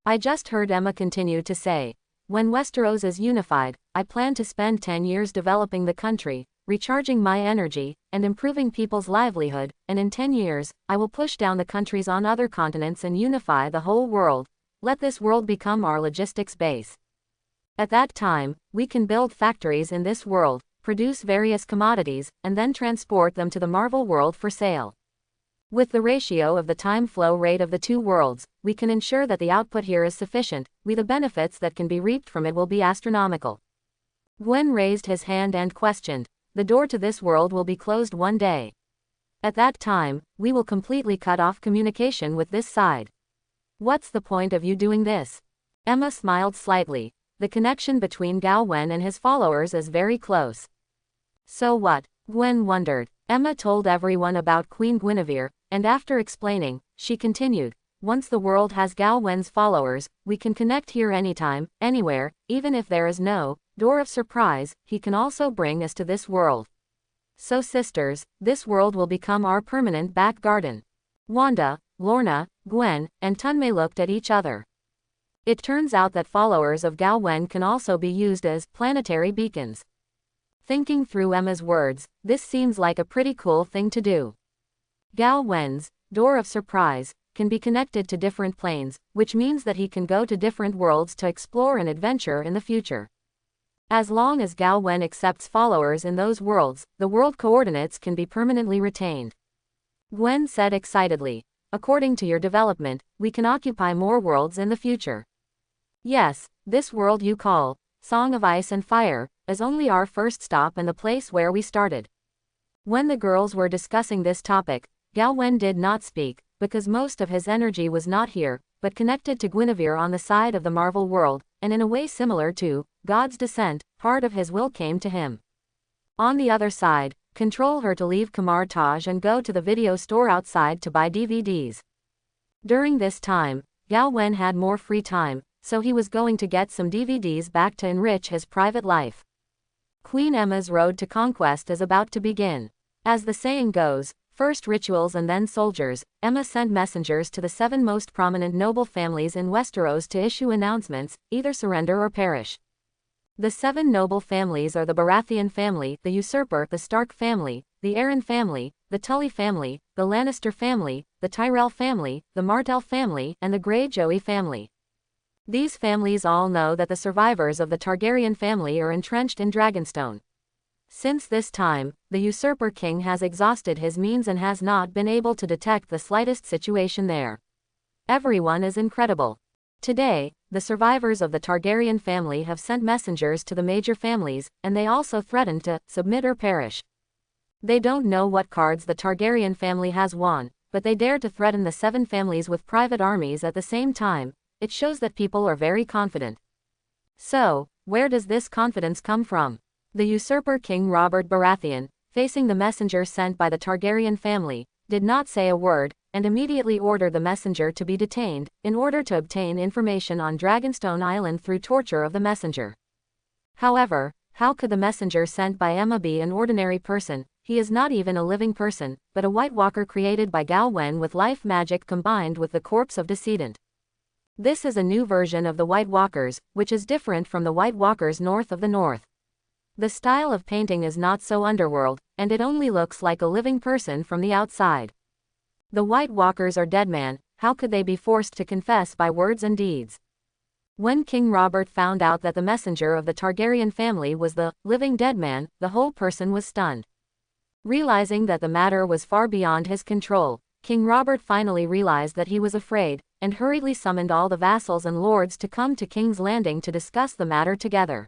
I just heard Emma continue to say, when Westeros is unified, I plan to spend 10 years developing the country, recharging my energy, and improving people's livelihood, and in 10 years, I will push down the countries on other continents and unify the whole world. Let this world become our logistics base. At that time, we can build factories in this world, produce various commodities, and then transport them to the Marvel world for sale. With the ratio of the time flow rate of the 2 worlds, we can ensure that the output here is sufficient, the benefits that can be reaped from it will be astronomical. Gwen raised his hand and questioned, the door to this world will be closed one day. At that time, we will completely cut off communication with this side. What's the point of you doing this? Emma smiled slightly. The connection between Gao Wen and his followers is very close. So what? Gwen wondered. Emma told everyone about Queen Guinevere, and after explaining, she continued, once the world has Gao Wen's followers, we can connect here anytime, anywhere, even if there is no door of surprise, he can also bring us to this world. So sisters, this world will become our permanent back garden. Wanda, Lorna, Gwen, and Tunmei looked at each other. It turns out that followers of Gao Wen can also be used as planetary beacons. Thinking through Emma's words, this seems like a pretty cool thing to do. Gao Wen's door of surprise can be connected to different planes, which means that he can go to different worlds to explore and adventure in the future. As long as Gao Wen accepts followers in those worlds, the world coordinates can be permanently retained. Gwen said excitedly, according to your development, we can occupy more worlds in the future. Yes, this world you call Song of Ice and Fire is only our first stop and the place where we started. When the girls were discussing this topic, Gao Wen did not speak, because most of his energy was not here, but connected to Guinevere on the side of the Marvel world, and in a way similar to God's descent, part of his will came to him. On the other side, control her to leave Kamar Taj and go to the video store outside to buy DVDs. During this time, Gao Wen had more free time, so he was going to get some DVDs back to enrich his private life. Queen Emma's road to conquest is about to begin. As the saying goes, first rituals and then soldiers, Emma sent messengers to the 7 most prominent noble families in Westeros to issue announcements, either surrender or perish. The 7 noble families are the Baratheon family, the Usurper, the Stark family, the Arryn family, the Tully family, the Lannister family, the Tyrell family, the Martell family, and the Greyjoy family. These families all know that the survivors of the Targaryen family are entrenched in Dragonstone. Since this time, the usurper king has exhausted his means and has not been able to detect the slightest situation there. Everyone is incredible. Today, the survivors of the Targaryen family have sent messengers to the major families, and they also threaten to submit or perish. They don't know what cards the Targaryen family has won, but they dare to threaten the 7 families with private armies at the same time. It shows that people are very confident. So, where does this confidence come from? The usurper King Robert Baratheon, facing the messenger sent by the Targaryen family, did not say a word, and immediately ordered the messenger to be detained, in order to obtain information on Dragonstone Island through torture of the messenger. However, How could the messenger sent by Emma be an ordinary person? He is not even a living person, but a White Walker created by Gao Wen with life magic combined with the corpse of decedent. This is a new version of the White Walkers, which is different from the White Walkers north of the north. The style of painting is not so underworld, and it only looks like a living person from the outside. The White Walkers are dead men. How could they be forced to confess by words and deeds? When King Robert found out that the messenger of the Targaryen family was the living dead man, the whole person was stunned. Realizing that the matter was far beyond his control, King Robert finally realized that he was afraid, and hurriedly summoned all the vassals and lords to come to King's Landing to discuss the matter together.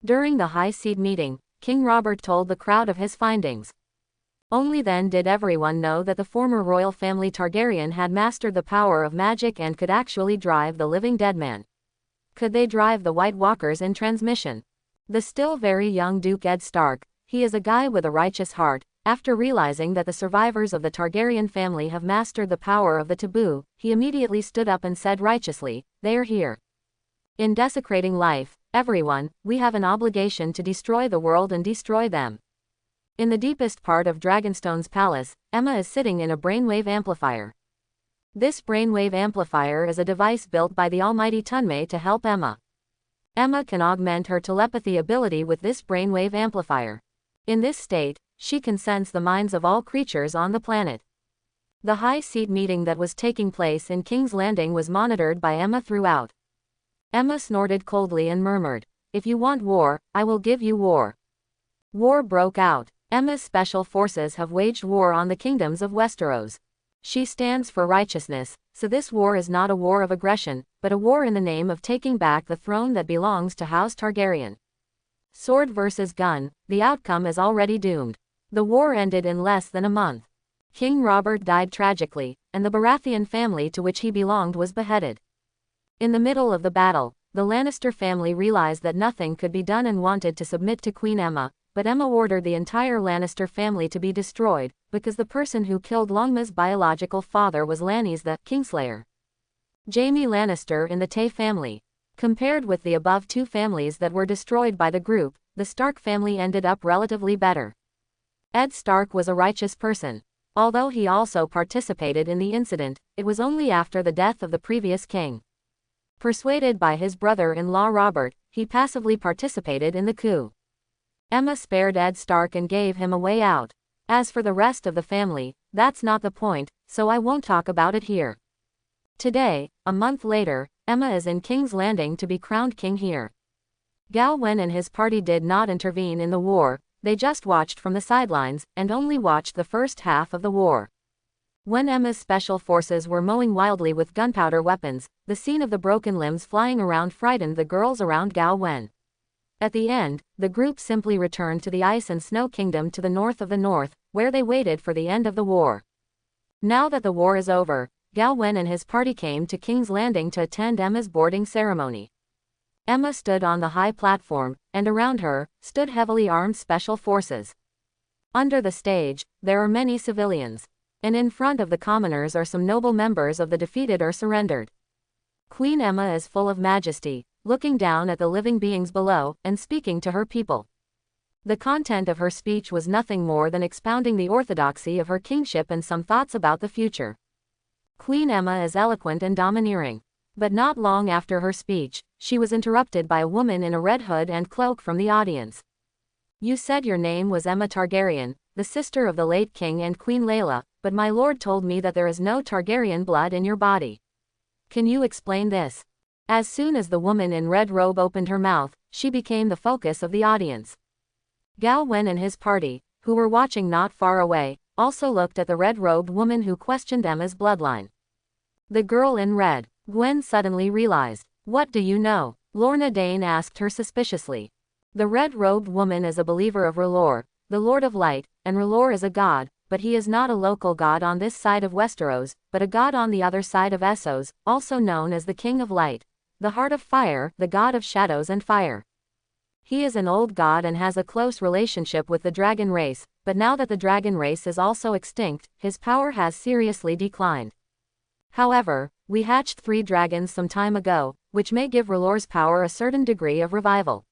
During the High Seat meeting, King Robert told the crowd of his findings. Only then did everyone know that the former royal family Targaryen had mastered the power of magic and could actually drive the living dead man. Could they drive the White Walkers in transmission? The still very young Duke Ed Stark, he is a guy with a righteous heart. After realizing that the survivors of the Targaryen family have mastered the power of the taboo, he immediately stood up and said righteously, "They are here. In desecrating life, everyone, we have an obligation to destroy the world and destroy them." In the deepest part of Dragonstone's palace, Emma is sitting in a brainwave amplifier. This brainwave amplifier is a device built by the almighty Tunmei to help Emma. Emma can augment her telepathy ability with this brainwave amplifier. In this state, she can sense the minds of all creatures on the planet. The High Seat meeting that was taking place in King's Landing was monitored by Emma throughout. Emma snorted coldly and murmured, "If you want war, I will give you war." War broke out. Emma's special forces have waged war on the kingdoms of Westeros. She stands for righteousness, so this war is not a war of aggression, but a war in the name of taking back the throne that belongs to House Targaryen. Sword versus gun, the outcome is already doomed. The war ended in less than a month. King Robert died tragically, and the Baratheon family to which he belonged was beheaded. In the middle of the battle, the Lannister family realized that nothing could be done and wanted to submit to Queen Emma, but Emma ordered the entire Lannister family to be destroyed, because the person who killed Longma's biological father was Lanni's the Kingslayer. Jaime Lannister in the Tay family. Compared with the above two families that were destroyed by the group, the Stark family ended up relatively better. Ed Stark was a righteous person. Although he also participated in the incident, it was only after the death of the previous king. Persuaded by his brother-in-law Robert, he passively participated in the coup. Emma spared Ed Stark and gave him a way out. As for the rest of the family, that's not the point, so I won't talk about it here. Today, a month later, Emma is in King's Landing to be crowned king here. Gao Wen and his party did not intervene in the war, they just watched from the sidelines, and only watched the first half of the war. When Emma's special forces were mowing wildly with gunpowder weapons, the scene of the broken limbs flying around frightened the girls around Gao Wen. At the end, the group simply returned to the Ice and Snow Kingdom to the north of the north, where they waited for the end of the war. Now that the war is over, Gao Wen and his party came to King's Landing to attend Emma's boarding ceremony. Emma stood on the high platform, and around her stood heavily armed special forces. Under the stage, there are many civilians, and in front of the commoners are some noble members of the defeated or surrendered. Queen Emma is full of majesty, looking down at the living beings below, and speaking to her people. The content of her speech was nothing more than expounding the orthodoxy of her kingship and some thoughts about the future. Queen Emma is eloquent and domineering. But not long after her speech, she was interrupted by a woman in a red hood and cloak from the audience. "You said your name was Emma Targaryen, the sister of the late king and Queen Layla, but my lord told me that there is no Targaryen blood in your body. Can you explain this?" As soon as the woman in red robe opened her mouth, she became the focus of the audience. Gao Wen and his party, who were watching not far away, also looked at the red-robed woman who questioned Emma's bloodline. The girl in red. Gwen suddenly realized. "What do you know?" Lorna Dane asked her suspiciously. The red-robed woman is a believer of R'hllor, the Lord of Light, and R'hllor is a god, but he is not a local god on this side of Westeros, but a god on the other side of Essos, also known as the King of Light, the Heart of Fire, the god of shadows and fire. He is an old god and has a close relationship with the dragon race, but now that the dragon race is also extinct, his power has seriously declined. However, we hatched 3 dragons some time ago, which may give R'hllor's power a certain degree of revival.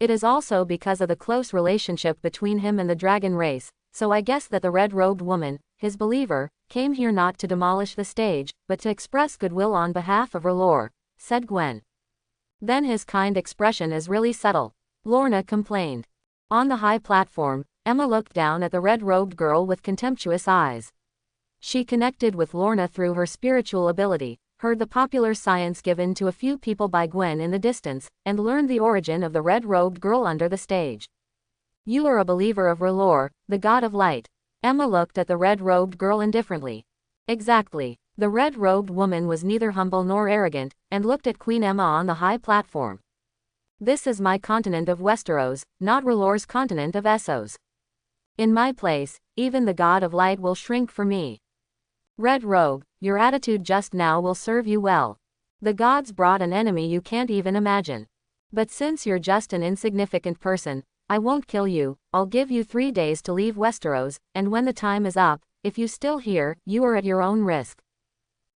It is also because of the close relationship between him and the dragon race, so I guess that the red-robed woman, his believer, came here not to demolish the stage, but to express goodwill on behalf of R'hllor," said Gwen. "Then his kind expression is really subtle," Lorna complained. On the high platform, Emma looked down at the red-robed girl with contemptuous eyes. She connected with Lorna through her spiritual ability, heard the popular science given to a few people by Gwen in the distance, and learned the origin of the red-robed girl under the stage. "You are a believer of R'hllor, the god of light." Emma looked at the red-robed girl indifferently. "Exactly." The red-robed woman was neither humble nor arrogant, and looked at Queen Emma on the high platform. "This is my continent of Westeros, not R'hllor's continent of Essos. In my place, even the god of light will shrink for me. Red Robe, your attitude just now will serve you well. The gods brought an enemy you can't even imagine. But since you're just an insignificant person, I won't kill you. I'll give you 3 days to leave Westeros, and when the time is up, if you still here, you are at your own risk."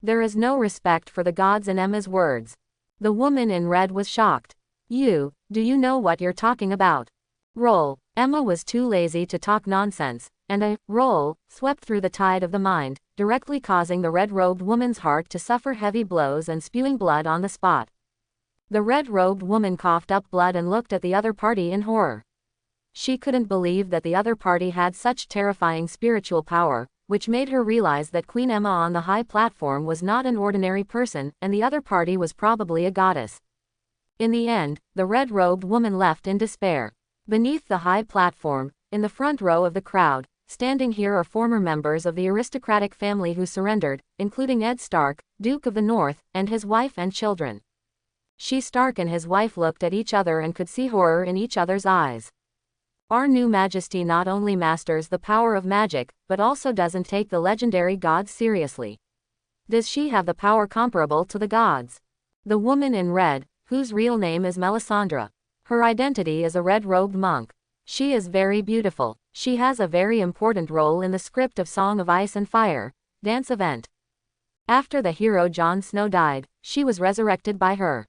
There is no respect for the gods in Emma's words. The woman in red was shocked. Do you know what you're talking about?" Roll. Emma was too lazy to talk nonsense, and a roll swept through the tide of the mind, directly causing the red-robed woman's heart to suffer heavy blows and spewing blood on the spot. The red-robed woman coughed up blood and looked at the other party in horror. She couldn't believe that the other party had such terrifying spiritual power, which made her realize that Queen Emma on the high platform was not an ordinary person, and the other party was probably a goddess. In the end, the red-robed woman left in despair. Beneath the high platform, in the front row of the crowd, standing here are former members of the aristocratic family who surrendered, including Ed Stark, Duke of the North, and his wife and children. Stark and his wife looked at each other and could see horror in each other's eyes. "Our new majesty not only masters the power of magic, but also doesn't take the legendary gods seriously. Does she have the power comparable to the gods?" The woman in red, whose real name is Melisandre. Her identity is a red-robed monk. She is very beautiful. She has a very important role in the script of Song of Ice and Fire, dance event. After the hero Jon Snow died, she was resurrected by her.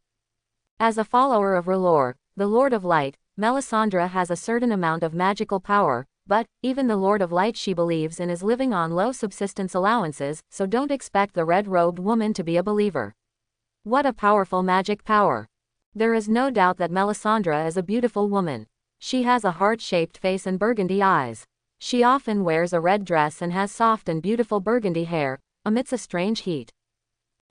As a follower of R'hllor, the Lord of Light, Melisandre has a certain amount of magical power, but, even the Lord of Light she believes in is living on low subsistence allowances, so don't expect the red-robed woman to be a believer. What a powerful magic power! There is no doubt that Melisandre is a beautiful woman. She has a heart-shaped face and burgundy eyes. She often wears a red dress and has soft and beautiful burgundy hair, amidst a strange heat.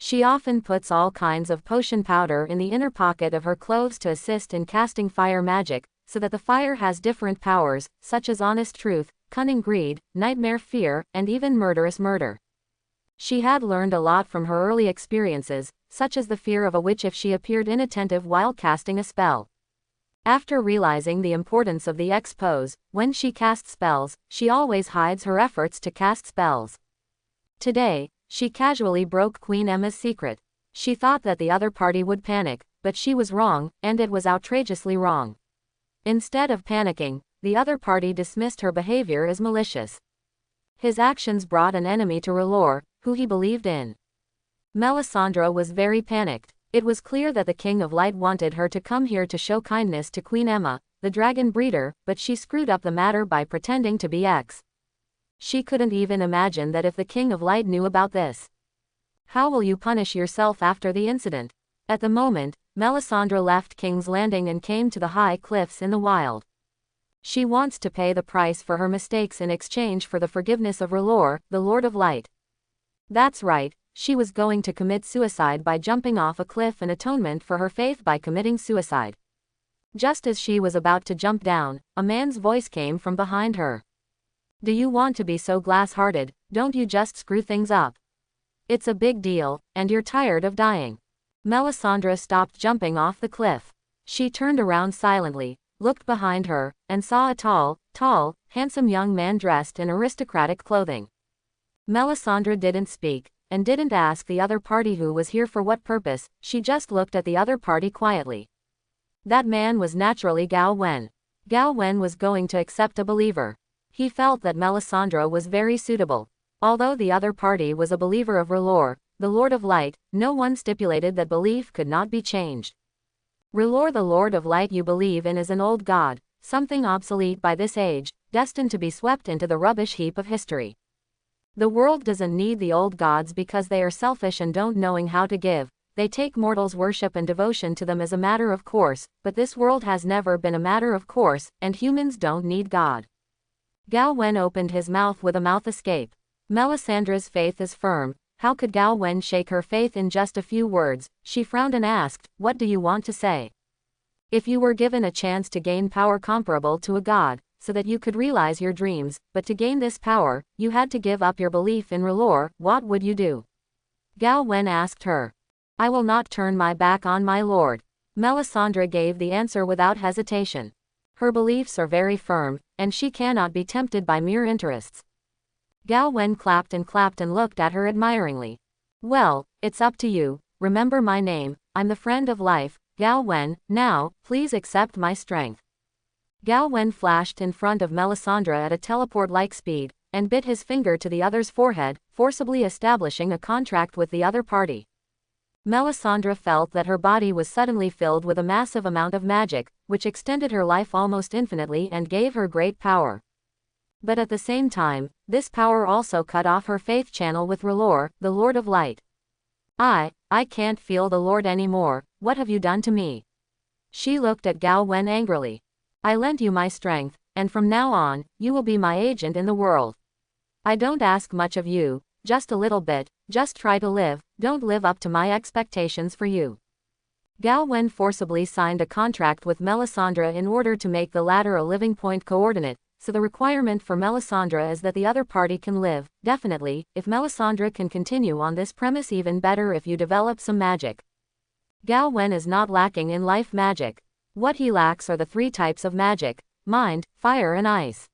She often puts all kinds of potion powder in the inner pocket of her clothes to assist in casting fire magic, so that the fire has different powers, such as honest truth, cunning greed, nightmare fear, and even murderous murder. She had learned a lot from her early experiences, such as the fear of a witch if she appeared inattentive while casting a spell. After realizing the importance of the X pose, when she casts spells, she always hides her efforts to cast spells. Today, she casually broke Queen Emma's secret. She thought that the other party would panic, but she was wrong, and it was outrageously wrong. Instead of panicking, the other party dismissed her behavior as malicious. His actions brought an enemy to R'hllor, who he believed in. Melisandre was very panicked. It was clear that the King of Light wanted her to come here to show kindness to Queen Emma, the dragon breeder, but she screwed up the matter by pretending to be X. She couldn't even imagine that if the King of Light knew about this. "How will you punish yourself after the incident?" At the moment, Melisandre left King's Landing and came to the high cliffs in the wild. She wants to pay the price for her mistakes in exchange for the forgiveness of R'hllor, the Lord of Light. That's right, she was going to commit suicide by jumping off a cliff in atonement for her faith by committing suicide. Just as she was about to jump down, a man's voice came from behind her. "Do you want to be so glass-hearted? Don't you just screw things up? It's a big deal, and you're tired of dying." Melisandre stopped jumping off the cliff. She turned around silently, looked behind her, and saw a tall, handsome young man dressed in aristocratic clothing. Melisandre didn't speak, and didn't ask the other party who was here for what purpose, she just looked at the other party quietly. That man was naturally Gao Wen. Gao Wen was going to accept a believer. He felt that Melisandre was very suitable. Although the other party was a believer of R'hllor, the Lord of Light, no one stipulated that belief could not be changed. R'hllor, the Lord of Light you believe in, is an old god, something obsolete by this age, destined to be swept into the rubbish heap of history. The world doesn't need the old gods because they are selfish and don't knowing how to give. They take mortals' worship and devotion to them as a matter of course, but this world has never been a matter of course, and humans don't need God. Gao Wen opened his mouth with a mouth escape. Melisandre's faith is firm. How could Gao Wen shake her faith in just a few words? She frowned and asked, "What do you want to say?" "If you were given a chance to gain power comparable to a god, so that you could realize your dreams, but to gain this power, you had to give up your belief in R'hllor, what would you do?" Gao Wen asked her. "I will not turn my back on my lord." Melisandre gave the answer without hesitation. Her beliefs are very firm, and she cannot be tempted by mere interests. Gao Wen clapped and looked at her admiringly. "Well, it's up to you. Remember my name, I'm the friend of life, Gao Wen. Now, please accept my strength." Gao Wen flashed in front of Melisandre at a teleport-like speed, and bit his finger to the other's forehead, forcibly establishing a contract with the other party. Melisandre felt that her body was suddenly filled with a massive amount of magic, which extended her life almost infinitely and gave her great power. But at the same time, this power also cut off her faith channel with R'hllor, the Lord of Light. I can't feel the Lord anymore. What have you done to me?" She looked at Gao Wen angrily. "I lent you my strength, and from now on, you will be my agent in the world. I don't ask much of you, just a little bit, just try to live, don't live up to my expectations for you." Gao Wen forcibly signed a contract with Melisandre in order to make the latter a living point coordinate, so the requirement for Melisandre is that the other party can live, definitely, if Melisandre can continue on this premise, even better if you develop some magic. Gao Wen is not lacking in life magic. What he lacks are the three types of magic: mind, fire and ice.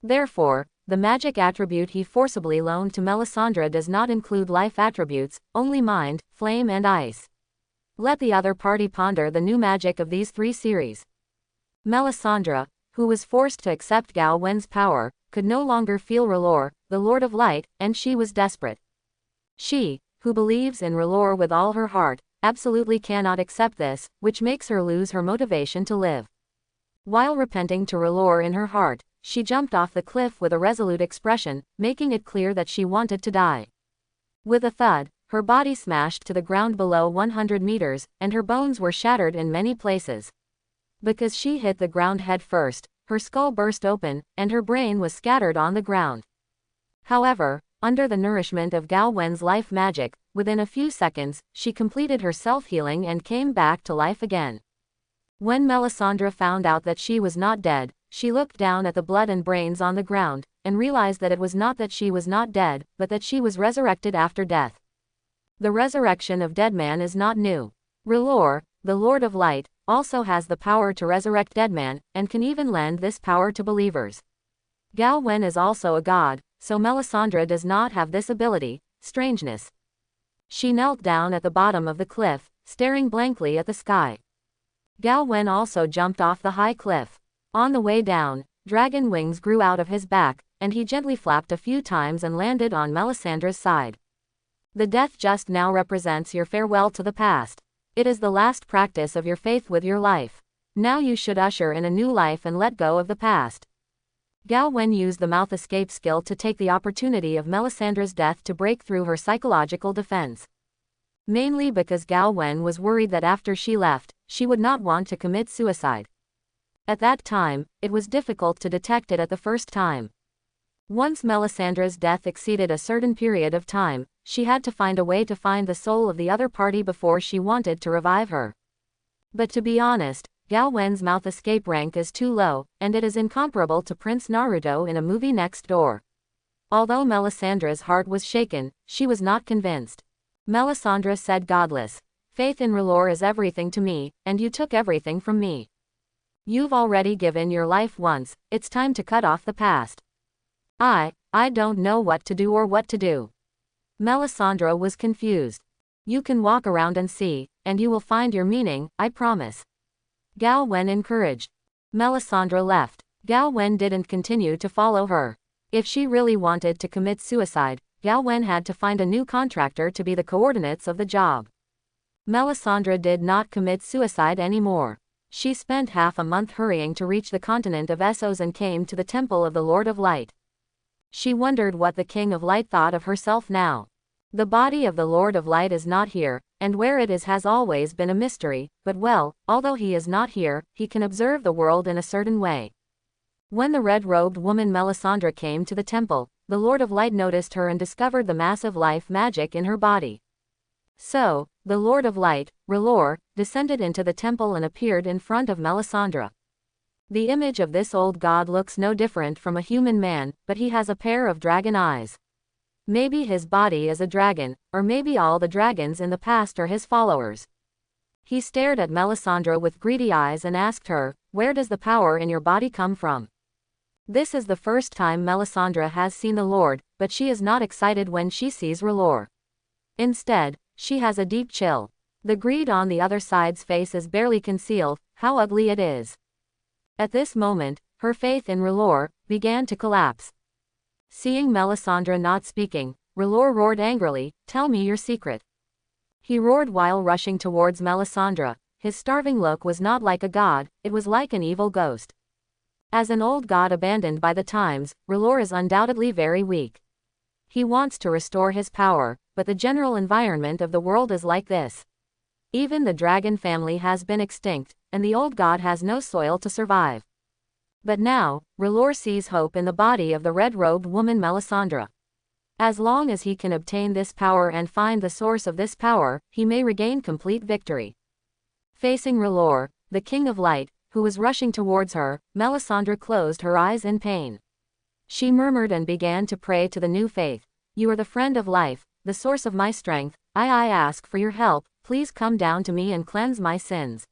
Therefore, the magic attribute he forcibly loaned to Melisandre does not include life attributes, only mind, flame and ice. Let the other party ponder the new magic of these three series. Melisandre, who was forced to accept Gao Wen's power, could no longer feel R'hllor, the Lord of Light, and she was desperate. She, who believes in R'hllor with all her heart, absolutely cannot accept this, which makes her lose her motivation to live. While repenting to R'hllor in her heart, she jumped off the cliff with a resolute expression, making it clear that she wanted to die. With a thud, her body smashed to the ground below 100 meters, and her bones were shattered in many places. Because she hit the ground head first, her skull burst open, and her brain was scattered on the ground. However, under the nourishment of Gao Wen's life magic, within a few seconds, she completed her self-healing and came back to life again. When Melisandre found out that she was not dead, she looked down at the blood and brains on the ground, and realized that it was not that she was not dead, but that she was resurrected after death. The resurrection of dead man is not new. R'hllor, the Lord of Light, also has the power to resurrect dead man, and can even lend this power to believers. Gao Wen is also a god, so Melisandre does not have this ability. Strangeness. She knelt down at the bottom of the cliff, staring blankly at the sky. Gao Wen also jumped off the high cliff. On the way down, dragon wings grew out of his back, and he gently flapped a few times and landed on Melisandre's side. The death just now represents your farewell to the past. It is the last practice of your faith with your life. Now you should usher in a new life and let go of the past. Gao Wen used the mouth escape skill to take the opportunity of Melisandre's death to break through her psychological defense. Mainly because Gao Wen was worried that after she left, she would not want to commit suicide. At that time, it was difficult to detect it at the first time. Once Melisandre's death exceeded a certain period of time, she had to find a way to find the soul of the other party before she wanted to revive her. But to be honest, Gao Wen's mouth escape rank is too low, and it is incomparable to Prince Naruto in a movie next door. Although Melisandre's heart was shaken, she was not convinced. Melisandre said, "Godless. Faith in R'hllor is everything to me, and you took everything from me. You've already given your life once, it's time to cut off the past." I don't know what to do or what to do." Melisandre was confused. "You can walk around and see, and you will find your meaning, I promise." Gao Wen encouraged. Melisandre left. Gao Wen didn't continue to follow her. If she really wanted to commit suicide, Gao Wen had to find a new contractor to be the coordinates of the job. Melisandre did not commit suicide anymore. She spent half a month hurrying to reach the continent of Essos and came to the temple of the Lord of Light. She wondered what the King of Light thought of herself now. The body of the Lord of Light is not here, and where it is has always been a mystery, but well, although he is not here, he can observe the world in a certain way. When the red-robed woman Melisandre came to the temple, the Lord of Light noticed her and discovered the massive life magic in her body. So, the Lord of Light, R'hllor, descended into the temple and appeared in front of Melisandre. The image of this old god looks no different from a human man, but he has a pair of dragon eyes. Maybe his body is a dragon, or maybe all the dragons in the past are his followers. He stared at Melisandre with greedy eyes and asked her, "Where does the power in your body come from?" This is the first time Melisandre has seen the Lord, but she is not excited when she sees R'hllor. Instead, she has a deep chill. The greed on the other side's face is barely concealed. How ugly it is. At this moment, her faith in R'hllor began to collapse. Seeing Melisandre not speaking, R'hllor roared angrily, "Tell me your secret." He roared while rushing towards Melisandre. His starving look was not like a god, it was like an evil ghost. As an old god abandoned by the times, R'hllor is undoubtedly very weak. He wants to restore his power, but the general environment of the world is like this. Even the dragon family has been extinct, and the old god has no soil to survive. But now, R'hllor sees hope in the body of the red-robed woman Melisandre. As long as he can obtain this power and find the source of this power, he may regain complete victory. Facing R'hllor, the King of Light, who was rushing towards her, Melisandre closed her eyes in pain. She murmured and began to pray to the new faith. "You are the friend of life, the source of my strength. I ask for your help, please come down to me and cleanse my sins."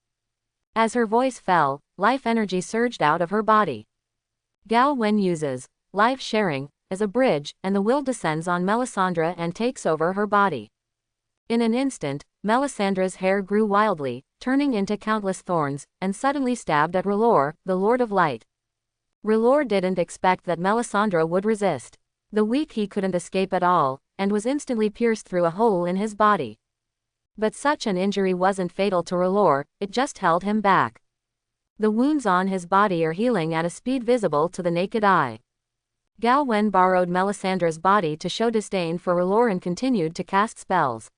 As her voice fell, life energy surged out of her body. Gao Wen uses life sharing as a bridge, and the will descends on Melisandre and takes over her body. In an instant, Melisandre's hair grew wildly, turning into countless thorns, and suddenly stabbed at R'hllor, the Lord of Light. R'hllor didn't expect that Melisandre would resist. The weak he couldn't escape at all, and was instantly pierced through a hole in his body. But such an injury wasn't fatal to R'hllor, it just held him back. The wounds on his body are healing at a speed visible to the naked eye. Gao Wen borrowed Melisandre's body to show disdain for R'hllor and continued to cast spells.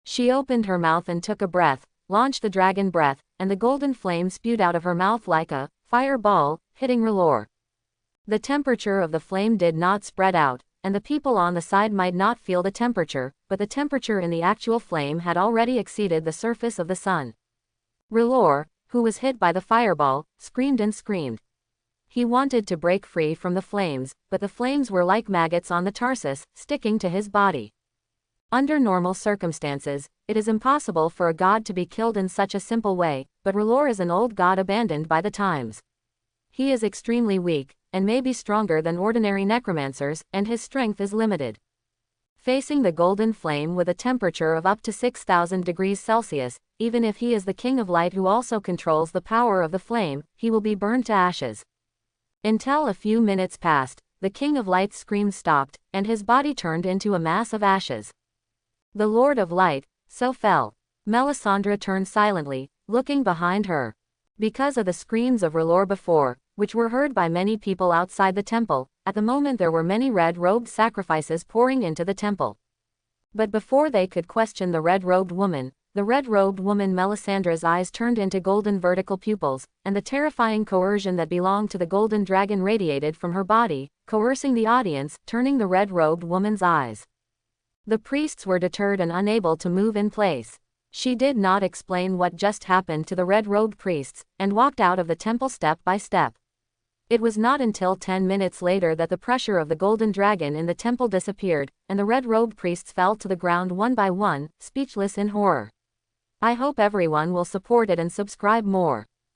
She opened her mouth and took a breath, launched the dragon breath, and the golden flame spewed out of her mouth like a fireball, hitting R'hllor. The temperature of the flame did not spread out, and the people on the side might not feel the temperature, but the temperature in the actual flame had already exceeded the surface of the sun. R'hllor, who was hit by the fireball, screamed and screamed. He wanted to break free from the flames, but the flames were like maggots on the Tarsus, sticking to his body. Under normal circumstances, it is impossible for a god to be killed in such a simple way, but R'hllor is an old god abandoned by the times. He is extremely weak, and may be stronger than ordinary necromancers, and his strength is limited. Facing the golden flame with a temperature of up to 6,000 degrees Celsius, even if he is the King of Light who also controls the power of the flame, he will be burned to ashes. Until a few minutes passed, the King of Light's scream stopped, and his body turned into a mass of ashes. The Lord of Light, so fell. Melisandre turned silently, looking behind her. Because of the screams of R'hllor before, which were heard by many people outside the temple, at the moment there were many red-robed sacrifices pouring into the temple. But before they could question the red-robed woman, the red-robed woman Melisandre's eyes turned into golden vertical pupils, and the terrifying coercion that belonged to the golden dragon radiated from her body, coercing the audience, turning the red-robed woman's eyes. The priests were deterred and unable to move in place. She did not explain what just happened to the red-robed priests, and walked out of the temple step by step. It was not until 10 minutes later that the pressure of the golden dragon in the temple disappeared, and the red-robed priests fell to the ground one by one, speechless in horror. I hope everyone will support it and subscribe more.